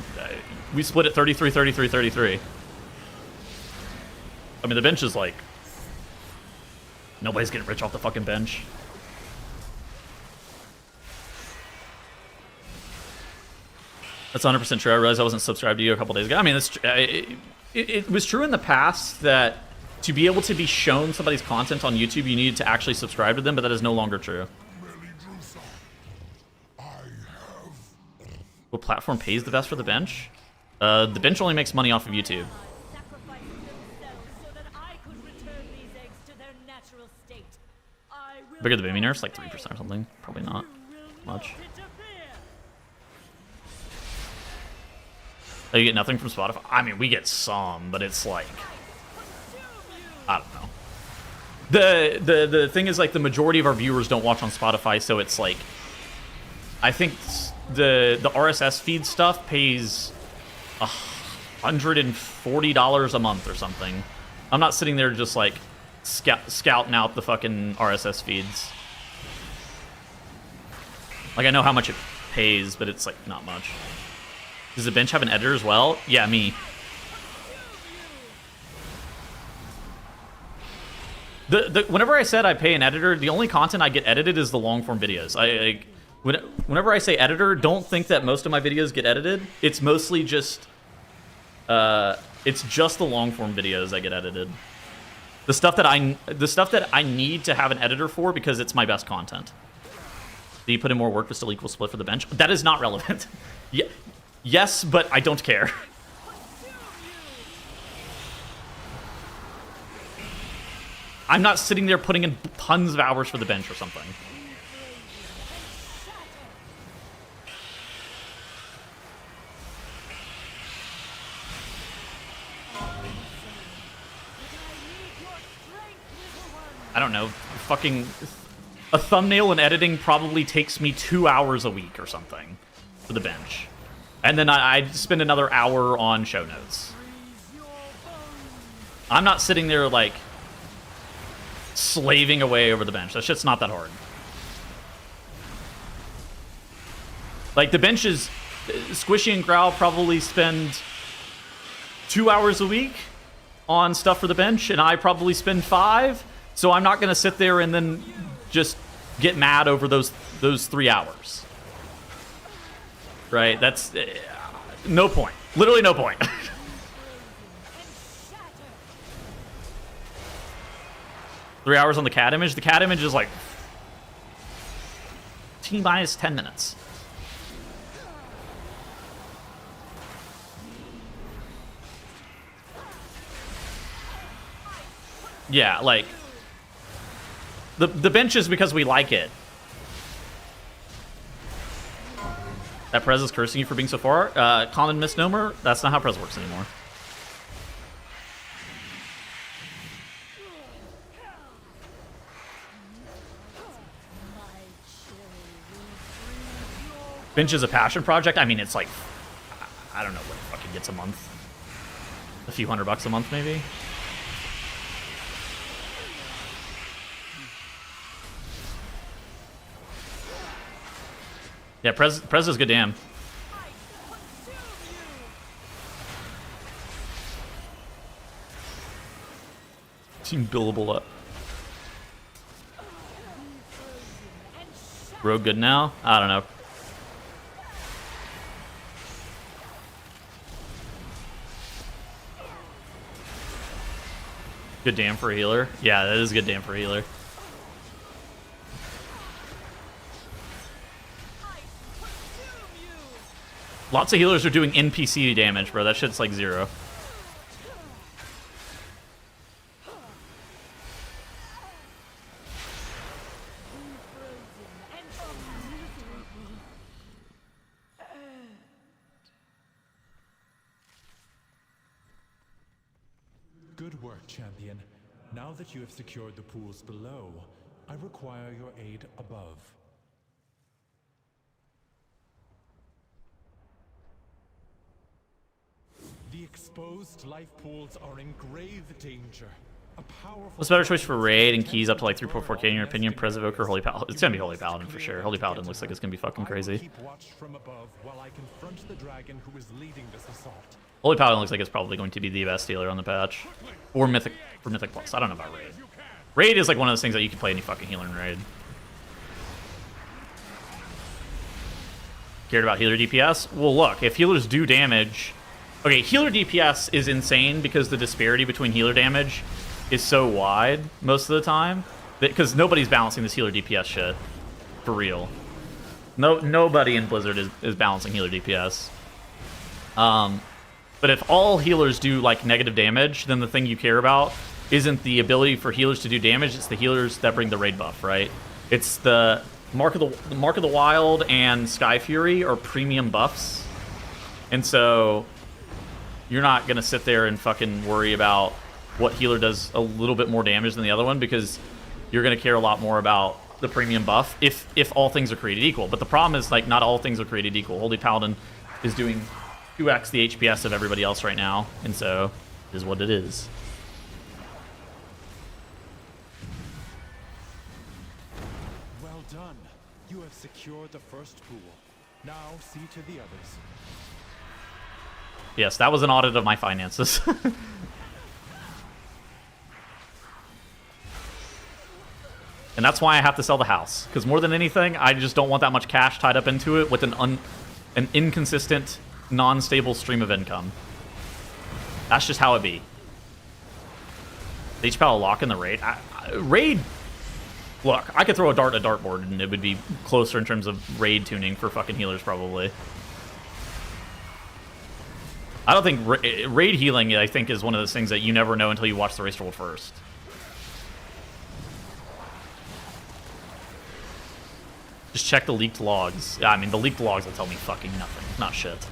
We split it 33, 33, 33. I mean, the bench is like... Nobody's getting rich off the fucking bench. That's 100% true. I realized I wasn't subscribed to you a couple days ago. I mean, it was true in the past that to be able to be shown somebody's content on YouTube, you needed to actually subscribe to them, but that is no longer true. What platform pays the best for the bench? The bench only makes money off of YouTube. Bigger the baby nerfs, like 3% or something. Probably not much. Oh, you get nothing from Spotify? I mean, we get some, but it's like... I don't know. The thing is, like, the majority of our viewers don't watch on Spotify, so it's like... I think the RSS feed stuff pays $140 a month or something. I'm not sitting there just, like, scouting out the fucking RSS feeds. Like, I know how much it pays, but it's, like, not much. Does the bench have an editor as well? Yeah, me. Whenever I said I pay an editor, the only content I get edited is the long-form videos. Whenever I say editor, don't think that most of my videos get edited. It's mostly just... it's just the long-form videos that get edited. The stuff that I need to have an editor for because it's my best content. Do you put in more work to still equal split for the bench? That is not relevant. Yeah, yes, but I don't care. I'm not sitting there putting in tons of hours for the bench or something. I don't know, fucking... A thumbnail and editing probably takes me 2 hours a week or something for the bench. And then I spend another hour on show notes. I'm not sitting there, like, slaving away over the bench. That shit's not that hard. Like, the bench is... Squishy and Growl probably spend 2 hours a week on stuff for the bench, and I probably spend 5. So I'm not going to sit there and then just get mad over those 3 hours. Right? That's... no point. Literally no point. Three hours on the cat image? The cat image is like... T-minus 10 minutes. Yeah, like... The bench is because we like it. That Prez is cursing you for being so far? Common misnomer? That's not how Prez works anymore. Bench is a passion project? I mean, it's like... I don't know what it fucking gets a month. A few $100 a month, maybe? Yeah, Prez is good damn. Team billable up. Rogue good now? I don't know. Good damn for a healer. Yeah, that is good damn for a healer. Lots of healers are doing NPC damage, bro. That shit's like 0.
Good work, champion. Now that you have secured the pools below, I require your aid above. The exposed life pools are in grave danger. A powerful
What's a better choice for raid and keys up to like 3.4k in your opinion? Prez Evoker or Holy Paladin? It's gonna be Holy Paladin for sure. Holy Paladin looks like it's gonna be fucking crazy.
keep watch from above while I confront the dragon who is leading this assault.
Holy Paladin looks like it's probably going to be the best healer on the patch. Or Mythic Plus. I don't know about Raid. Raid is like one of those things that you can play any fucking healer in Raid. Cared about healer DPS? Well, look, if healers do damage... Okay, healer DPS is insane because the disparity between healer damage is so wide most of the time. Because nobody's balancing this healer DPS shit. For real. Nobody in Blizzard is balancing healer DPS. But if all healers do like negative damage, then the thing you care about isn't the ability for healers to do damage, it's the healers that bring the raid buff, right? It's the Mark of the Wild and Sky Fury are premium buffs. And so you're not gonna sit there and fucking worry about what healer does a little bit more damage than the other one, because you're gonna care a lot more about the premium buff if all things are created equal. But the problem is, like, not all things are created equal. Holy Paladin is doing 2x the HPS of everybody else right now, and so it is what it is.
Well done. You have secured the first pool. Now see to the others.
Yes, that was an audit of my finances. And that's why I have to sell the house, because more than anything, I just don't want that much cash tied up into it with an inconsistent, non-stable stream of income. That's just how it be. The HPL lock in the raid. Raid. Look, I could throw a dart at a dartboard and it would be closer in terms of raid tuning for fucking healers, probably. I don't think raid healing, I think, is one of those things that you never know until you watch the race world first. Just check the leaked logs. I mean, the leaked logs will tell me fucking nothing. Not shit.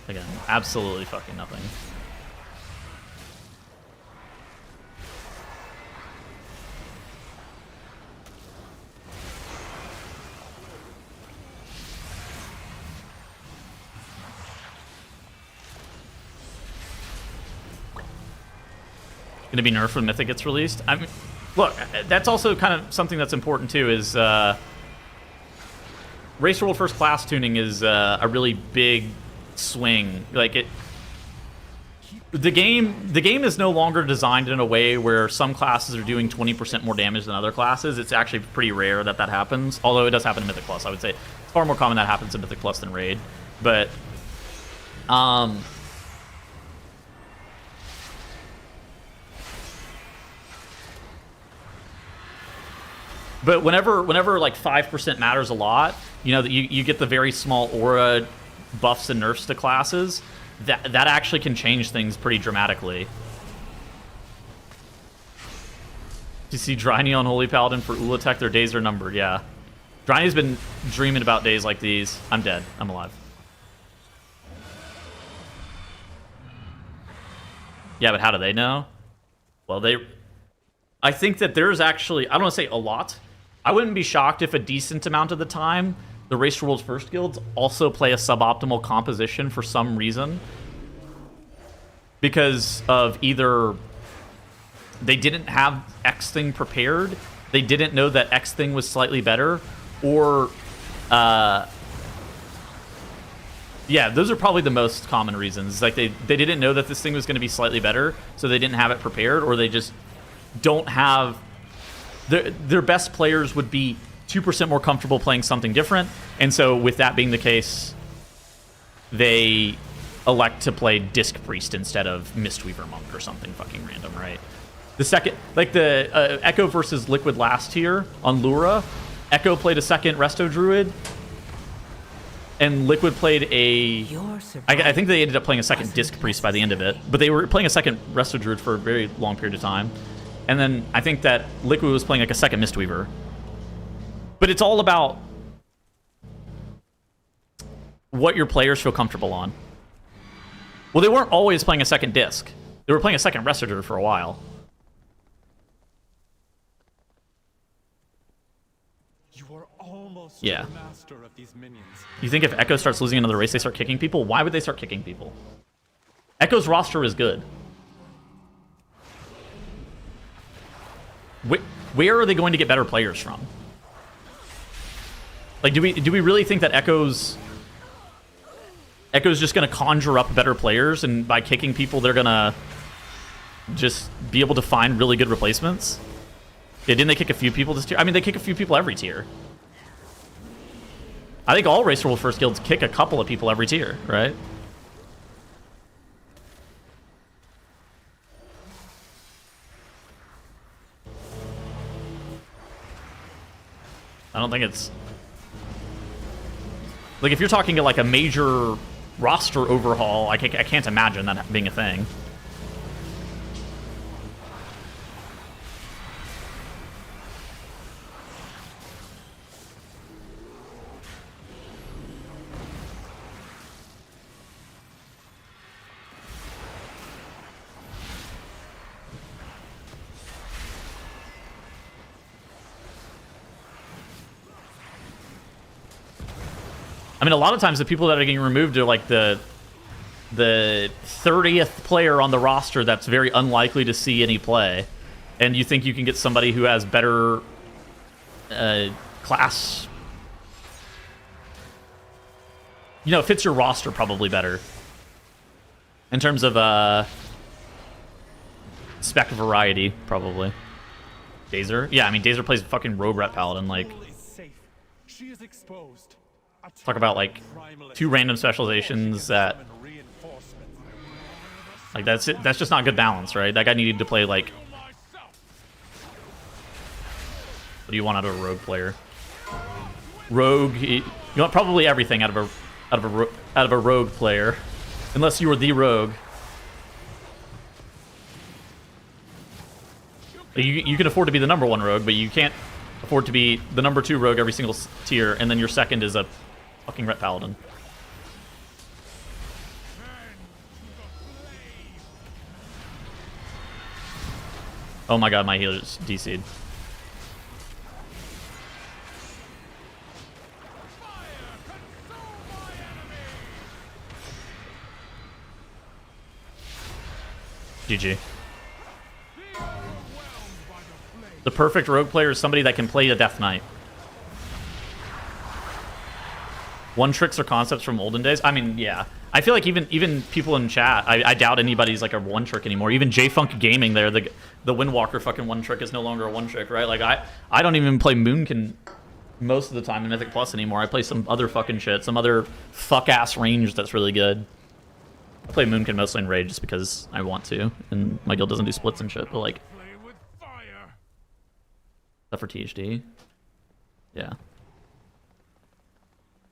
Again, absolutely fucking nothing. Gonna be nerfed when Mythic gets released. I mean, look, that's also kind of something that's important too. Is race world first class tuning is a really big swing. Like the game is no longer designed in a way where some classes are doing 20% more damage than other classes. It's actually pretty rare that happens. Although it does happen in Mythic Plus, I would say it's far more common that happens in Mythic Plus than Raid. But But whenever like 5% matters a lot, you know, that you get the very small aura buffs and nerfs to classes, that actually can change things pretty dramatically. You see Dryny on Holy Paladin for Ulatech, their days are numbered, yeah. Dryny's been dreaming about days like these. I'm dead. I'm alive. Yeah, but how do they know? Well, I think that there's actually, I don't want to say a lot. I wouldn't be shocked if a decent amount of the time the Race for World's First guilds also play a suboptimal composition for some reason. Because of either they didn't have X thing prepared, they didn't know that X thing was slightly better, or yeah, those are probably the most common reasons. Like they didn't know that this thing was going to be slightly better, so they didn't have it prepared, or they just don't have their best players would be 2% more comfortable playing something different, and so with that being the case, they elect to play Disc Priest instead of Mistweaver Monk or something fucking random, right? The second, like the Echo versus Liquid last tier on Lura, Echo played a second Resto Druid, and Liquid played a... I think they ended up playing a second Disc Priest by the end of it, but they were playing a second Resto Druid for a very long period of time. And then I think that Liquid was playing like a second Mistweaver. But it's all about what your players feel comfortable on. Well, they weren't always playing a second Disc. They were playing a second Resto Druid for a while. Yeah. You think if Echo starts losing another race, they start kicking people? Why would they start kicking people? Echo's roster is good. Where are they going to get better players from? Like, do we really think that Echo's just going to conjure up better players, and by kicking people, they're going to just be able to find really good replacements? Yeah, didn't they kick a few people this tier? I mean, they kick a few people every tier. I think all Racer Wolf First Guilds kick a couple of people every tier, right? I don't think it's... Like, if you're talking like a major roster overhaul, I can't imagine that being a thing. I mean, a lot of times the people that are getting removed are like the 30th player on the roster that's very unlikely to see any play. And you think you can get somebody who has better class... You know, fits your roster probably better. In terms of spec variety, probably. Dazer? Yeah, I mean, Dazer plays fucking Rogue Ret Paladin, like...
She is exposed.
Talk about, like, 2 random specializations that... Like, that's just not good balance, right? That guy needed to play, like... What do you want out of a rogue player? Rogue... You want probably everything out of a rogue player. Unless you were the rogue. You can afford to be the #1 rogue, but you can't afford to be the #2 rogue every single tier, and then your second is a fucking Ret Paladin. Oh my god, my healer's DC'd. GG. The perfect rogue player is somebody that can play a Death Knight. One tricks or concepts from olden days. I mean, yeah. I feel like even people in chat, I doubt anybody's like a one trick anymore. Even J-Funk Gaming there, the Windwalker fucking one trick is no longer a one trick, right? Like I don't even play Moonkin most of the time in Mythic Plus anymore. I play some other fucking shit, some other fuck ass range that's really good. I play Moonkin mostly in Raid just because I want to, and my guild doesn't do splits and shit, but like... Except for THD. Yeah.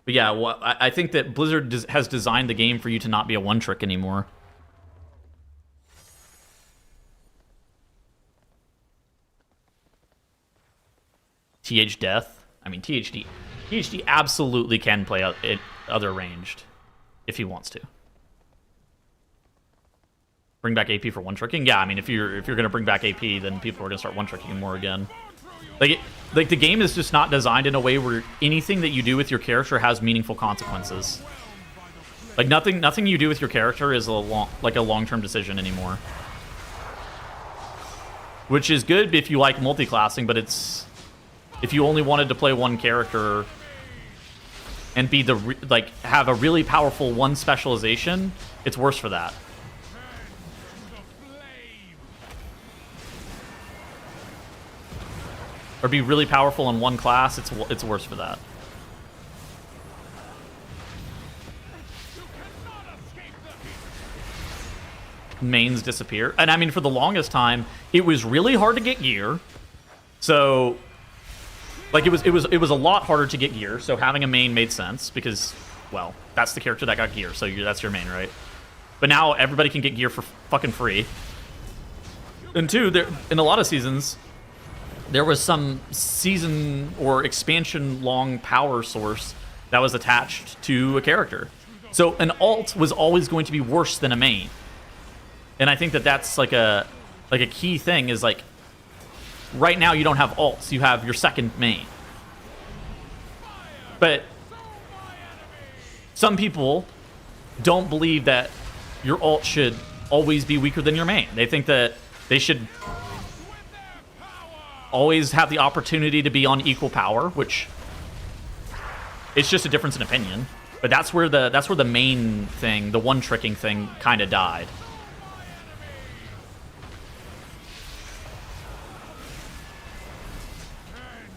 But yeah, well, I think that Blizzard has designed the game for you to not be a one-trick anymore. TH Death? I mean, THD absolutely can play other ranged if he wants to. Bring back AP for one-tricking? Yeah, I mean, if you're gonna bring back AP, then people are gonna start one-tricking more again. Like the game is just not designed in a way where anything that you do with your character has meaningful consequences. Like nothing you do with your character is a long-term decision anymore. Which is good if you like multi-classing, but it's if you only wanted to play one character and be have a really powerful one specialization, it's worse for that. Or be really powerful in one class, it's worse for that. Mains disappear. And I mean, for the longest time, it was really hard to get gear. So, like, it was a lot harder to get gear. So having a main made sense because, well, that's the character that got gear. So that's your main, right? But now everybody can get gear for fucking free. And two, in a lot of seasons, there was some season or expansion long power source that was attached to a character. So an alt was always going to be worse than a main. And I think that that's like a key thing is like right now you don't have alts, you have your second main. But some people don't believe that your alt should always be weaker than your main. They think that they should always have the opportunity to be on equal power, which it's just a difference in opinion. But that's where the main thing, the one tricking thing, kind of died.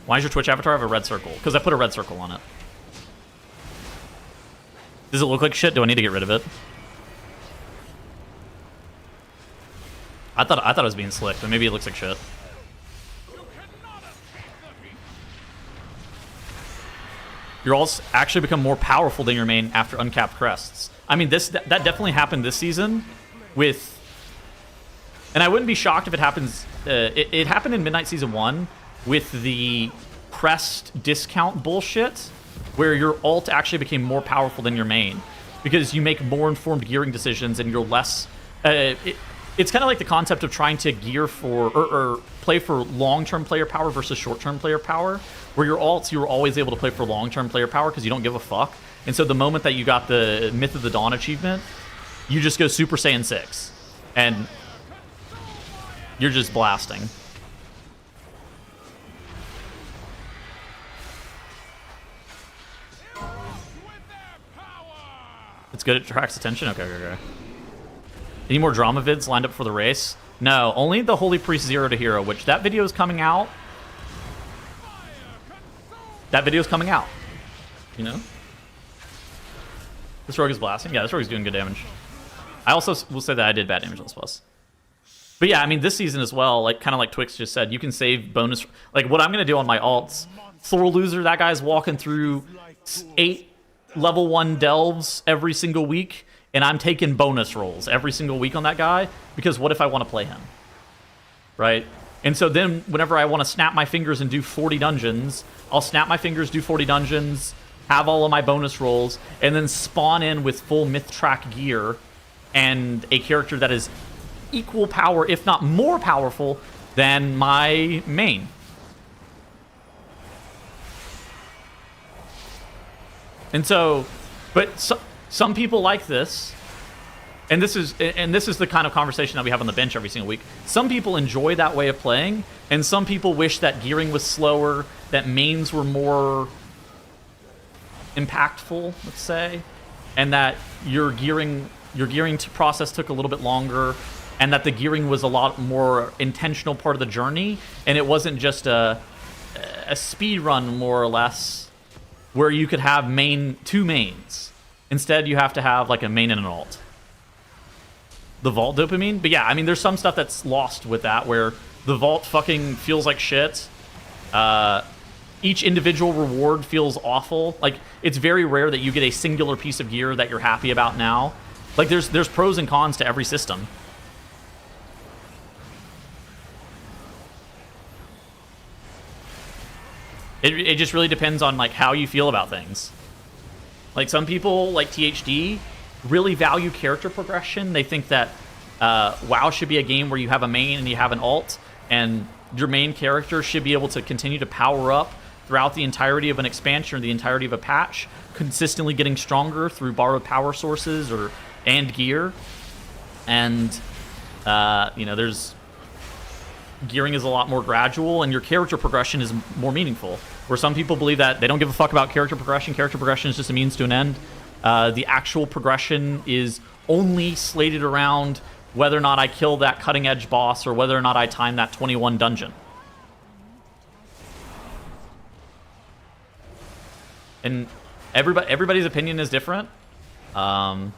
Why does your Twitch avatar have a red circle? Because I put a red circle on it. Does it look like shit? Do I need to get rid of it? I thought it was being slick, but maybe it looks like shit. Your alts actually become more powerful than your main after uncapped crests. I mean, that definitely happened this season with... And I wouldn't be shocked if it happens... it happened in Midnight Season 1 with the crest discount bullshit, where your alt actually became more powerful than your main. Because you make more informed gearing decisions and you're less... it's kind of like the concept of trying to gear for... or play for long-term player power versus short-term player power. Where your alts, you were always able to play for long-term player power because you don't give a fuck. And so the moment that you got the Myth of the Dawn achievement, you just go Super Saiyan 6. And you're just blasting. It's good, it attracts attention? Okay. Any more drama vids lined up for the race? No, only the Holy Priest Zero to Hero, which that video is coming out. That video's coming out, you know? This rogue is blasting? Yeah, this rogue is doing good damage. I also will say that I did bad damage on this boss. But yeah, I mean, this season as well, like kind of like Twix just said, you can save bonus... Like, what I'm going to do on my alts, Thor Loser, that guy's walking through 8 level 1 delves every single week, and I'm taking bonus rolls every single week on that guy, because what if I want to play him? Right? And so then, whenever I want to snap my fingers and do 40 dungeons, I'll snap my fingers, do 40 dungeons, have all of my bonus rolls, and then spawn in with full myth track gear and a character that is equal power, if not more powerful, than my main. And so, but some people like this. And this is the kind of conversation that we have on the bench every single week. Some people enjoy that way of playing, and some people wish that gearing was slower, that mains were more impactful, let's say, and that your gearing process took a little bit longer, and that the gearing was a lot more intentional part of the journey, and it wasn't just a speed run, more or less, where you could have two mains. Instead, you have to have like a main and an alt. The vault dopamine. But yeah, I mean, there's some stuff that's lost with that, where the vault fucking feels like shit. Each individual reward feels awful. Like, it's very rare that you get a singular piece of gear that you're happy about now. Like, there's pros and cons to every system. It just really depends on, like, how you feel about things. Like, some people, like THD, really value character progression. They think that WoW should be a game where you have a main and you have an alt, and your main character should be able to continue to power up throughout the entirety of an expansion or the entirety of a patch, consistently getting stronger through borrowed power sources and gear. And you know, there's gearing is a lot more gradual and your character progression is more meaningful. Where some people believe that they don't give a fuck about character progression is just a means to an end. The actual progression is only slated around whether or not I kill that cutting edge boss or whether or not I time that 21 dungeon. And everybody's opinion is different. I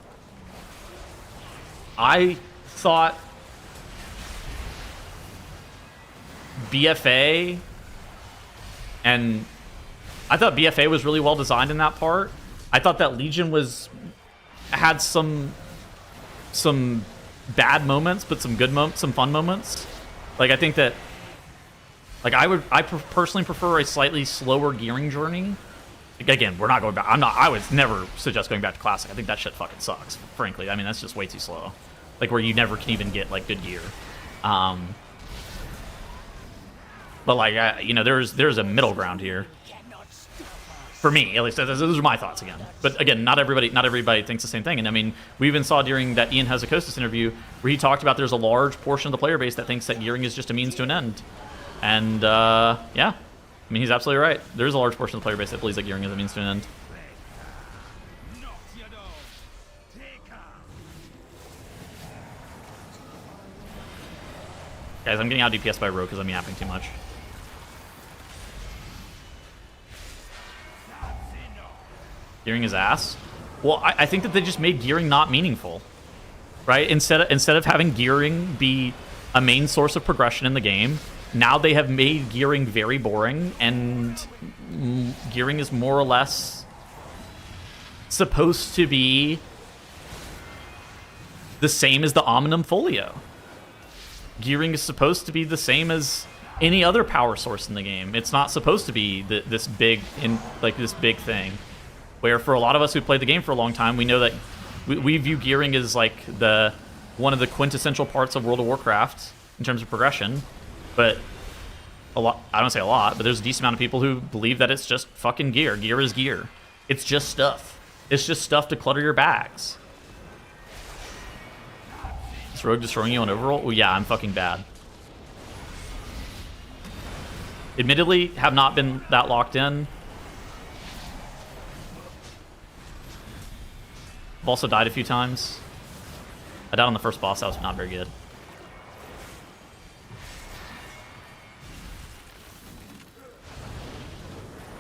thought BFA was really well designed in that part. I thought that Legion had some bad moments, but some good moments, some fun moments. Like I think that, like I personally prefer a slightly slower gearing journey. Again, we're not going back. I would never suggest going back to Classic. I think that shit fucking sucks, frankly. I mean, that's just way too slow. Like, where you never can even get, like, good gear. But, like, you know, there's a middle ground here. For me, at least. Those are my thoughts, again. But, again, not everybody thinks the same thing. And, I mean, we even saw during that Ian Hazzikostas interview where he talked about there's a large portion of the player base that thinks that gearing is just a means to an end. And, yeah. I mean, he's absolutely right. There's a large portion of the player base that believes that gearing is a means to an end. Guys, I'm getting out DPS by Rogue because I'm yapping too much. Gearing is ass. Well, I think that they just made gearing not meaningful, right? Instead of having gearing be a main source of progression in the game, now they have made gearing very boring, and gearing is more or less supposed to be the same as the Omnium Folio. Gearing is supposed to be the same as any other power source in the game. It's not supposed to be this big thing. Where for a lot of us who played the game for a long time, we know that we view gearing as like one of the quintessential parts of World of Warcraft in terms of progression. But I don't say a lot, but there's a decent amount of people who believe that it's just fucking gear. Gear is gear. It's just stuff. It's just stuff to clutter your bags. Is Rogue destroying you on overall? Oh yeah, I'm fucking bad. Admittedly, have not been that locked in. I've also died a few times. I died on the first boss, that was not very good.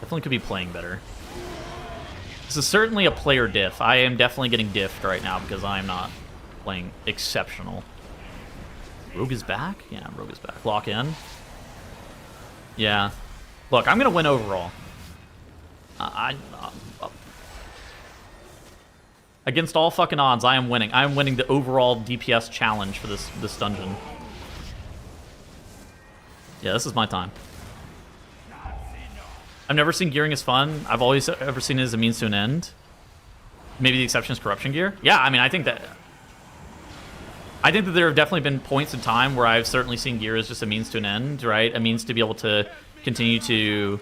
Definitely could be playing better. This is certainly a player diff. I am definitely getting diffed right now because I am not playing exceptional. Rogue is back? Yeah, Rogue is back. Lock in. Yeah. Look, I'm going to win overall. Against all fucking odds, I am winning. I am winning the overall DPS challenge for this dungeon. Yeah, this is my time. I've never seen gearing as fun. I've always ever seen it as a means to an end. Maybe the exception is corruption gear. Yeah, I mean, I think that there have definitely been points in time where I've certainly seen gear as just a means to an end, right? A means to be able to continue to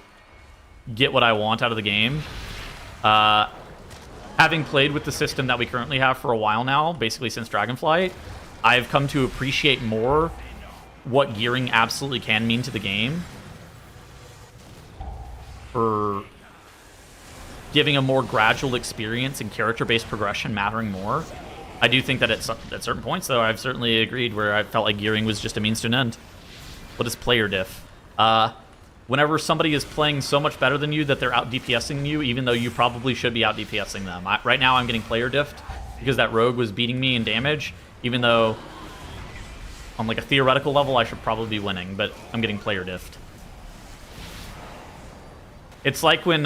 get what I want out of the game. Having played with the system that we currently have for a while now, basically since Dragonflight, I've come to appreciate more what gearing absolutely can mean to the game. For giving a more gradual experience and character-based progression mattering more. I do think that at certain points, though, I've certainly agreed where I felt like gearing was just a means to an end. What is player diff? Whenever somebody is playing so much better than you that they're out DPSing you, even though you probably should be out DPSing them. Right now, I'm getting player diffed because that rogue was beating me in damage, even though on like a theoretical level, I should probably be winning, but I'm getting player diffed. It's like when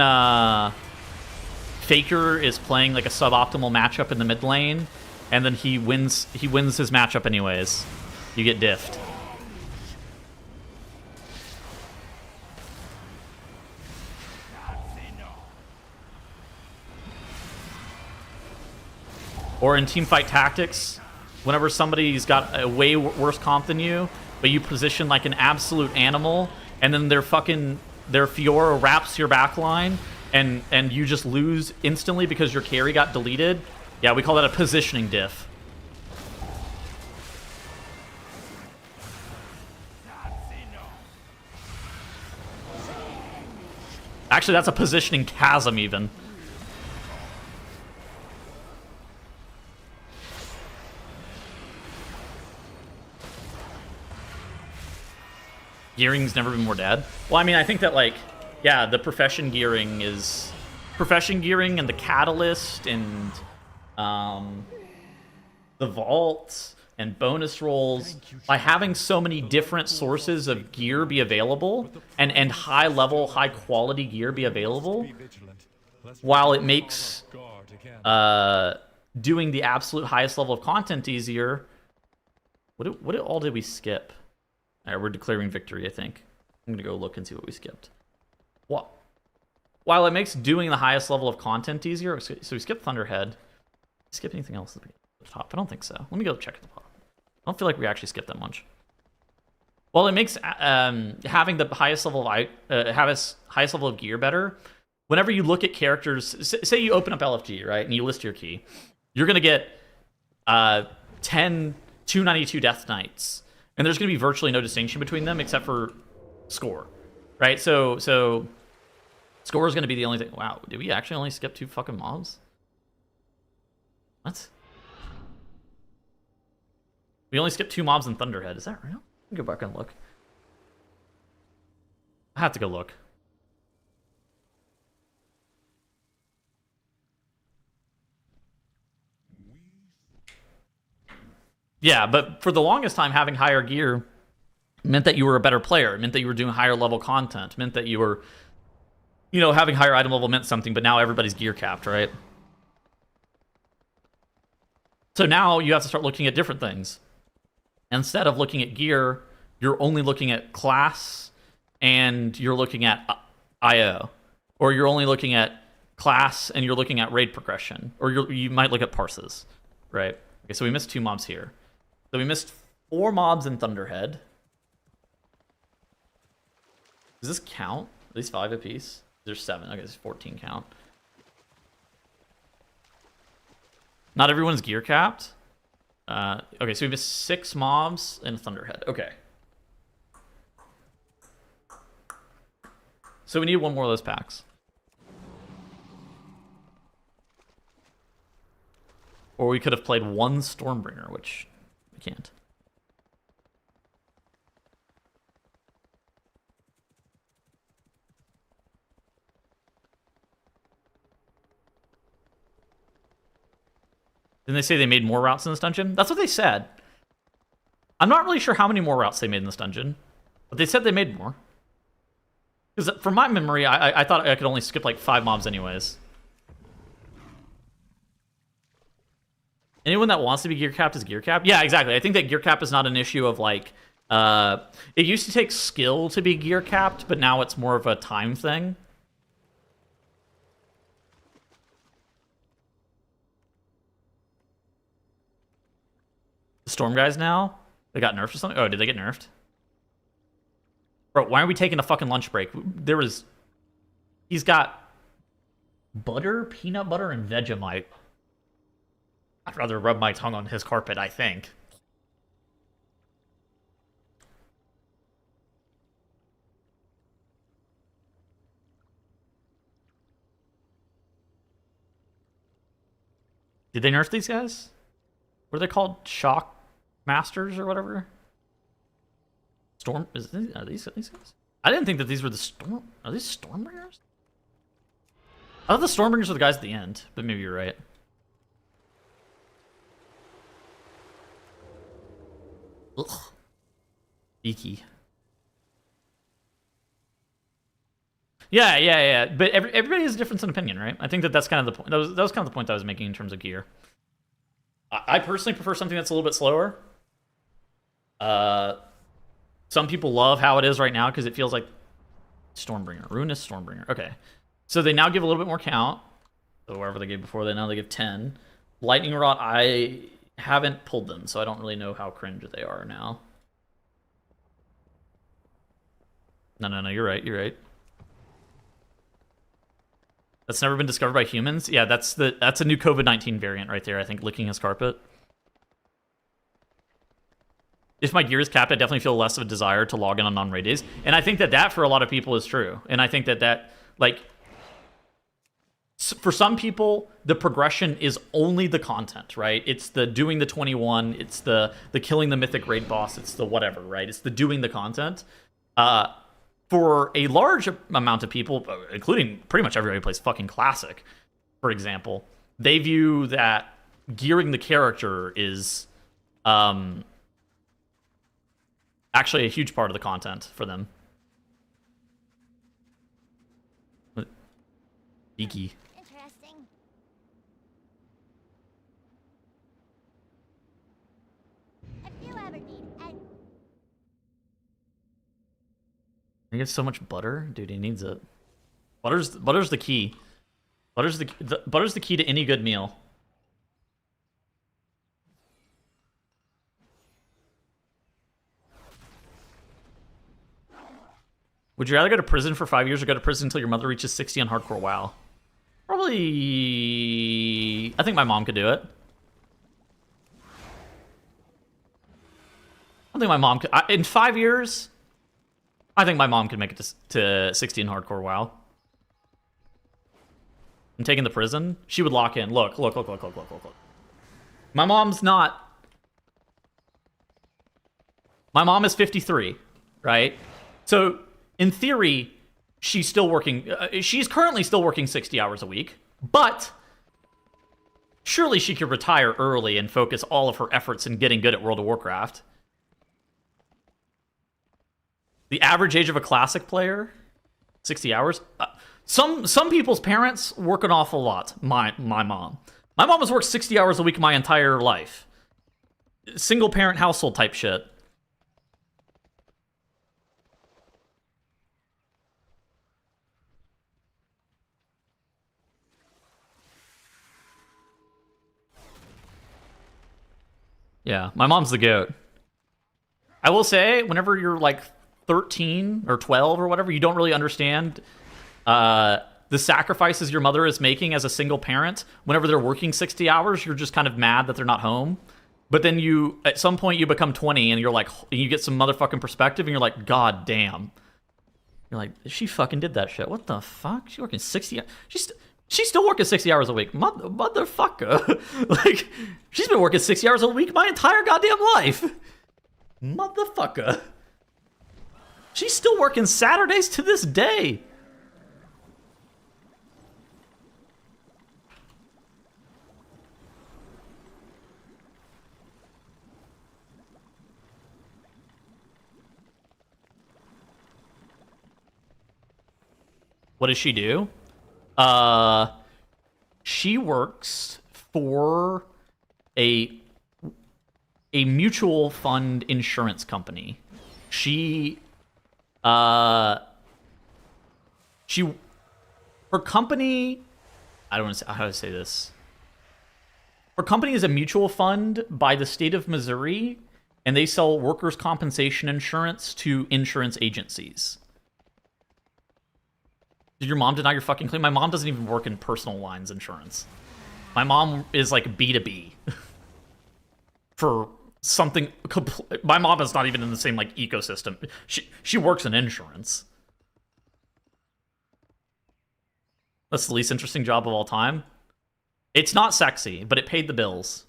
Faker is playing like a suboptimal matchup in the mid lane, and then he wins his matchup anyways. You get diffed. Or in teamfight tactics, whenever somebody's got a way worse comp than you, but you position like an absolute animal, and then their Fiora wraps your backline, and you just lose instantly because your carry got deleted. Yeah, we call that a positioning diff. Actually, that's a positioning chasm, even. Gearing's never been more dead. Well, I mean, I think that, like, yeah, the profession gearing is... Profession gearing and the catalyst and the vault and bonus rolls, by having so many different sources of gear be available and high level, high quality gear be available, while it makes doing the absolute highest level of content easier. What all did we skip? All right, we're declaring victory, I think. I'm gonna go look and see what we skipped. What? While it makes doing the highest level of content easier, so we skipped Thunderhead. Skip anything else at the top? I don't think so. Let me go check at the top. I don't feel like we actually skipped that much. Well, it makes having the highest level of highest level of gear better. Whenever you look at characters, say you open up LFG, right, and you list your key, you're gonna get 10 292 Death Knights, and there's gonna be virtually no distinction between them except for score, right? So score is gonna be the only thing. Wow, did we actually only skip 2 fucking mobs? What? We only skipped 2 mobs in Thunderhead. Is that real? Let me go back and look. I have to go look. Yeah, but for the longest time, having higher gear meant that you were a better player. It meant that you were doing higher level content. It meant that you were, you know, having higher item level meant something, but now everybody's gear capped, right? So now you have to start looking at different things. Instead of looking at gear, you're only looking at class and you're looking at IO. Or you're only looking at class and you're looking at raid progression. Or you might look at parses, right? Okay, so we missed 2 mobs here. So we missed 4 mobs in Thunderhead. Does this count? At least 5 apiece? There's 7. Okay, there's 14 count. Not everyone's gear capped. Okay, so we missed 6 mobs in Thunderhead. Okay. So we need 1 more of those packs. Or we could have played 1 Stormbringer, which we can't. Didn't they say they made more routes in this dungeon? That's what they said. I'm not really sure how many more routes they made in this dungeon, but they said they made more. Because from my memory, I thought I could only skip like 5 mobs anyways. Anyone that wants to be gear capped is gear capped? Yeah, exactly. I think that gear cap is not an issue of like... it used to take skill to be gear capped, but now it's more of a time thing. The Storm guys now? They got nerfed or something? Oh, did they get nerfed? Bro, why are we taking a fucking lunch break? There was... He's got... butter, peanut butter, and Vegemite. I'd rather rub my tongue on his carpet, I think. Did they nerf these guys? What are they called? Shock Masters or whatever? Storm? Are these guys? I didn't think that these were the Storm... Are these Stormbringers? I thought the Stormbringers were the guys at the end, but maybe you're right. Ugh. Icky. Yeah. But everybody has a difference in opinion, right? I think that that's kind of the point. That was kind of the point I was making in terms of gear. I personally prefer something that's a little bit slower. Some people love how it is right now because it feels like Stormbringer, Ruinous Stormbringer. Okay, so they now give a little bit more count. So wherever they gave before, now they give 10. Lightning Rod, I haven't pulled them, so I don't really know how cringe they are now. No, you're right. That's never been discovered by humans? Yeah, that's a new COVID-19 variant right there, I think, licking his carpet. If my gear is capped, I definitely feel less of a desire to log in on non-raid days. And I think that for a lot of people is true. And I think that Like, for some people, the progression is only the content, right? It's the doing the 21, it's the killing the mythic raid boss, it's the whatever, right? It's the doing the content. For a large amount of people, including pretty much everybody who plays fucking Classic, for example, they view that gearing the character is actually a huge part of the content for them. Geeky.
Interesting. If you ever need any...
He gets so much butter, dude. He needs it. Butter's the key. Butter's the key to any good meal. Would you rather go to prison for 5 years or go to prison until your mother reaches 60 on hardcore WoW? Probably... I think my mom could do it. I think my mom could... in 5 years, I think my mom could make it to 60 in hardcore WoW. And taking the prison, she would lock in. Look. My mom's not... My mom is 53, right? So... in theory, she's still working. She's currently still working 60 hours a week, but surely she could retire early and focus all of her efforts in getting good at World of Warcraft. The average age of a Classic player, 60 hours. Some people's parents work an awful lot. My mom. My mom has worked 60 hours a week my entire life. Single parent household type shit. Yeah, my mom's the goat. I will say, whenever you're like 13 or 12 or whatever, you don't really understand the sacrifices your mother is making as a single parent. Whenever they're working 60 hours, you're just kind of mad that they're not home. But then you, at some point, you become 20 and you're like, you get some motherfucking perspective and you're like, God damn. You're like, she fucking did that shit. What the fuck? She's working 60 hours. She's still working 60 hours a week. Motherfucker. Like, she's been working 60 hours a week my entire goddamn life. Motherfucker. She's still working Saturdays to this day. What does she do? She works for a mutual fund insurance company. Her company, I don't want to say, how to say this. Her company is a mutual fund by the state of Missouri, and they sell workers' compensation insurance to insurance agencies. Did your mom deny your fucking claim? My mom doesn't even work in personal lines insurance. My mom is like B2B. For something... My mom is not even in the same like ecosystem. She works in insurance. That's the least interesting job of all time. It's not sexy, but it paid the bills.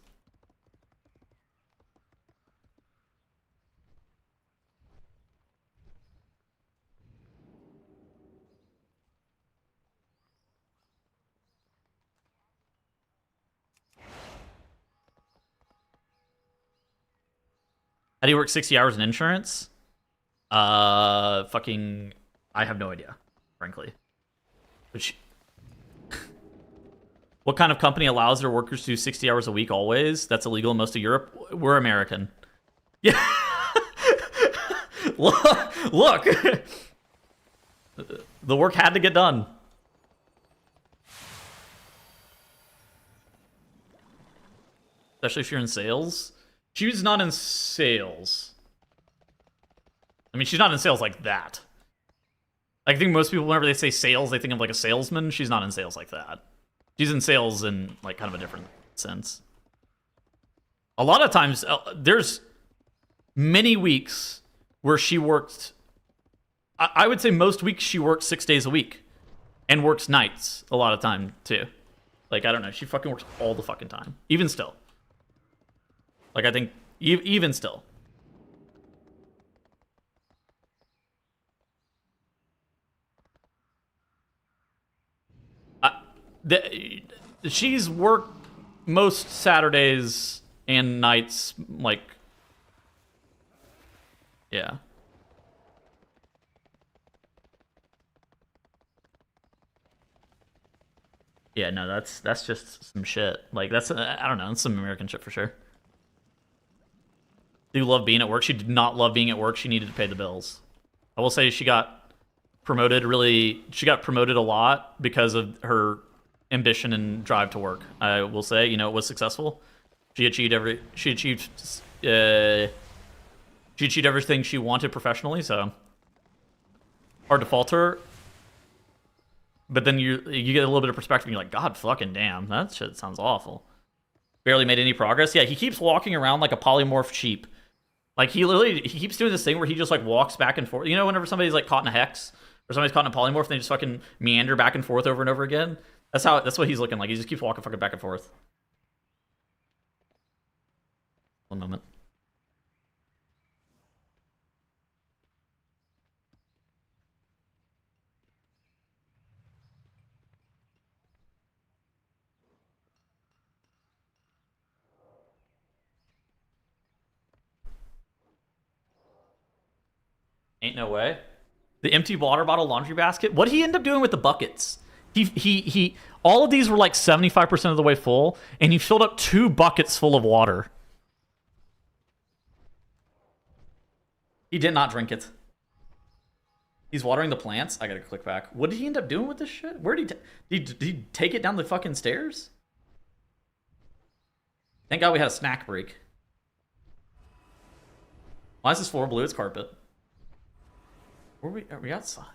How do you work 60 hours in insurance? Fucking... I have no idea, frankly. Which... What kind of company allows their workers to do 60 hours a week always? That's illegal in most of Europe. We're American. Yeah. Look. The work had to get done. Especially if you're in sales. She's not in sales. I mean, she's not in sales like that. I think most people, whenever they say sales, they think of like a salesman. She's not in sales like that. She's in sales in like kind of a different sense. A lot of times, there's many weeks where she worked... I would say most weeks she worked 6 days a week. And works nights a lot of time, too. Like, I don't know. She fucking works all the fucking time. Even still. Like, I think... even still. She's worked most Saturdays and nights, like... Yeah. Yeah, no, that's just some shit. Like, that's, I don't know, that's some American shit for sure. Do you love being at work? She did not love being at work. She needed to pay the bills. I will say she got promoted she got promoted a lot because of her ambition and drive to work. I will say, you know, it was successful. She achieved everything she wanted professionally, so hard to fault her. But then you get a little bit of perspective and you're like, God fucking damn, that shit sounds awful. Barely made any progress. Yeah, he keeps walking around like a polymorph sheep. Like, he keeps doing this thing where he just, like, walks back and forth. You know, whenever somebody's, like, caught in a hex, or somebody's caught in a polymorph, and they just fucking meander back and forth over and over again? That's what he's looking like. He just keeps walking fucking back and forth. One moment. Ain't no way. The empty water bottle laundry basket. What did he end up doing with the buckets? He all of these were like 75% of the way full, and he filled up 2 buckets full of water. He did not drink it. He's watering the plants. I gotta click back. What did he end up doing with this shit? Where did he take it down the fucking stairs? Thank God we had a snack break. Why is this floor blue? It's carpet. Are we outside?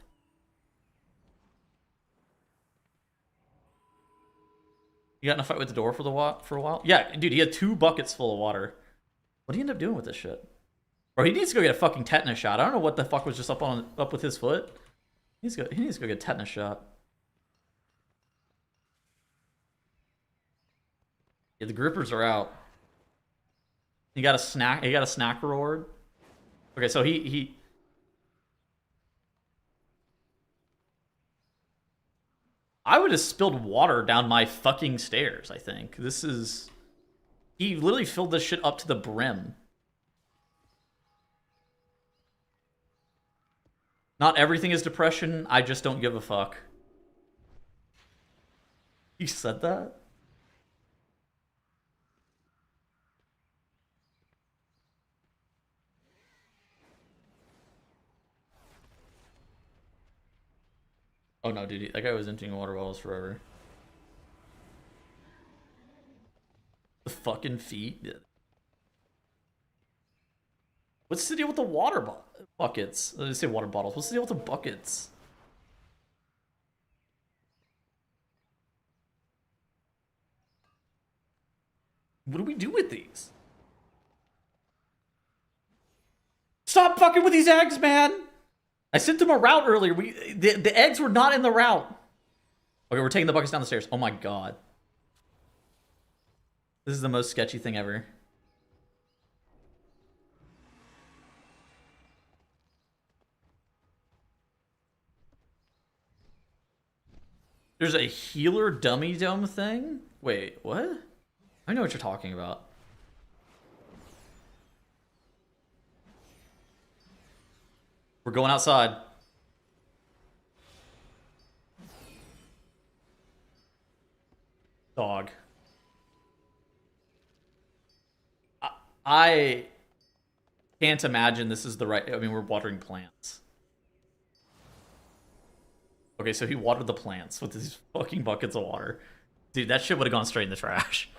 You got in a fight with the door for a while? Yeah, dude, he had 2 buckets full of water. What did he end up doing with this shit? Bro, he needs to go get a fucking tetanus shot. I don't know what the fuck was just up with his foot. He needs to go get a tetanus shot. Yeah, the grippers are out. He got a snack reward. Okay, so he I would have spilled water down my fucking stairs, I think. This is... He literally filled this shit up to the brim. Not everything is depression, I just don't give a fuck. He said that? Oh no, dude, that guy was emptying water bottles forever. The fucking feet. What's the deal with the water buckets? Let's say water bottles. What's the deal with the buckets? What do we do with these? Stop fucking with these eggs, man! I sent them a route earlier. The eggs were not in the route. Okay, we're taking the buckets down the stairs. Oh my god. This is the most sketchy thing ever. There's a healer dummy dome thing? Wait, what? I know what you're talking about. We're going outside. Dog. I can't imagine this is the right... I mean, we're watering plants. Okay, so he watered the plants with these fucking buckets of water. Dude, that shit would have gone straight in the trash.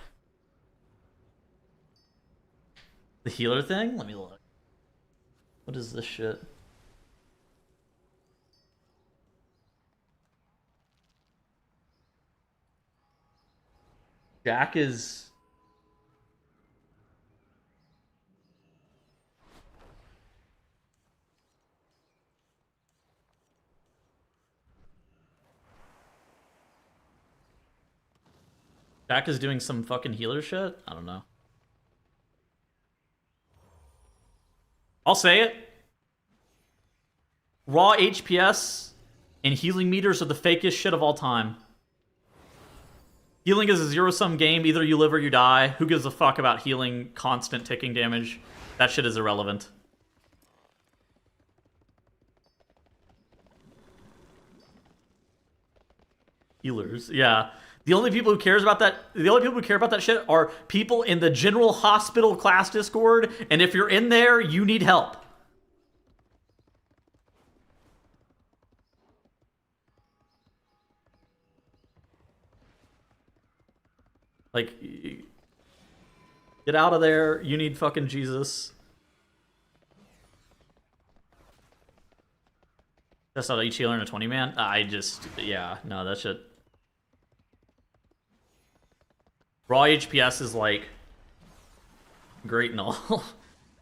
The healer thing? Let me look. What is this shit? Jack is... Jack is doing some fucking healer shit? I don't know. I'll say it. Raw HPS and healing meters are the fakest shit of all time. Healing is a zero-sum game. Either you live or you die. Who gives a fuck about healing constant ticking damage? That shit is irrelevant. Healers, yeah. The only people who care about that shit are people in the general hospital class Discord, and if you're in there, you need help. Like, get out of there. You need fucking Jesus. That's not each healer in a 20-man? Yeah, no, that shit. Raw HPS is, like, great and all.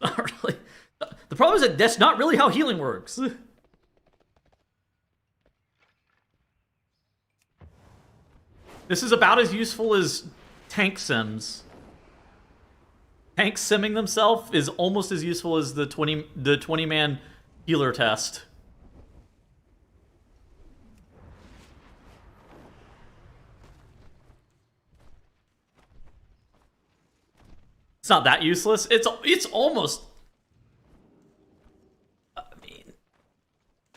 Not really. The problem is that that's not really how healing works. This is about as useful as tank sims. Tank simming themselves is almost as useful as the 20-man healer test. It's not that useless. It's almost... I mean...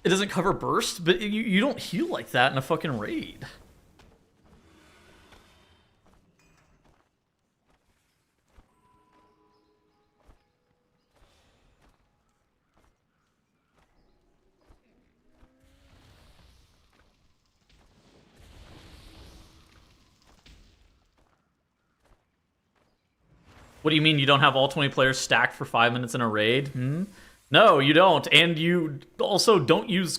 It doesn't cover burst, but you don't heal like that in a fucking raid. What do you mean you don't have all 20 players stacked for 5 minutes in a raid? No, you don't. And you also don't use...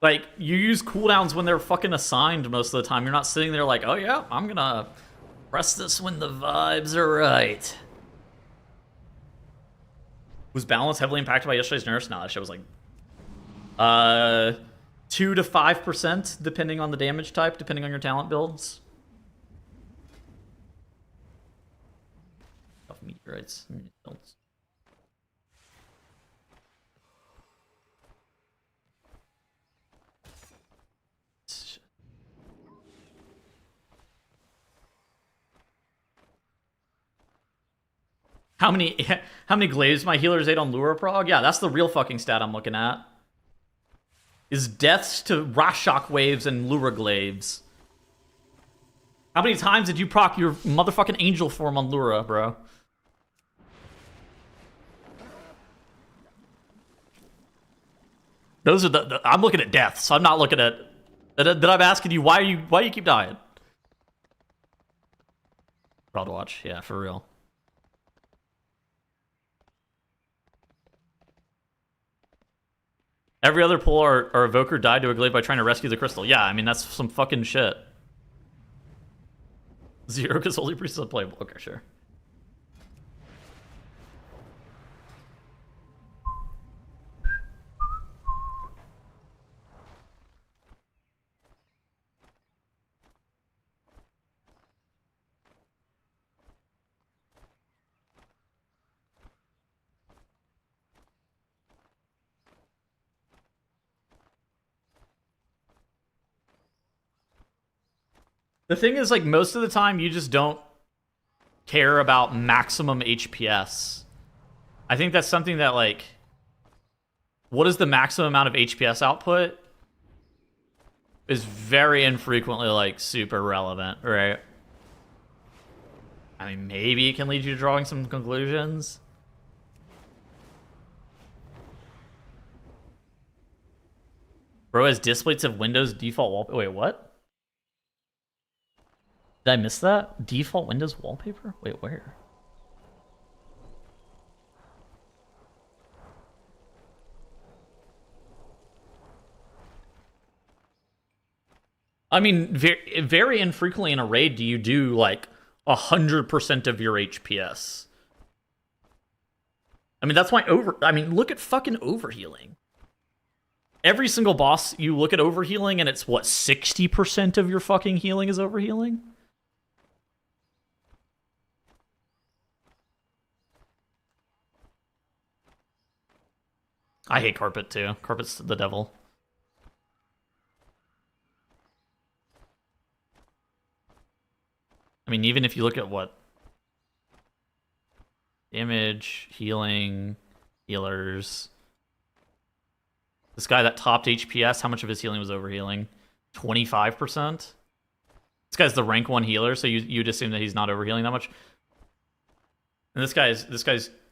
Like, you use cooldowns when they're fucking assigned most of the time. You're not sitting there like, oh yeah, I'm gonna press this when the vibes are right. Was balance heavily impacted by yesterday's nerfs? No, that shit was like... 2 to 5%, depending on the damage type, depending on your talent builds. Meteorites. How many glaives my healers ate on Lure Prog? Yeah, that's the real fucking stat I'm looking at. Is deaths to Rash Shock waves and Lure glaives. How many times did you proc your motherfucking angel form on Lura, bro? Those are I'm looking at deaths. I'm not looking at... That I'm asking you why you keep dying. Proud to watch. Yeah, for real. Every other pull or evoker died to a glaive by trying to rescue the crystal. Yeah, I mean, that's some fucking shit. Zero because Holy Priest is unplayable. Okay, sure. The thing is, like, most of the time, you just don't care about maximum HPS. I think that's something that, like, what is the maximum amount of HPS output is very infrequently, like, super relevant, right? I mean, maybe it can lead you to drawing some conclusions. Bro has displays of Windows default wallpaper. Wait, what? Did I miss that? Default Windows wallpaper? Wait, where? I mean, very infrequently in a raid do you do, like, 100% of your HPS. I mean, that's why look at fucking overhealing. Every single boss, you look at overhealing, and it's, what, 60% of your fucking healing is overhealing? I hate carpet too. Carpet's the devil. I mean, even if you look at what damage, healing, healers. This guy that topped HPS, how much of his healing was overhealing? 25%? This guy's the rank 1 healer, so you'd assume that he's not overhealing that much. And this guy's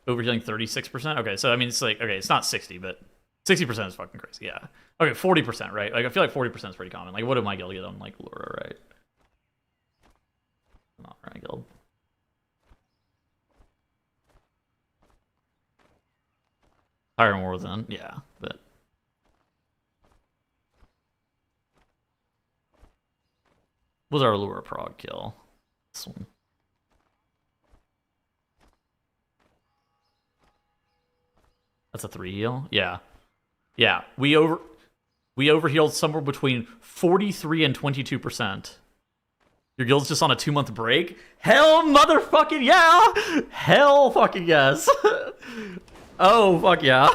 overhealing 36%. Okay, so I mean it's like, okay, it's not 60, but 60% is fucking crazy, yeah. Okay, 40%, right? Like I feel like 40% is pretty common. Like what did my guild get on like Laura, right? Not right guild. Higher more than, yeah, but what was our lure prog kill? This one. That's a 3 heal? Yeah. Yeah. We overhealed somewhere between 43 and 22%. Your guild's just on a 2-month break? Hell motherfucking yeah! Hell fucking yes. Oh fuck yeah.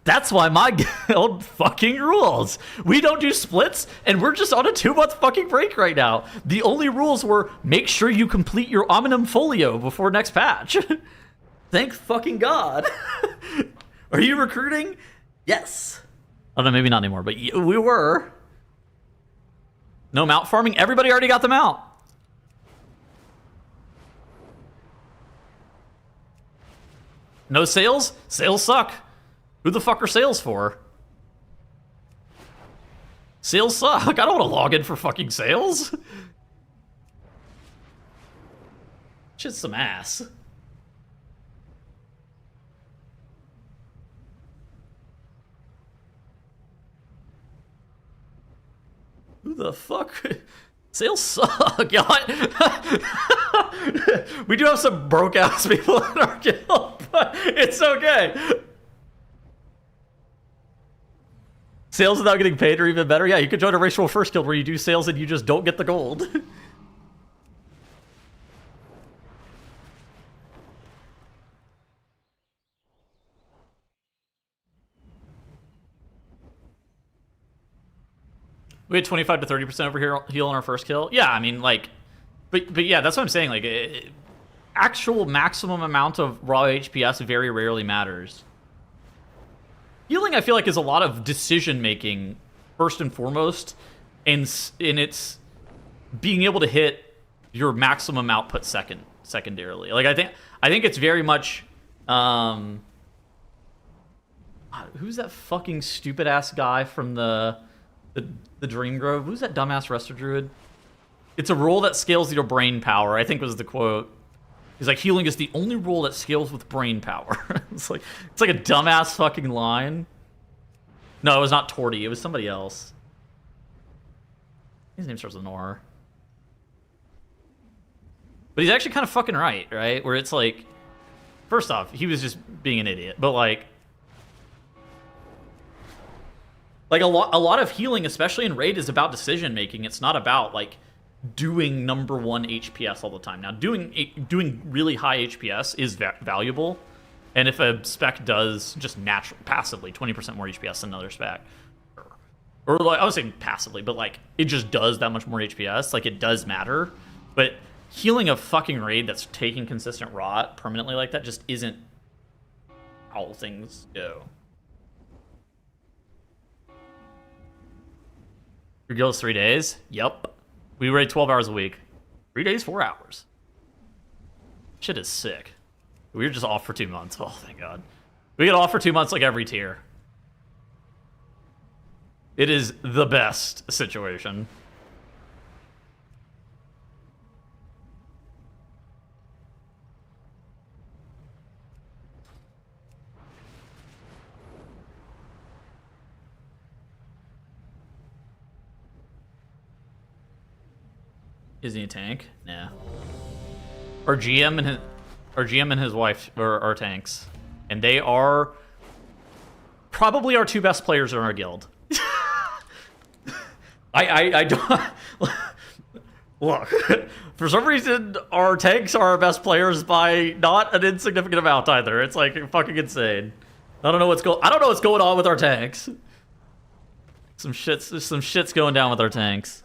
That's why my guild fucking rules. We don't do splits, and we're just on a 2-month fucking break right now. The only rules were make sure you complete your Omnium Folio before next patch. Thank fucking God. Are you recruiting? Yes. I don't know, maybe not anymore, but we were. No mount farming? Everybody already got them out. No sales? Sales suck. Who the fuck are sales for? Sales suck. I don't want to log in for fucking sales. Shit's some ass. Who the fuck? Sales suck. Yeah, we do have some broke ass people in our guild, but it's okay. Sales without getting paid are even better. Yeah, you could join a racial first guild where you do sales and you just don't get the gold. We had 25 to 30% over heal on our first kill. Yeah, I mean, like, but yeah, that's what I'm saying. Like, actual maximum amount of raw HPS very rarely matters. Healing, I feel like, is a lot of decision making first and foremost, and it's being able to hit your maximum output secondarily. Like, I think it's very much. Who's that fucking stupid ass guy from the Dream Grove? Who's that dumbass Resto Druid? It's a rule that scales your brain power, I think was the quote. He's like, healing is the only rule that scales with brain power. It's like a dumbass fucking line. No, it was not Torty, it was somebody else. His name starts with an R. But he's actually kind of fucking right? Where it's like, first off, he was just being an idiot, but like a lot of healing, especially in raid, is about decision making. It's not about like doing number 1 HPS all the time. Now, doing really high HPS is valuable, and if a spec does just passively 20% more HPS than another spec, or like I was saying passively, but like it just does that much more HPS, like it does matter. But healing a fucking raid that's taking consistent rot permanently like that just isn't how things go. Your guild is 3 days? Yep. We raid 12 hours a week. 3 days, 4 hours. Shit is sick. We were just off for 2 months. Oh, thank God. We get off for 2 months like every tier. It is the best situation. Is he a tank? Nah. Our GM and his wife are tanks, and they are probably our 2 best players in our guild. I don't look. For some reason, our tanks are our best players by not an insignificant amount either. It's like fucking insane. I don't know what's going on with our tanks. Some shit's going down with our tanks.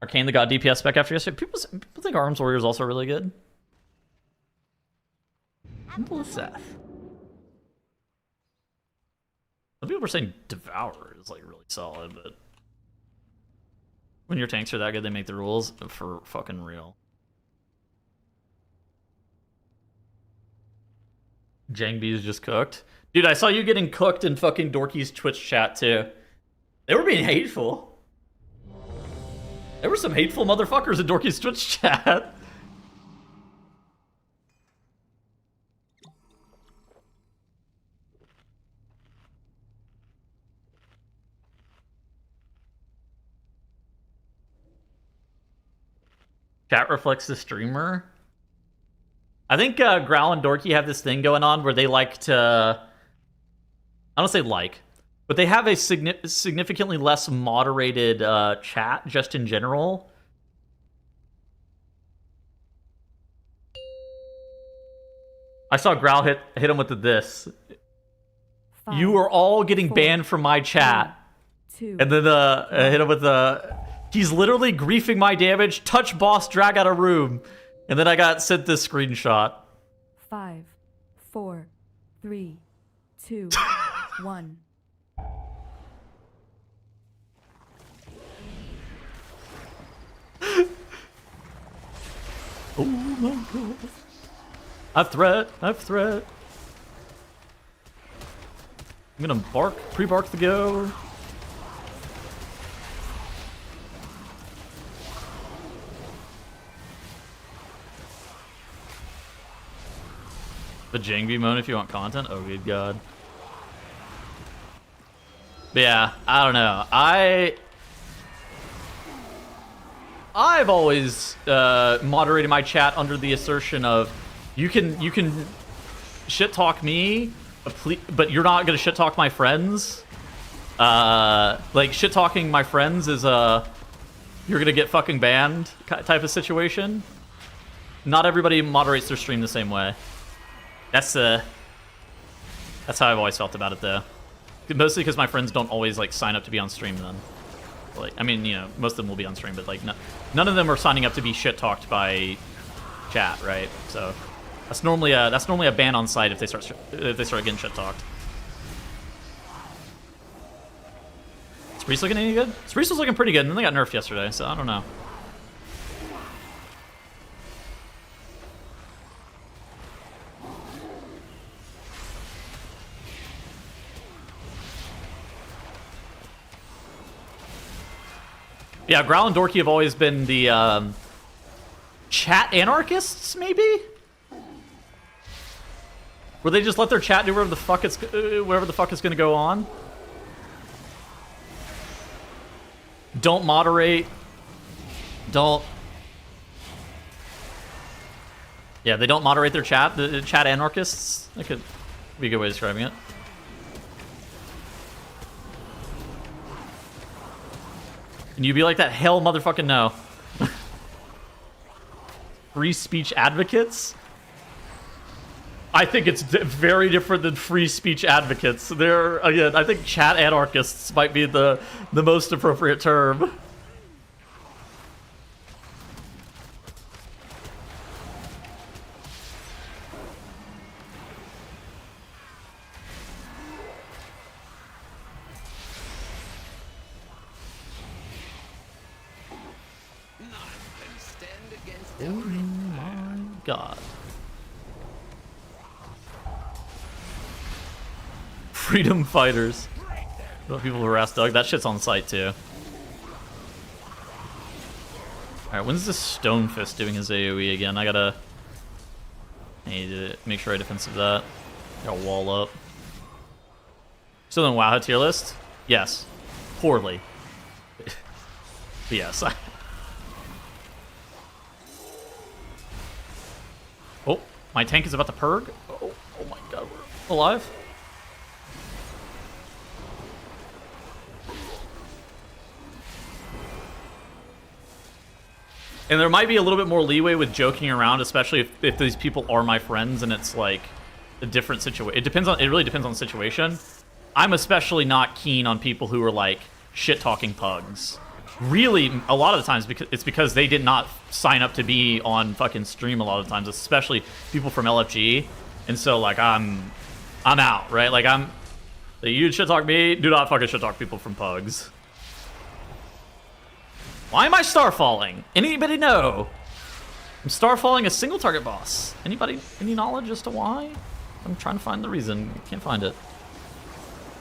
Arcane the got DPS spec after yesterday. People think Arms Warrior is also really good. Simple as Seth. Some people are saying Devourer is like really solid, but when your tanks are that good, they make the rules for fucking real. Jangby is just cooked. Dude, I saw you getting cooked in fucking Dorky's Twitch chat too. They were being hateful. There were some hateful motherfuckers in Dorky's Twitch chat. Chat reflects the streamer. I think Growl and Dorky have this thing going on where they like to... I don't say like, but they have a significantly less moderated chat just in general. I saw Growl hit him with this.
5,
You are all getting
4,
banned from my chat.
2,
And then hit him with the... He's literally griefing my damage. Touch boss, drag out of room. And then I got sent this screenshot.
5, 4, 3, 2, 1.
Oh my god. I've threat. I'm gonna pre-bark the go. The Jangby mode if you want content? Oh good god. But yeah, I don't know. I've always moderated my chat under the assertion of you can shit talk me, but you're not gonna shit talk my friends. Like shit talking my friends is you're gonna get fucking banned type of situation. Not everybody moderates their stream the same way. That's how I've always felt about it though. Mostly because my friends don't always like sign up to be on stream then. Like, I mean, you know, most of them will be on stream, but like none of them are signing up to be shit talked by chat, right? So that's normally a ban on site if they start getting shit talked. Is Priest looking any good? Priest was looking pretty good, and then they got nerfed yesterday, so I don't know. Yeah, Growl and Dorky have always been the chat anarchists, maybe? Where they just let their chat do whatever the fuck is gonna go on. Don't moderate. Don't. Yeah, they don't moderate their chat. The chat anarchists. That could be a good way of describing it. And you be like that? Hell motherfucking no. Free speech advocates? I think it's very different than free speech advocates. They're, again, I think chat anarchists might be the most appropriate term. Oh my god. Freedom fighters. People harass Doug. That shit's on site too. Alright, when's this Stone Fist doing his AoE again? I need to make sure I defensive that. Got a wall up. Still in WoW tier list? Yes. Poorly. But yes. Oh, my tank is about to purg. Oh my god, we're alive. And there might be a little bit more leeway with joking around, especially if these people are my friends and it's like a different situation. It really depends on the situation. I'm especially not keen on people who are like shit talking pugs. Really, a lot of the times it's because they did not sign up to be on fucking stream a lot of times, especially people from LFG. And so like I'm out, right? Like you shit talk me, do not fucking shit talk people from pugs. Why am I star falling? Anybody know? I'm star falling a single target boss. Anybody, any knowledge as to why? I'm trying to find the reason. Can't find it.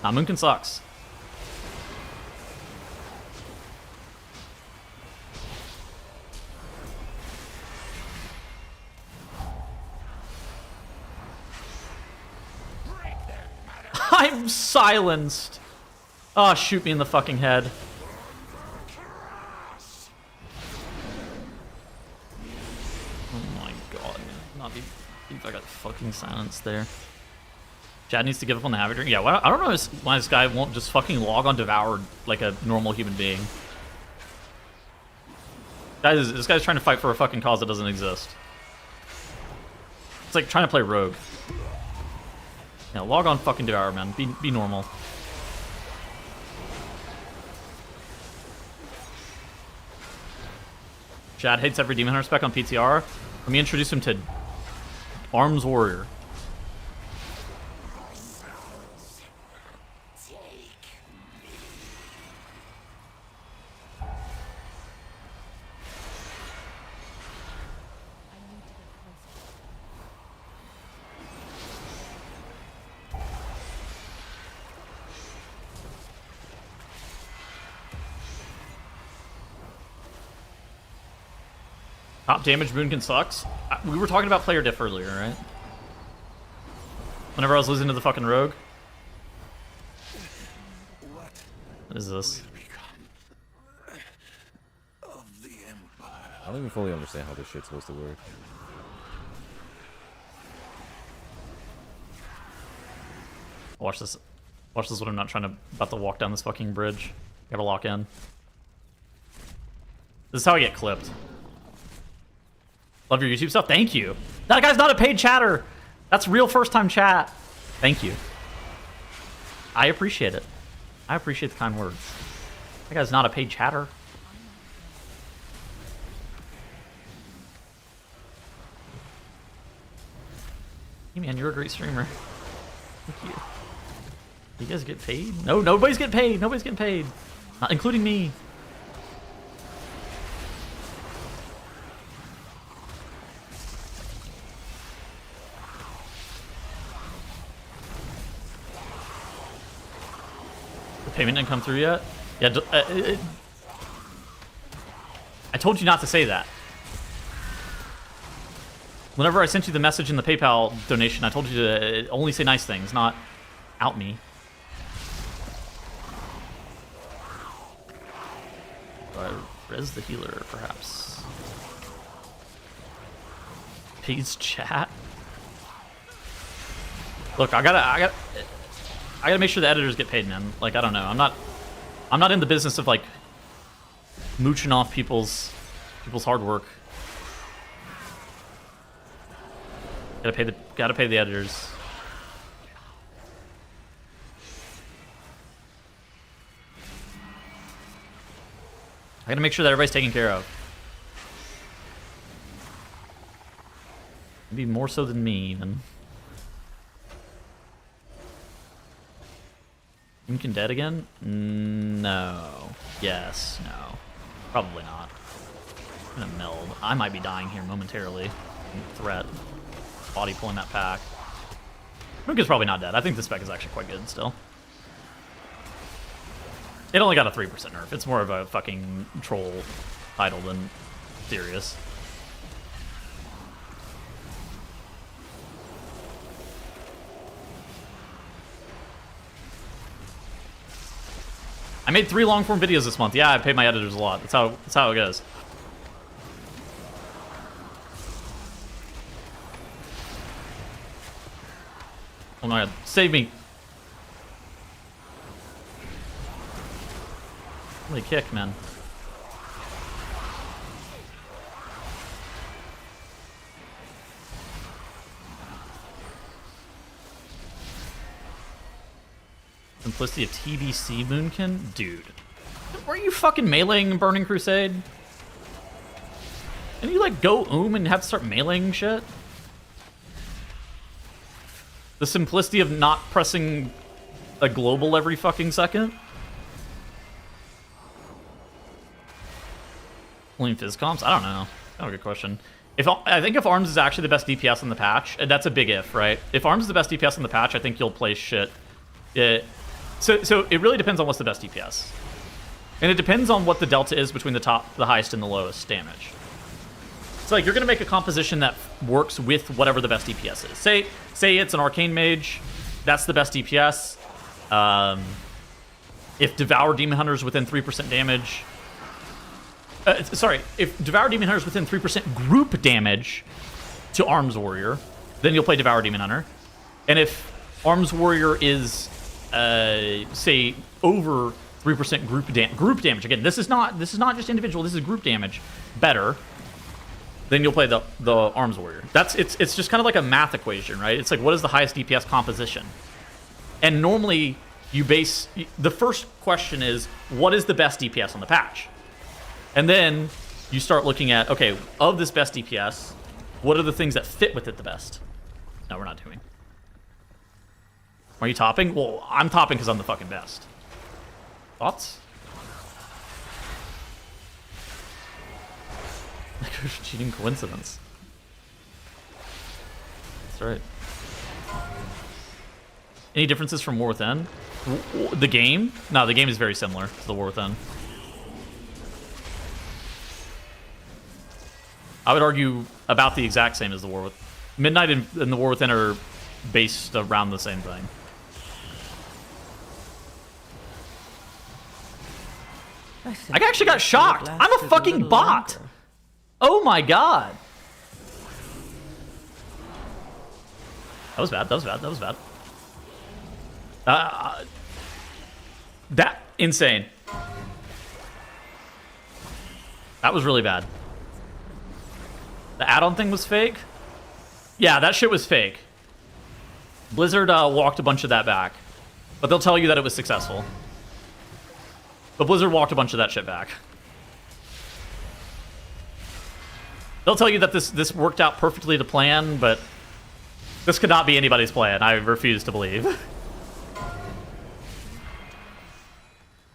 Nah, Moonkin sucks. I'm silenced. Oh, shoot me in the fucking head. Oh my god. Not even, I got fucking silenced there. Chad needs to give up on the Navigator. Yeah, well, I don't know why this guy won't just fucking log on Devoured like a normal human being. This guy's trying to fight for a fucking cause that doesn't exist. It's like trying to play Rogue. Yeah, log on fucking Devour, man. Be normal. Chad hates every Demon Hunter spec on PTR. Let me introduce him to Arms Warrior. Top damage Moonkin sucks. We were talking about player diff earlier, right? Whenever I was losing to the fucking rogue. What is this?
I don't even fully understand how this shit's supposed to work.
Watch this. Watch this when I'm not about to walk down this fucking bridge. Gotta lock in. This is how I get clipped. Love your YouTube stuff. Thank you. That guy's not a paid chatter. That's real first time chat. Thank you. I appreciate it. I appreciate the kind words. That guy's not a paid chatter. Hey man, you're a great streamer. Thank you. You guys get paid? No, nobody's getting paid. Nobody's getting paid. Not including me. Payment didn't come through yet? Yeah, I told you not to say that. Whenever I sent you the message in the PayPal donation, I told you to only say nice things, not out me. Do I res the healer, perhaps? Pays chat? Look, I gotta make sure the editors get paid, man. Like, I don't know. I'm not in the business of like mooching off people's hard work. Gotta pay the editors. I gotta make sure that everybody's taken care of. Maybe more so than me, even. Moonkin dead again? No. Yes. No. Probably not. I'm gonna meld. I might be dying here momentarily. Threat. Body pulling that pack. Moonkin's probably not dead. I think the spec is actually quite good still. It only got a 3% nerf. It's more of a fucking troll title than serious. I made 3 long form videos this month. Yeah, I paid my editors a lot. That's how it goes. Oh my god, save me. Holy kick, man. simplicity of TBC Moonkin? Dude. Were you fucking meleeing Burning Crusade? And you like go and have to start meleeing shit? The simplicity of not pressing a global every fucking second? Pulling phys comps? I don't know. Kind of a good question. I think if Arms is actually the best DPS on the patch, and that's a big if, right? If Arms is the best DPS on the patch, I think you'll play shit. So it really depends on what's the best DPS. And it depends on what the delta is between the highest and the lowest damage. It's like you're going to make a composition that works with whatever the best DPS is. Say it's an Arcane Mage, that's the best DPS. If Devour Demon Hunter is within 3% damage... if Devour Demon Hunter is within 3% group damage to Arms Warrior, then you'll play Devour Demon Hunter. And if Arms Warrior is, say, over 3% group damage, again, this is not just individual, this is group damage, better, then you'll play the Arms Warrior. It's just kind of like a math equation, right? It's like, what is the highest DPS composition? And normally, the first question is, what is the best DPS on the patch? And then you start looking at, okay, of this best DPS, what are the things that fit with it the best? No, we're not doing. Are you topping? Well, I'm topping because I'm the fucking best. Thoughts? Like a cheating coincidence. That's right. Any differences from War Within? The game? No, the game is very similar to the War Within. I would argue about the exact same as the War Within. Midnight and the War Within are based around the same thing. I actually got shocked. I'm a fucking bot. Oh my god. That was bad. That was bad. That was bad. That insane. That was really bad. The add-on thing was fake? Yeah, that shit was fake. Blizzard walked a bunch of that back. But they'll tell you that it was successful. But Blizzard walked a bunch of that shit back. They'll tell you that this worked out perfectly to plan, but this could not be anybody's plan. I refuse to believe.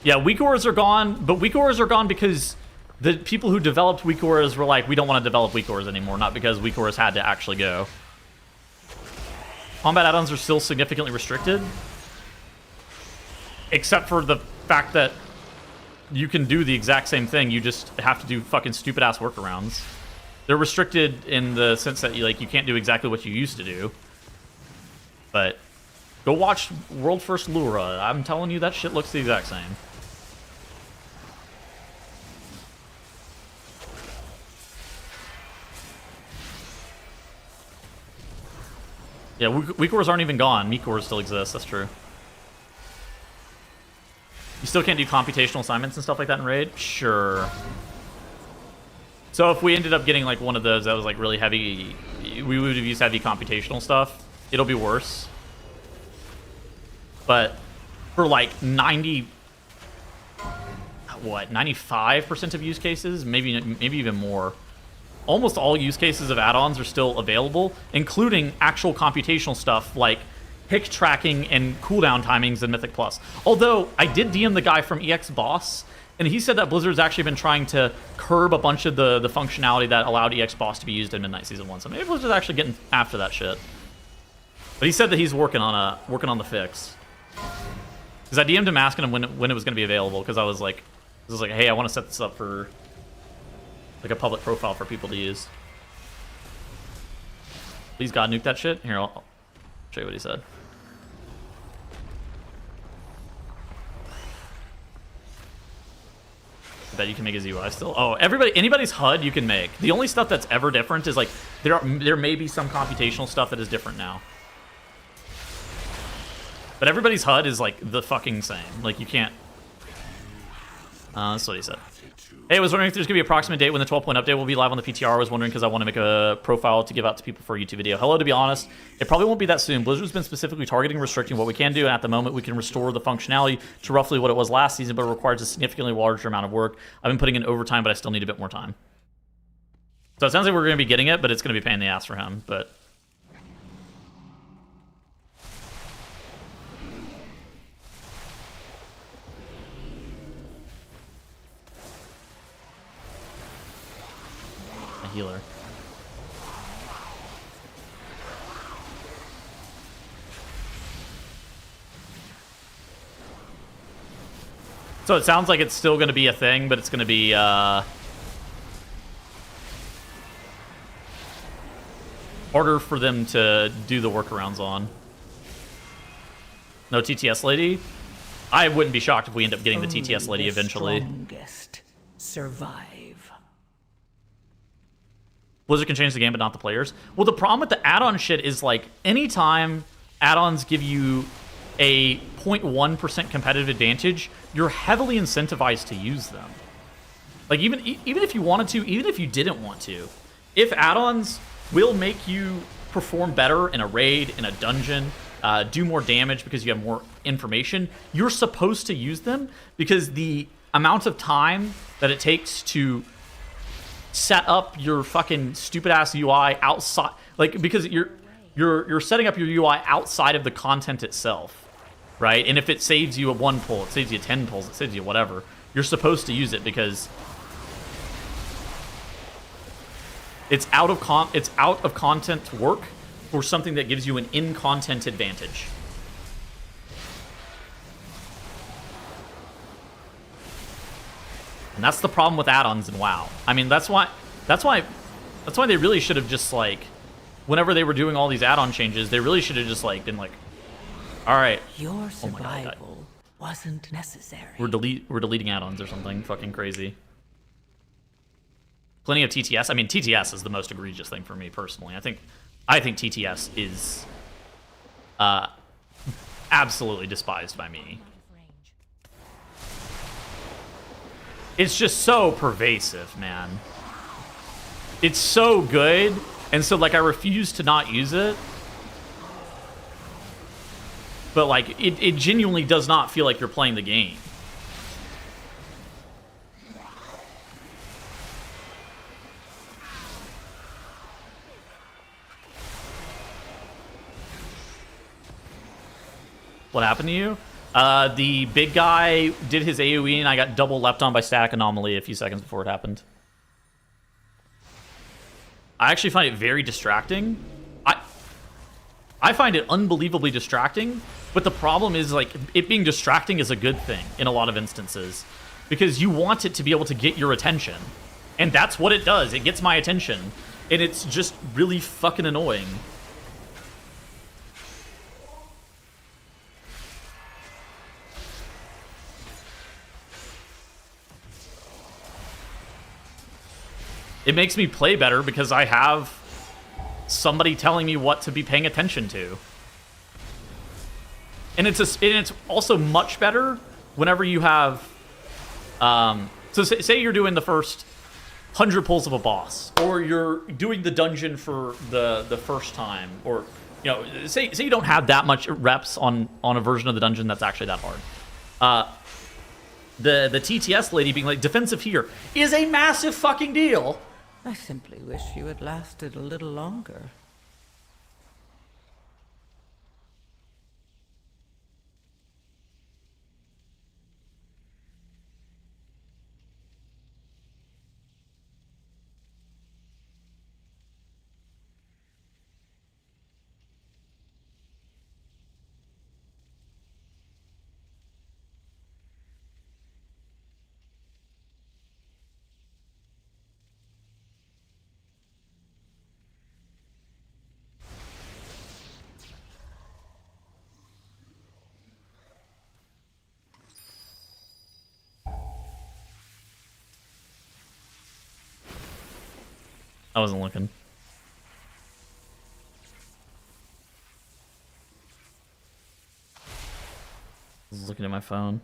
Yeah, weak auras are gone, but weak auras are gone because the people who developed weak auras were like, we don't want to develop weak auras anymore, not because weak auras had to actually go. Combat add-ons are still significantly restricted. Except for the fact that you can do the exact same thing, you just have to do fucking stupid-ass workarounds. They're restricted in the sense that you can't do exactly what you used to do. But go watch World First Lura. I'm telling you, that shit looks the exact same. Yeah, weak auras aren't even gone. Meek auras still exist. That's true. You still can't do computational assignments and stuff like that in Raid? Sure. So if we ended up getting like one of those that was like really heavy, we would have used heavy computational stuff. It'll be worse. But for like 95% of use cases, maybe even more. Almost all use cases of add-ons are still available, including actual computational stuff like pick tracking and cooldown timings in Mythic Plus. Although, I did DM the guy from EX Boss, and he said that Blizzard's actually been trying to curb a bunch of the functionality that allowed EX Boss to be used in Midnight Season 1. So maybe Blizzard's actually getting after that shit. But he said that he's working on the fix. Because I DM'd him asking him when it was going to be available, because I was like, hey, I want to set this up for like a public profile for people to use. Please God nuke that shit. Here, I'll show you what he said. I bet you can make his UI still. Oh, anybody's HUD you can make. The only stuff that's ever different is like there may be some computational stuff that is different now. But everybody's HUD is like the fucking same. Like you can't. That's what he said. Hey, I was wondering if there's going to be an approximate date when the 12-point update will be live on the PTR. I was wondering because I want to make a profile to give out to people for a YouTube video. Hello, to be honest, it probably won't be that soon. Blizzard's been specifically targeting restricting what we can do, and at the moment we can restore the functionality to roughly what it was last season, but it requires a significantly larger amount of work. I've been putting in overtime, but I still need a bit more time. So it sounds like we're going to be getting it, but it's going to be a pain in the ass for him, but... healer. So it sounds like it's still going to be a thing, but it's going to be harder for them to do the workarounds on. No TTS lady? I wouldn't be shocked if we end up getting the TTS lady eventually.
Strongest survive.
Blizzard can change the game, but not the players. Well, the problem with the add-on shit is, like, anytime add-ons give you a 0.1% competitive advantage, you're heavily incentivized to use them. Like, even if you wanted to, even if you didn't want to, if add-ons will make you perform better in a raid, in a dungeon, do more damage because you have more information, you're supposed to use them because the amount of time that it takes to set up your fucking stupid ass UI outside, like, because you're setting up your UI outside of the content itself, right? And if it saves you a 1 pull, it saves you 10 pulls, it saves you whatever, you're supposed to use it because it's out of content work for something that gives you an in-content advantage. And that's the problem with add-ons in WoW. I mean, that's why they really should have just, like, whenever they were doing all these add-on changes, they really should have just, like, been like, all right,
your survival wasn't necessary.
We're deleting add-ons or something fucking crazy. Plenty of TTS. I mean, TTS is the most egregious thing for me personally. I think TTS is absolutely despised by me. It's just so pervasive, man. It's so good, and so, like, I refuse to not use it. But, like, it genuinely does not feel like you're playing the game. What happened to you? The big guy did his AoE and I got double leapt on by static anomaly a few seconds before it happened. I actually find it very distracting. I find it unbelievably distracting, but the problem is, like, it being distracting is a good thing in a lot of instances because you want it to be able to get your attention. And that's what it does. It gets my attention. And it's just really fucking annoying. It makes me play better because I have somebody telling me what to be paying attention to. And it's also much better whenever you have... so say you're doing the first 100 pulls of a boss, or you're doing the dungeon for the first time, or, you know, say you don't have that much reps on a version of the dungeon that's actually that hard. The TTS lady being like, defensive here, is a massive fucking deal.
I simply wish you had lasted a little longer.
I wasn't looking. I was looking at my phone.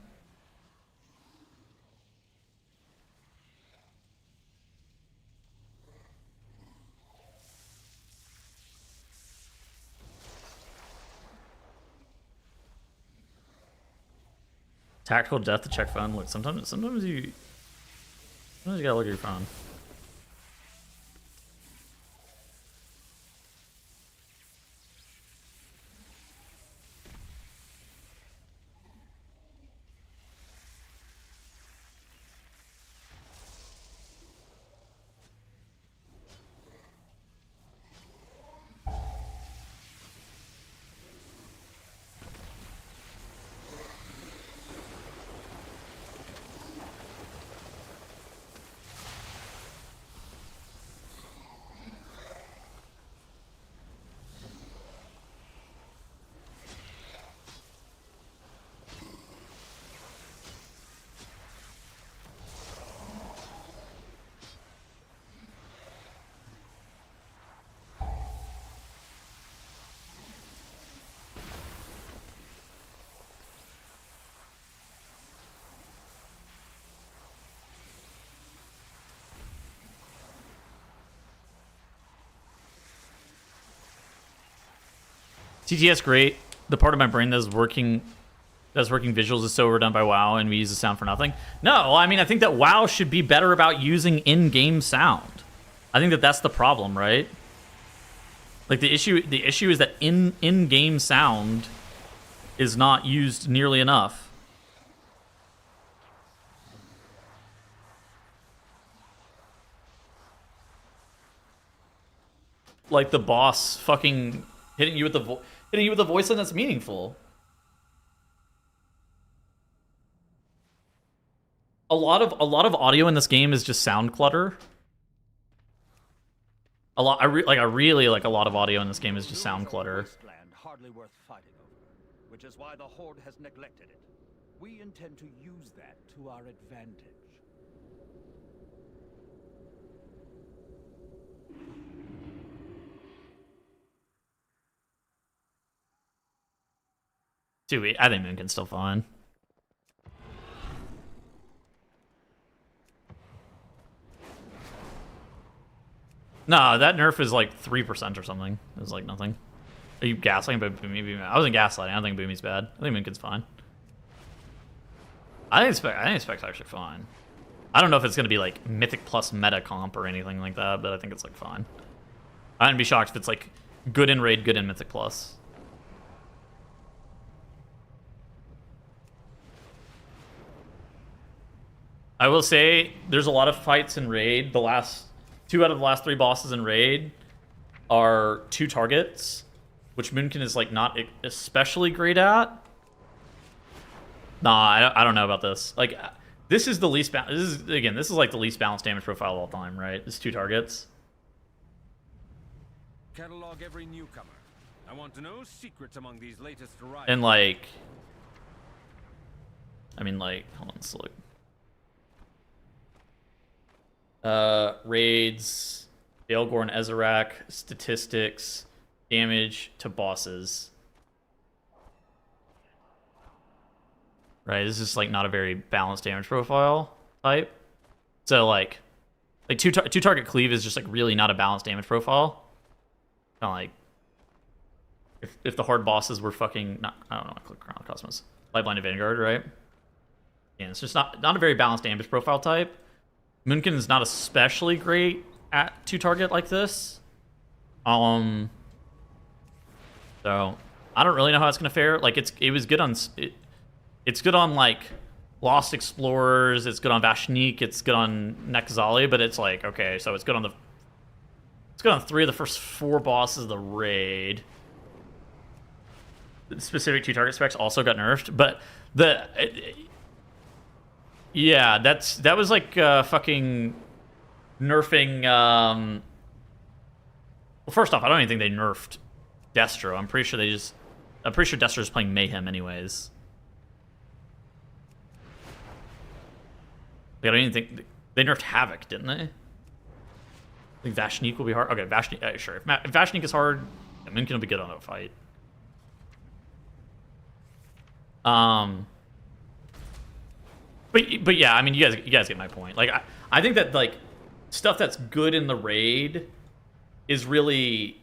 Tactical death to check phone. Look, sometimes you gotta look at your phone. TTS great. The part of my brain that's working visuals is so overdone by WoW, and we use the sound for nothing. No, I mean, I think that WoW should be better about using in-game sound. I think that that's the problem, right? Like the issue is that in-game sound is not used nearly enough. Like the boss fucking hitting you with the voice line that's meaningful. A lot of audio in this game is just sound clutter. I really like a lot of audio in this game is just sound clutter.
Hardly worth fighting over, which is why the Horde has neglected it. We intend to use that to our advantage.
Dude, I think Moonkin's still fine. No, that nerf is like 3% or something. It's like nothing. Are you gaslighting? But Boomy, I wasn't gaslighting. I don't think Boomy's bad. I think Moonkin's fine. I think Spec's actually fine. I don't know if it's gonna be like Mythic plus meta comp or anything like that, but I think it's like fine. I wouldn't be shocked if it's like good in raid, good in Mythic plus. I will say there's a lot of fights in raid. The last 2 out of the last 3 bosses in raid are 2 targets, which Moonkin is like not especially great at. Nah, I don't know about this. Like, this is the least this is like the least balanced damage profile of all time, right? It's 2 targets.
Catalog every newcomer. I want to know secrets among these latest arrivals.
And like, I mean, like, hold on, let's look. Raids, Baelgor and Ezerak, statistics, damage to bosses. Right, this is like not a very balanced damage profile type. So like two target cleave is just like really not a balanced damage profile. Kind of like if the hard bosses were fucking not, I don't know, click Chrono Cosmos, Lightblind and Vanguard, right? Yeah, it's just not a very balanced damage profile type. Moonkin is not especially great at 2 target like this. So I don't really know how it's gonna fare. Like it was good on it's good on like Lost Explorers, it's good on Vashnik, it's good on Nekzali, but it's like, okay, so it's good on 3 of the first 4 bosses of the raid. The specific 2 target specs also got nerfed, but yeah, that was like fucking nerfing. Well, first off, I don't even think they nerfed Destro. I'm pretty sure Destro's playing Mayhem anyways. Like, I don't even think they nerfed Havoc, didn't they? I think Vashnik will be hard. Okay, Vashnik, sure. If Vashnik is hard, Moonkin will be good on a fight. But yeah, I mean, you guys get my point. Like, I think that like stuff that's good in the raid is really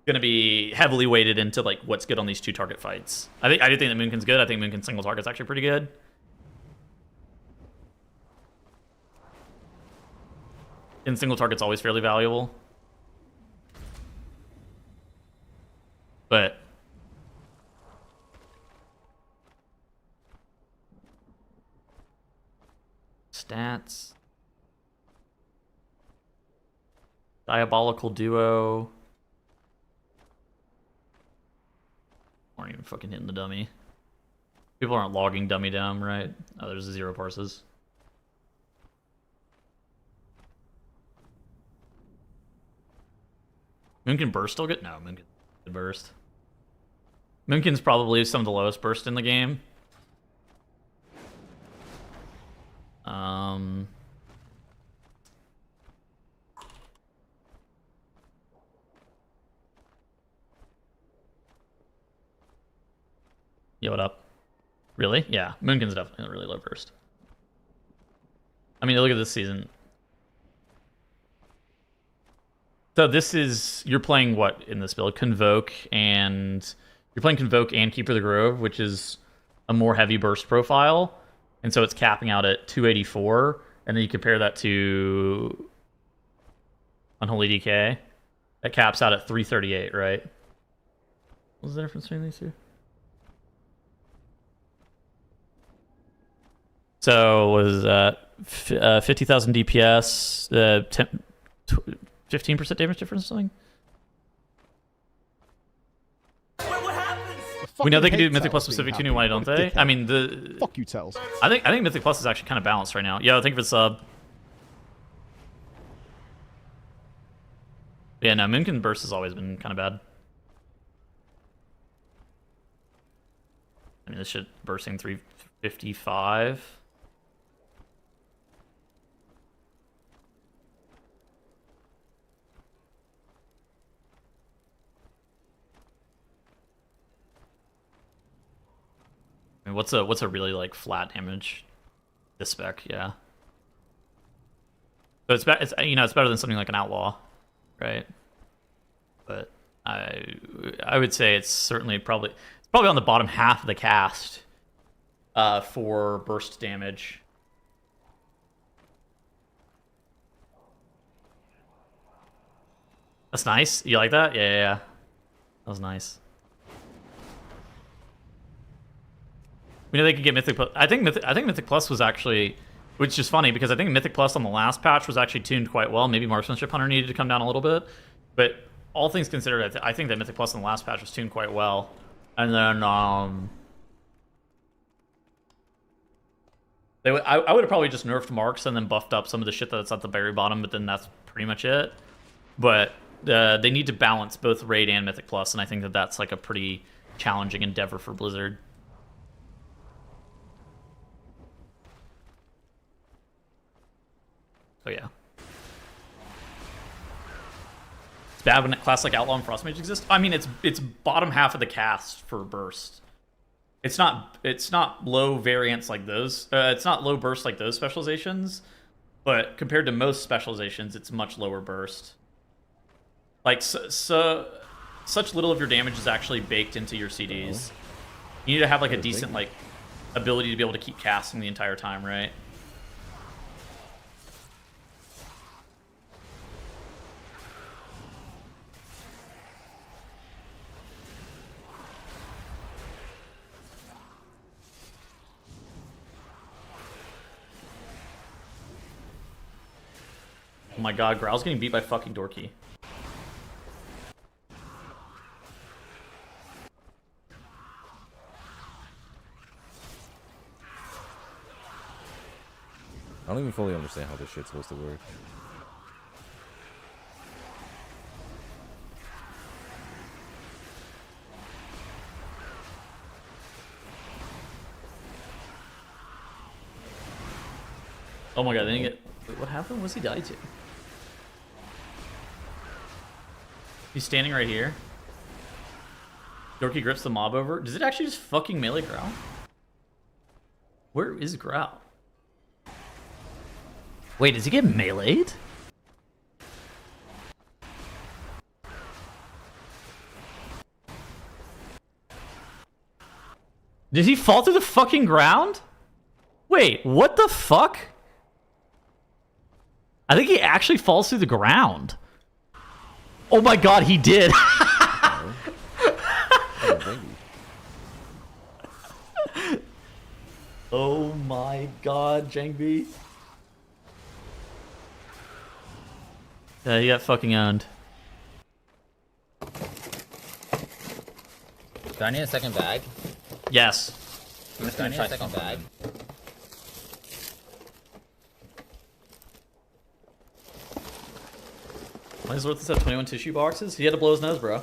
going to be heavily weighted into like what's good on these 2 target fights. I do think that Moonkin's good. I think Moonkin's single target's actually pretty good. And single target's always fairly valuable. But stats. Diabolical duo. Aren't even fucking hitting the dummy. People aren't logging dummy down, right? Oh, there's 0 parses. Moonkin burst still good? No, Moonkin good burst. Moonkin's probably some of the lowest burst in the game. Yo, what up? Really? Yeah, Moonkin's definitely a really low burst. I mean, look at this season. So this is, you're playing what in this build? Convoke, and you're playing Convoke and Keeper of the Grove, which is a more heavy burst profile. And so it's capping out at 284. And then you compare that to Unholy DK. That caps out at 338, right? What's the difference between these two? So was that 50,000 DPS, 15% damage difference or something? We know they can do Mythic Plus specific tuning, why don't they? I mean, the...
Fuck you, Tells.
I think Mythic Plus is actually kind of balanced right now. Yo, thank you for the sub. Yeah, no, Moonkin Burst has always been kind of bad. I mean, this shit bursting 355. I mean, what's a really like flat damage? This spec, yeah. So it's you know, it's better than something like an outlaw, right? But I would say it's certainly probably on the bottom half of the cast for burst damage. That's nice. You like that? Yeah. That was nice. We know they could get Mythic Plus. I think Mythic Plus was actually, which is funny because I think Mythic Plus on the last patch was actually tuned quite well. Maybe Marksmanship Hunter needed to come down a little bit, but all things considered, I think that Mythic Plus on the last patch was tuned quite well. And then I would have probably just nerfed Marks and then buffed up some of the shit that's at the very bottom, but then that's pretty much it. But they need to balance both Raid and Mythic Plus, and I think that that's like a pretty challenging endeavor for Blizzard. So yeah. It's bad when a class like Outlaw and Frostmage exists. I mean, it's bottom half of the cast for burst. It's not low variance like those. It's not low burst like those specializations, but compared to most specializations, it's much lower burst. Like such little of your damage is actually baked into your CDs. You need to have like a decent like ability to be able to keep casting the entire time, right? Oh my god, Growl's getting beat by fucking Dorky.
I don't even fully understand how this shit's supposed to work.
Oh my god, they didn't get... Wait, what happened? What's he died to? He's standing right here. Dorky grips the mob over. Does it actually just fucking melee Growl? Where is Growl? Wait, does he get meleeed? Did he fall through the fucking ground? Wait, what the fuck? I think he actually falls through the ground. Oh my god, he did. Oh my god, Jangbi. Yeah, he got fucking owned.
Do I need a second bag?
Yes.
I'm just gonna try a second bag.
Why is Orthus have 21 tissue boxes? He had to blow his nose, bro.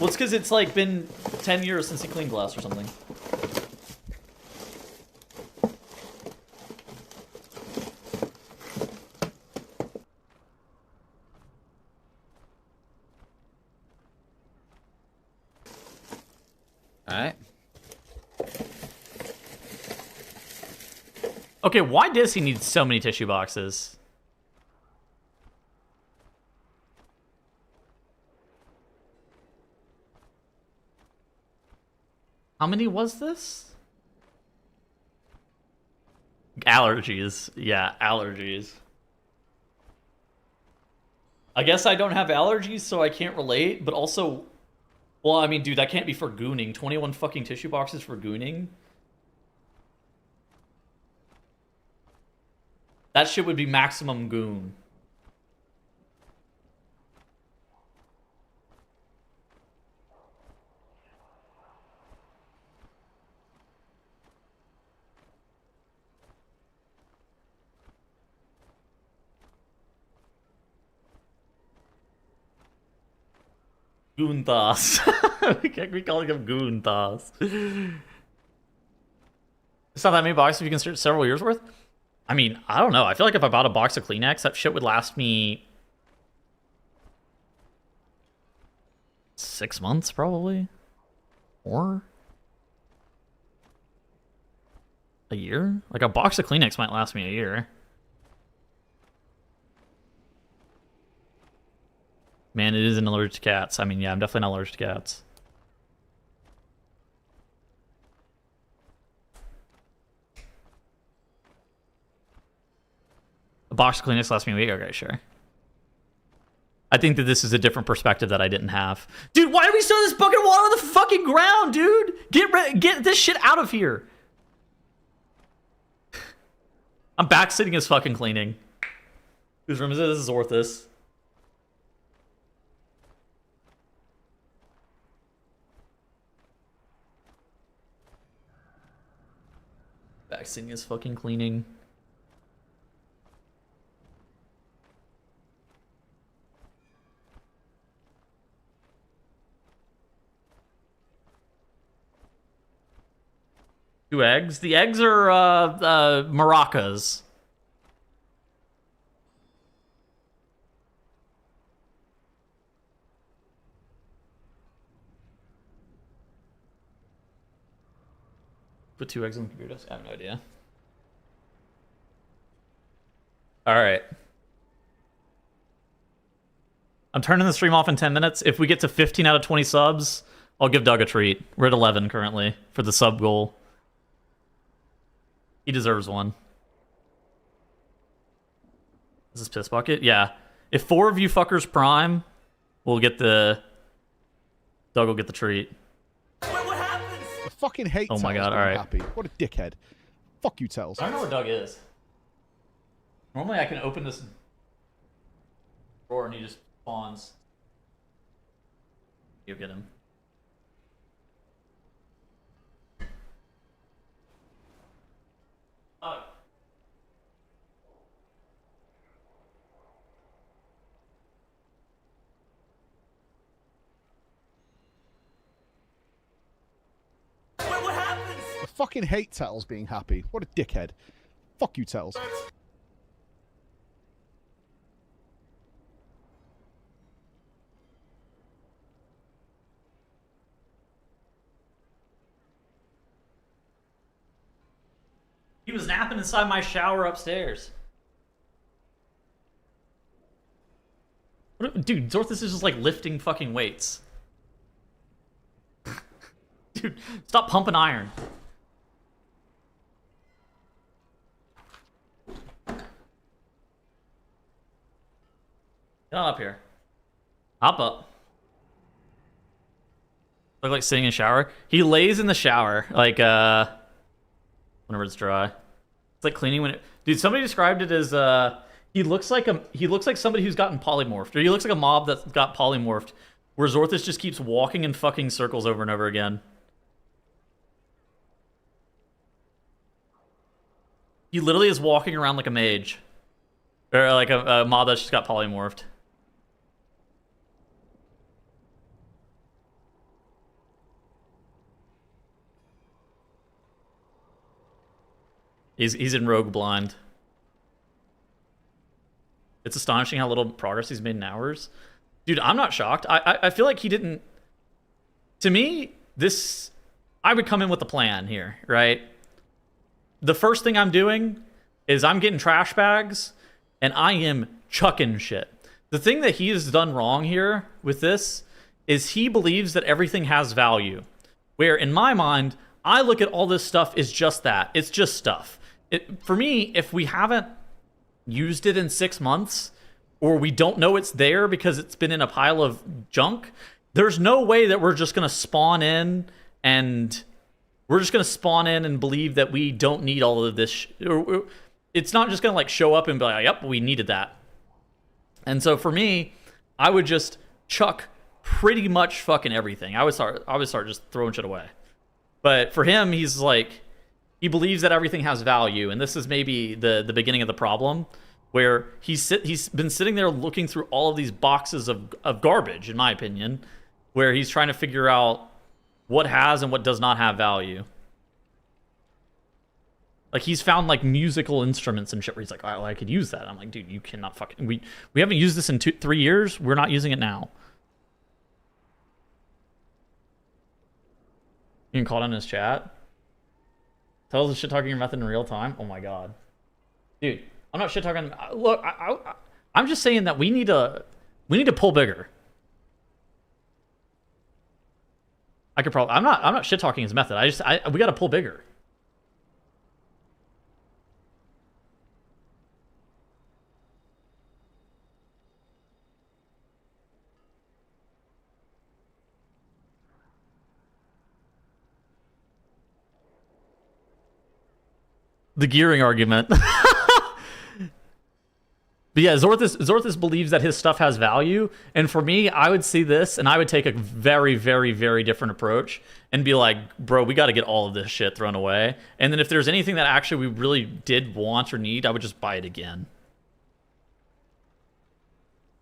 Well, it's because it's like been 10 years since he cleaned glass or something.
Alright.
Okay, why does he need so many tissue boxes? How many was this? Allergies. Yeah, allergies. I guess I don't have allergies, so I can't relate, but also... Well, I mean, dude, that can't be for gooning. 21 fucking tissue boxes for gooning? That shit would be maximum goon. Goonthas. We can't be calling him Goonthas. It's not that many boxes if you consider several years worth. I mean, I don't know. I feel like if I bought a box of Kleenex, that shit would last me 6 months, probably. Or a year? Like a box of Kleenex might last me a year. Man, it isn't allergic to cats. I mean, yeah, I'm definitely not allergic to cats. A box of Kleenex lasts me a week? Okay, sure. I think that this is a different perspective that I didn't have. Dude, why do we store this bucket of water on the fucking ground, dude? Get this shit out of here. I'm back sitting as fucking cleaning. Whose room is it? This is Orthus. Back sitting is fucking cleaning. Two eggs? The eggs are maracas. Put 2 eggs on the computer desk? I have no idea. Alright. I'm turning the stream off in 10 minutes. If we get to 15 out of 20 subs, I'll give Doug a treat. We're at 11 currently for the sub goal. He deserves one. Is this piss bucket? Yeah. If 4 of you fuckers prime, we'll get the... Doug will get the treat.
I fucking hate
Oh my
Tails
god,
being
alright.
happy. What a dickhead. Fuck you, Tails.
I don't know where Doug is. Normally I can open this drawer and he just spawns. You get him. Oh.
I fucking hate Tails being happy. What a dickhead. Fuck you, Tails.
He was napping inside my shower upstairs. Dude, Zorthus is just like lifting fucking weights. Dude, stop pumping iron. Get on up here. Hop up. Look like sitting in a shower. He lays in the shower, like, whenever it's dry. It's like cleaning when it... Dude, somebody described it as, he looks like somebody who's gotten polymorphed. Or he looks like a mob that's got polymorphed. Where Zorthus just keeps walking in fucking circles over and over again. He literally is walking around like a mage. Or like a mob that's just got polymorphed. He's in Rogue Blind. It's astonishing how little progress he's made in hours. Dude, I'm not shocked. I feel like he didn't... To me, this... I would come in with a plan here, right? The first thing I'm doing is I'm getting trash bags, and I am chucking shit. The thing that he has done wrong here with this is he believes that everything has value. Where, in my mind, I look at all this stuff as just that. It's just stuff. For me, if we haven't used it in 6 months, or we don't know it's there because it's been in a pile of junk, there's no way that we're just going to spawn in and believe that we don't need all of this. It's not just going to like show up and be like, yep, we needed that. And so for me, I would just chuck pretty much fucking everything. I would start just throwing shit away. But for him, he's like, he believes that everything has value, and this is maybe the beginning of the problem, where he's been sitting there looking through all of these boxes of garbage, in my opinion, where he's trying to figure out what has and what does not have value. Like, he's found, like, musical instruments and shit where he's like, oh, I could use that. I'm like, dude, you cannot fucking... We haven't used this in 3 years. We're not using it now. You can call it in his chat. Tell us the shit-talking your method in real time. Oh my god. Dude, I'm not shit-talking... Look, I'm just saying that we need to pull bigger. I could probably... I'm not shit-talking his method. We gotta pull bigger. The gearing argument. But yeah, Zorthus believes that his stuff has value, and for me, I would see this, and I would take a very, very, very different approach, and be like, bro, we got to get all of this shit thrown away, and then if there's anything that actually we really did want or need, I would just buy it again.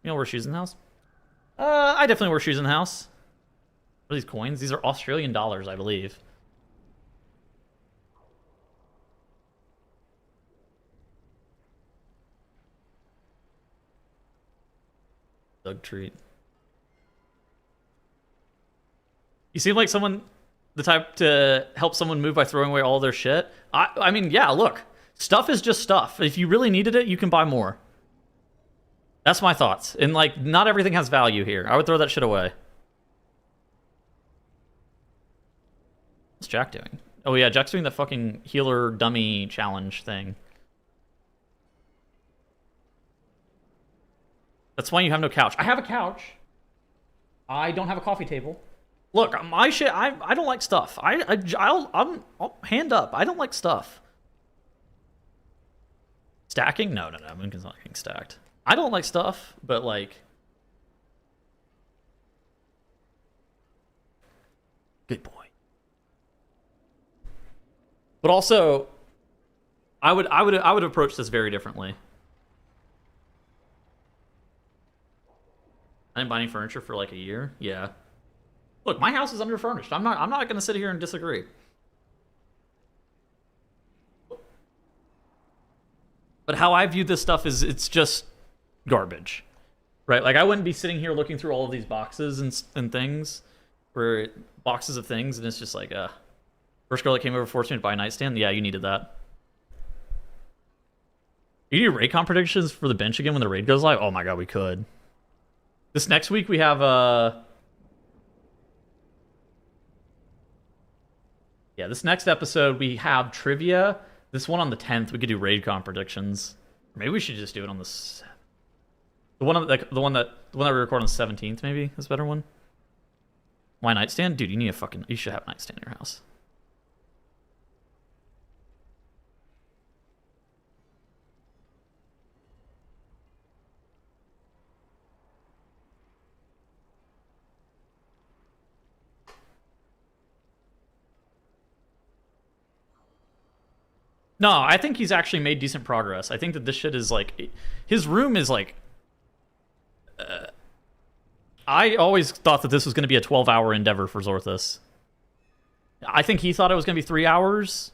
You know, wear shoes in the house? I definitely wear shoes in the house. What are these coins? These are Australian dollars, I believe. Doug treat. You seem like the type to help someone move by throwing away all their shit. I mean, yeah, look. Stuff is just stuff. If you really needed it, you can buy more. That's my thoughts. And, like, not everything has value here. I would throw that shit away. What's Jack doing? Oh, yeah, Jack's doing the fucking healer dummy challenge thing. That's why you have no couch. I have a couch. I don't have a coffee table. Look, my shit, I don't like stuff. I'll hand up. I don't like stuff. Stacking? No. Moonkin's not getting stacked. I don't like stuff, but like... Good boy. But also, I would approach this very differently. I didn't buy any furniture for like a year. Yeah. Look, my house is underfurnished. I'm not gonna sit here and disagree. But how I view this stuff is it's just garbage. Right? Like, I wouldn't be sitting here looking through all of these boxes and things, or boxes of things, and it's just like, first girl that came over forced me to buy a nightstand. Yeah, you needed that. You do raid comp predictions for the bench again when the raid goes live? Oh my god, we could. This next week we have Yeah, this next episode we have trivia. This one on the 10th, we could do raid con predictions. Maybe we should just do it on the one that we record on the 17th. Maybe is a better one. Why nightstand, dude? You should have a nightstand in your house. No, I think he's actually made decent progress. I think that this shit is like, his room is like, I always thought that this was going to be a 12-hour endeavor for Zorthus. I think he thought it was going to be 3 hours.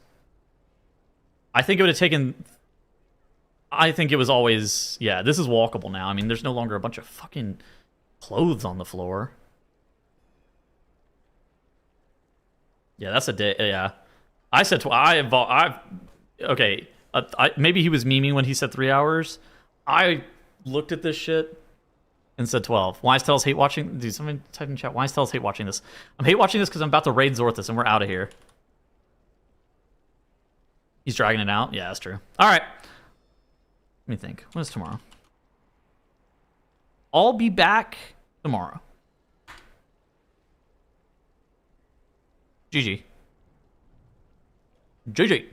I think it would have taken, I think it was always, yeah, this is walkable now. I mean, there's no longer a bunch of fucking clothes on the floor. Yeah, that's a day, yeah. I said, okay, maybe he was memeing when he said 3 hours. I looked at this shit and said 12. Wise Tales hate watching. Dude, somebody type in chat. Wise Tales hate watching this. I'm hate watching this because I'm about to raid Zorthus and we're out of here. He's dragging it out? Yeah, that's true. All right. Let me think. When is tomorrow? I'll be back tomorrow. GG. GG.